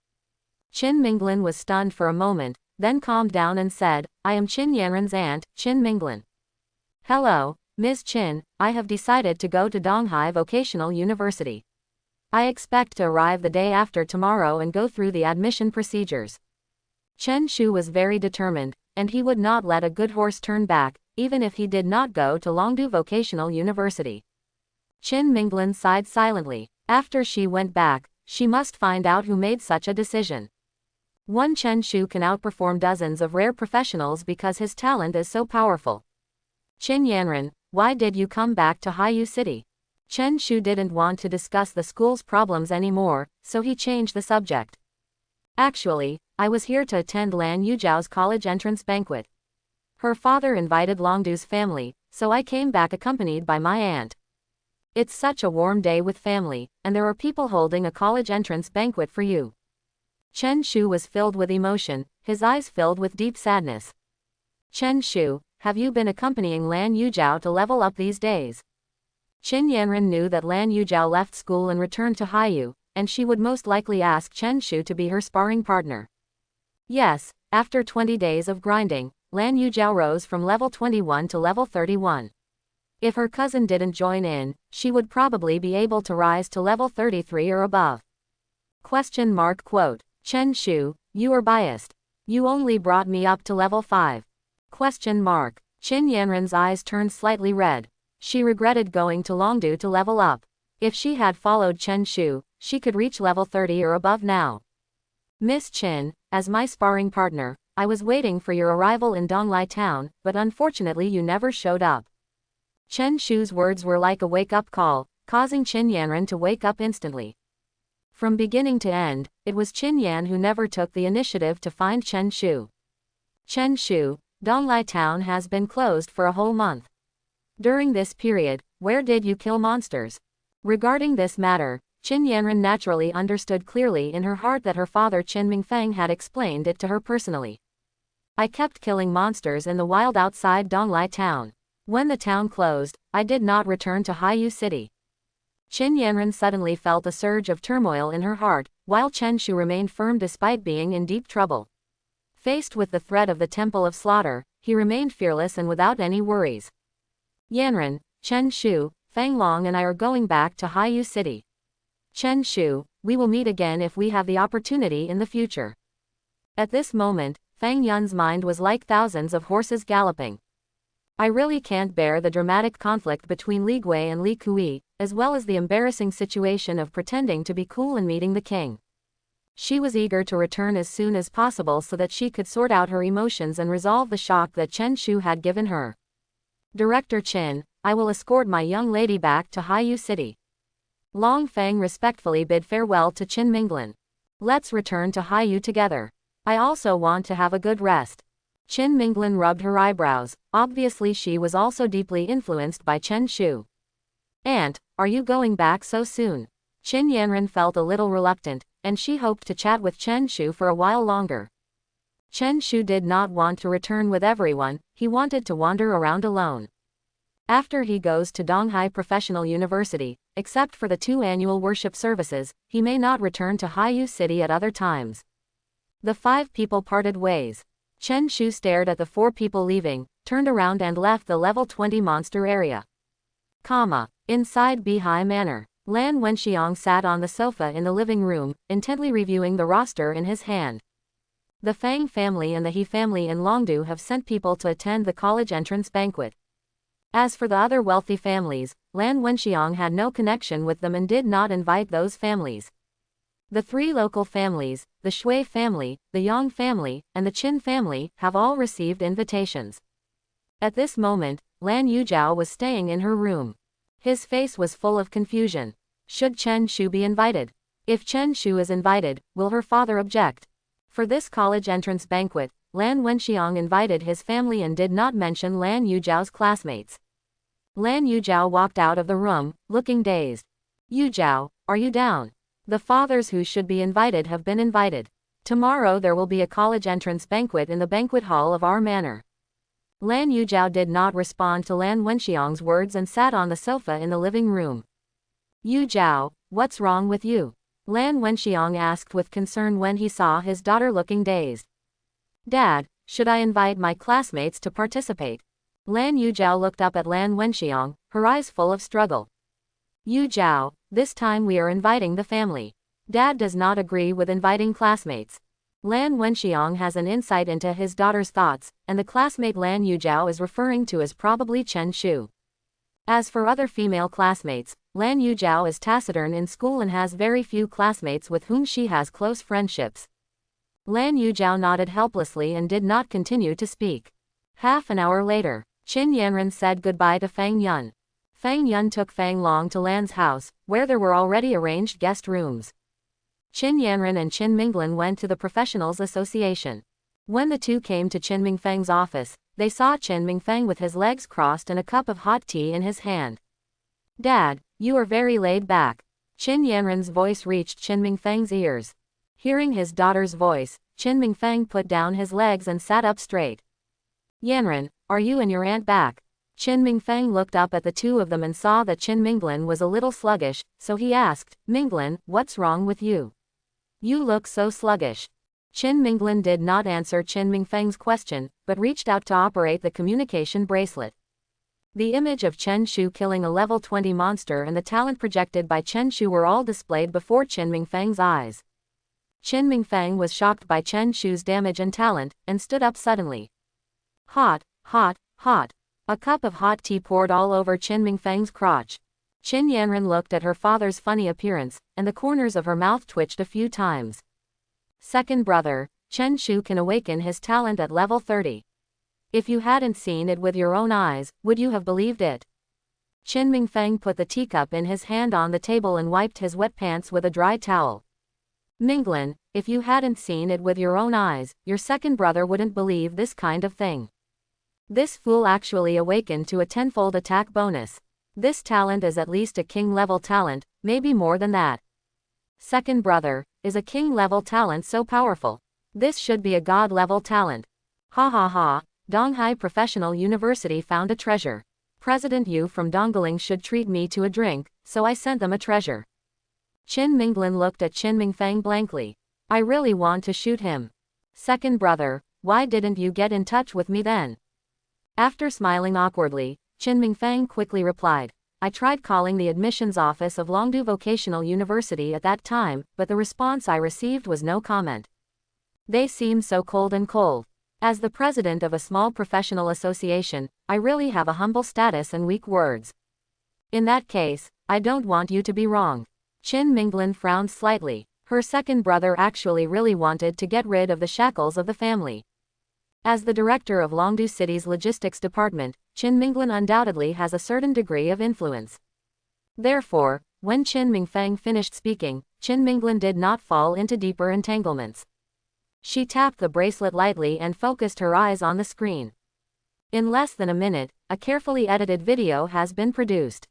Qin Minglin was stunned for a moment, then calmed down and said, I am Qin Yanren's aunt, Qin Minglin. Hello, Ms. Qin, I have decided to go to Donghai Vocational University. I expect to arrive the day after tomorrow and go through the admission procedures. Chen Shu was very determined, and he would not let a good horse turn back, even if he did not go to Longdu Vocational University. Qin Minglin sighed silently. After she went back, she must find out who made such a decision. One Chen Shu can outperform dozens of rare professionals because his talent is so powerful. Qin Yanren, why did you come back to Haiyu City? Chen Shu didn't want to discuss the school's problems anymore, so he changed the subject. Actually, I was here to attend Lan Yujiao's college entrance banquet. Her father invited Longdu's family, so I came back accompanied by my aunt. It's such a warm day with family, and there are people holding a college entrance banquet for you. Chen Shu was filled with emotion, his eyes filled with deep sadness. Chen Shu, have you been accompanying Lan Yujiao to level up these days? Qin Yanren knew that Lan Yujiao left school and returned to Haiyu, and she would most likely ask Chen Shu to be her sparring partner. Yes, after 20 days of grinding, Lan Yujiao rose from level 21 to level 31. If her cousin didn't join in, she would probably be able to rise to level 33 or above. Question mark quote. Chen Shu, you are biased. You only brought me up to level 5. Question mark. Qin Yanren's eyes turned slightly red. She regretted going to Longdu to level up. If she had followed Chen Shu, she could reach level 30 or above now. Miss Qin, as my sparring partner, I was waiting for your arrival in Donglai town, but unfortunately you never showed up. Chen Shu's words were like a wake-up call, causing Qin Yanren to wake up instantly. From beginning to end, it was Qin Yan who never took the initiative to find Chen Shu. Chen Shu, Donglai town has been closed for a whole month. During this period, where did you kill monsters? Regarding this matter, Qin Yanren naturally understood clearly in her heart that her father Qin Mingfeng had explained it to her personally. I kept killing monsters in the wild outside Donglai town. When the town closed, I did not return to Haiyu City. Qin Yanren suddenly felt a surge of turmoil in her heart, while Chen Shu remained firm despite being in deep trouble. Faced with the threat of the Temple of Slaughter, he remained fearless and without any worries. Yanren, Chen Shu, Fang Long and I are going back to Haiyu City. Chen Shu, we will meet again if we have the opportunity in the future. At this moment, Fang Yun's mind was like thousands of horses galloping. I really can't bear the dramatic conflict between Li Gui and Li Kui, as well as the embarrassing situation of pretending to be cool and meeting the king. She was eager to return as soon as possible so that she could sort out her emotions and resolve the shock that Chen Shu had given her. Director Qin, I will escort my young lady back to Haiyu City. Long Feng respectfully bid farewell to Qin Minglin. Let's return to Haiyu together. I also want to have a good rest. Qin Minglin rubbed her eyebrows. Obviously she was also deeply influenced by Chen Shu. Aunt, are you going back so soon? Qin Yanran felt a little reluctant, and she hoped to chat with Chen Shu for a while longer. Chen Shu did not want to return with everyone, he wanted to wander around alone. After he goes to Donghai Professional University, except for the 2 annual worship services, he may not return to Haiyu City at other times. The 5 people parted ways. Chen Shu stared at the 4 people leaving, turned around and left the level 20 monster area. Inside Bihai Manor, Lan Wenxiang sat on the sofa in the living room, intently reviewing the roster in his hand. The Fang family and the He family in Longdu have sent people to attend the college entrance banquet. As for the other wealthy families, Lan Wenxiang had no connection with them and did not invite those families. The 3 local families, the Shui family, the Yang family, and the Qin family, have all received invitations. At this moment, Lan Yujiao was staying in her room. His face was full of confusion. Should Chen Shu be invited? If Chen Shu is invited, will her father object? For this college entrance banquet, Lan Wenxiang invited his family and did not mention Lan Yujiao's classmates. Lan Yujiao walked out of the room, looking dazed. Yujiao, are you down? The fathers who should be invited have been invited. Tomorrow there will be a college entrance banquet in the banquet hall of our manor. Lan Yujiao did not respond to Lan Wenxiang's words and sat on the sofa in the living room. Yujiao, what's wrong with you? Lan Wenxiang asked with concern when he saw his daughter looking dazed. Dad, should I invite my classmates to participate? Lan Yujiao looked up at Lan Wenxiang, her eyes full of struggle. Yujiao, this time we are inviting the family. Dad does not agree with inviting classmates. Lan Wenxiang has an insight into his daughter's thoughts, and the classmate Lan Yujiao is referring to as probably Chen Shu. As for other female classmates, Lan Yujiao is taciturn in school and has very few classmates with whom she has close friendships. Lan Yujiao nodded helplessly and did not continue to speak. Half an hour later, Qin Yanran said goodbye to Fang Yun. Fang Yun took Fang Long to Lan's house, where there were already arranged guest rooms. Qin Yanran and Qin Minglin went to the Professionals Association. When the 2 came to Qin Mingfeng's office, they saw Qin Mingfeng with his legs crossed and a cup of hot tea in his hand. Dad, you are very laid back. Qin Yanran's voice reached Qin Mingfeng's ears. Hearing his daughter's voice, Qin Mingfeng put down his legs and sat up straight. Yanran, are you and your aunt back? Qin Mingfeng looked up at the 2 of them and saw that Qin Minglin was a little sluggish, so he asked, Minglin, what's wrong with you? You look so sluggish. Qin Minglin did not answer Qin Mingfeng's question, but reached out to operate the communication bracelet. The image of Chen Shu killing a level 20 monster and the talent projected by Chen Shu were all displayed before Qin Mingfeng's eyes. Qin Mingfeng was shocked by Chen Shu's damage and talent, and stood up suddenly. Hot, hot, hot. A cup of hot tea poured all over Qin Mingfeng's crotch. Qin Yanran looked at her father's funny appearance, and the corners of her mouth twitched a few times. Second brother, Chen Shu can awaken his talent at level 30. If you hadn't seen it with your own eyes, would you have believed it? Qin Mingfeng put the teacup in his hand on the table and wiped his wet pants with a dry towel. Minglin, if you hadn't seen it with your own eyes, your second brother wouldn't believe this kind of thing. This fool actually awakened to a 10-fold attack bonus. This talent is at least a king-level talent, maybe more than that. Second brother, is a king-level talent so powerful? This should be a god-level talent. Ha ha ha, Donghai Professional University found a treasure. President Yu from Dongling should treat me to a drink, so I sent them a treasure. Qin Minglin looked at Qin Mingfeng blankly. I really want to shoot him. Second brother, why didn't you get in touch with me then? After smiling awkwardly, Qin Mingfeng quickly replied, I tried calling the admissions office of Longdu Vocational University at that time, but the response I received was no comment. They seem so cold and cold. As the president of a small professional association, I really have a humble status and weak words. In that case, I don't want you to be wrong. Qin Minglin frowned slightly. Her second brother actually really wanted to get rid of the shackles of the family. As the director of Longdu City's logistics department, Qin Minglin undoubtedly has a certain degree of influence. Therefore, when Qin Mingfeng finished speaking, Chin Minglin did not fall into deeper entanglements. She tapped the bracelet lightly and focused her eyes on the screen. In less than a minute, a carefully edited video has been produced.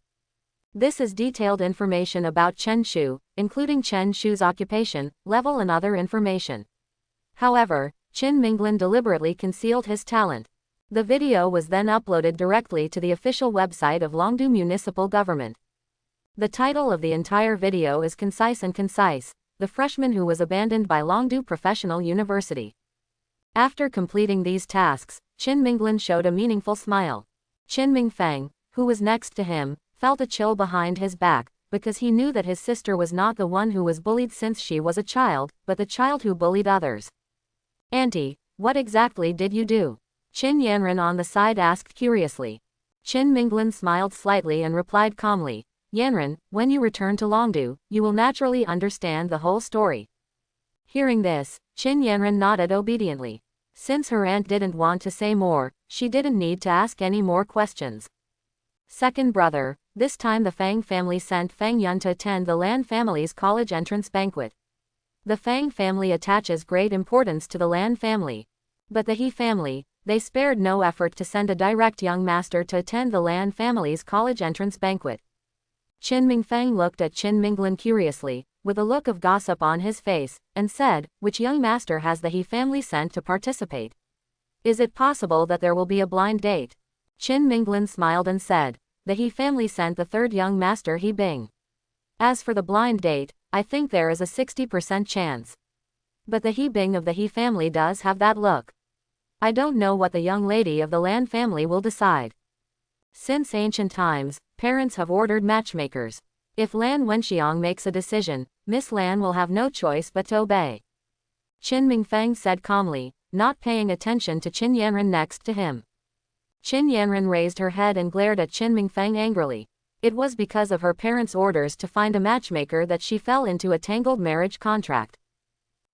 This is detailed information about Chen Shu, including Chen Shu's occupation, level and other information. However, Chin Minglin deliberately concealed his talent. The video was then uploaded directly to the official website of Longdu Municipal Government. The title of the entire video is concise and concise: The Freshman Who Was Abandoned by Longdu Professional University. After completing these tasks, Chin Minglin showed a meaningful smile. Chin Mingfeng, who was next to him, felt a chill behind his back, because he knew that his sister was not the one who was bullied since she was a child, but the child who bullied others. "Auntie, what exactly did you do?" Chin Yanran on the side asked curiously. Chin Minglin smiled slightly and replied calmly, "Yanran, when you return to Longdu, you will naturally understand the whole story." Hearing this, Chin Yanran nodded obediently. Since her aunt didn't want to say more, she didn't need to ask any more questions. Second brother, this time the Fang family sent Fang Yun to attend the Lan family's college entrance banquet. The Fang family attaches great importance to the Lan family. But the He family, they spared no effort to send a direct young master to attend the Lan family's college entrance banquet. Chin Mingfeng looked at Chin Minglin curiously, with a look of gossip on his face, and said, "Which young master has the He family sent to participate? Is it possible that there will be a blind date?" Chin Minglin smiled and said, "The He family sent the third young master He Bing. As for the blind date, I think there is a 60% chance. But the He Bing of the He family does have that look. I don't know what the young lady of the Lan family will decide." Since ancient times, parents have ordered matchmakers. If Lan Wenxiang makes a decision, Miss Lan will have no choice but to obey. Chin Mingfeng said calmly, not paying attention to Chin Yanran next to him. Chin Yanran raised her head and glared at Chin Mingfeng angrily. It was because of her parents' orders to find a matchmaker that she fell into a tangled marriage contract.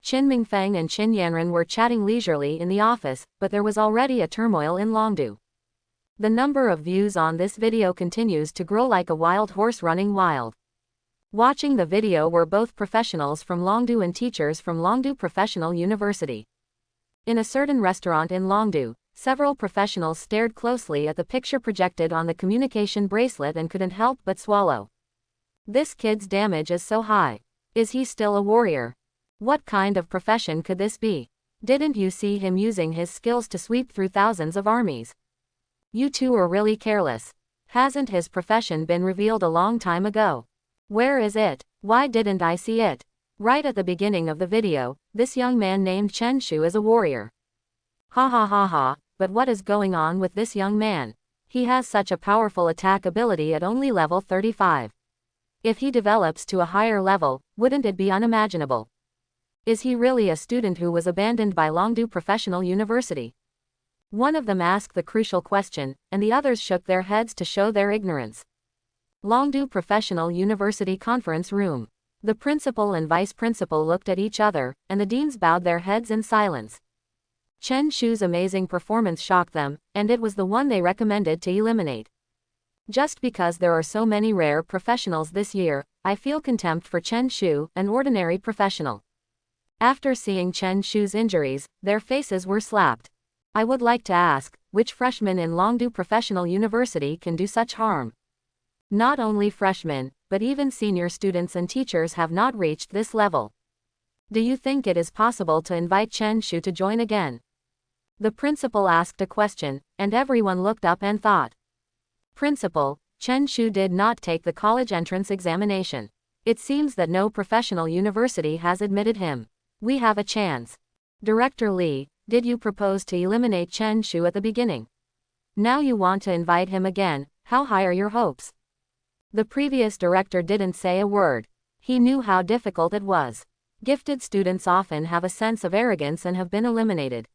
Chin Mingfeng and Chin Yanran were chatting leisurely in the office, but there was already a turmoil in Longdu. The number of views on this video continues to grow like a wild horse running wild. Watching the video were both professionals from Longdu and teachers from Longdu Professional University. In a certain restaurant in Longdu, several professionals stared closely at the picture projected on the communication bracelet and couldn't help but swallow. This kid's damage is so high. Is he still a warrior? What kind of profession could this be? Didn't you see him using his skills to sweep through thousands of armies? You two are really careless. Hasn't his profession been revealed a long time ago? Where is it? Why didn't I see it? Right at the beginning of the video, this young man named Chen Shu is a warrior. Ha ha ha ha, but what is going on with this young man? He has such a powerful attack ability at only level 35. If he develops to a higher level, wouldn't it be unimaginable? Is he really a student who was abandoned by Longdu Professional University? One of them asked the crucial question, and the others shook their heads to show their ignorance. Longdu Professional University Conference Room. The principal and vice principal looked at each other, and the deans bowed their heads in silence. Chen Shu's amazing performance shocked them, and it was the one they recommended to eliminate. Just because there are so many rare professionals this year, I feel contempt for Chen Shu, an ordinary professional. After seeing Chen Shu's injuries, their faces were slapped. I would like to ask, which freshman in Longdu Professional University can do such harm? Not only freshmen, but even senior students and teachers have not reached this level. Do you think it is possible to invite Chen Shu to join again? The principal asked a question, and everyone looked up and thought. Principal, Chen Shu did not take the college entrance examination. It seems that no professional university has admitted him. We have a chance. Director Li, did you propose to eliminate Chen Shu at the beginning? Now you want to invite him again, how high are your hopes? The previous director didn't say a word. He knew how difficult it was. Gifted students often have a sense of arrogance and have been eliminated.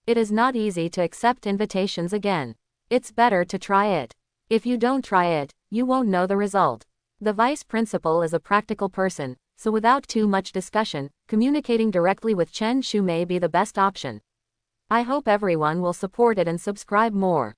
It is not easy to accept invitations again. It's better to try it. If you don't try it, you won't know the result. The vice principal is a practical person, so without too much discussion, communicating directly with Chen Shu may be the best option. I hope everyone will support it and subscribe more.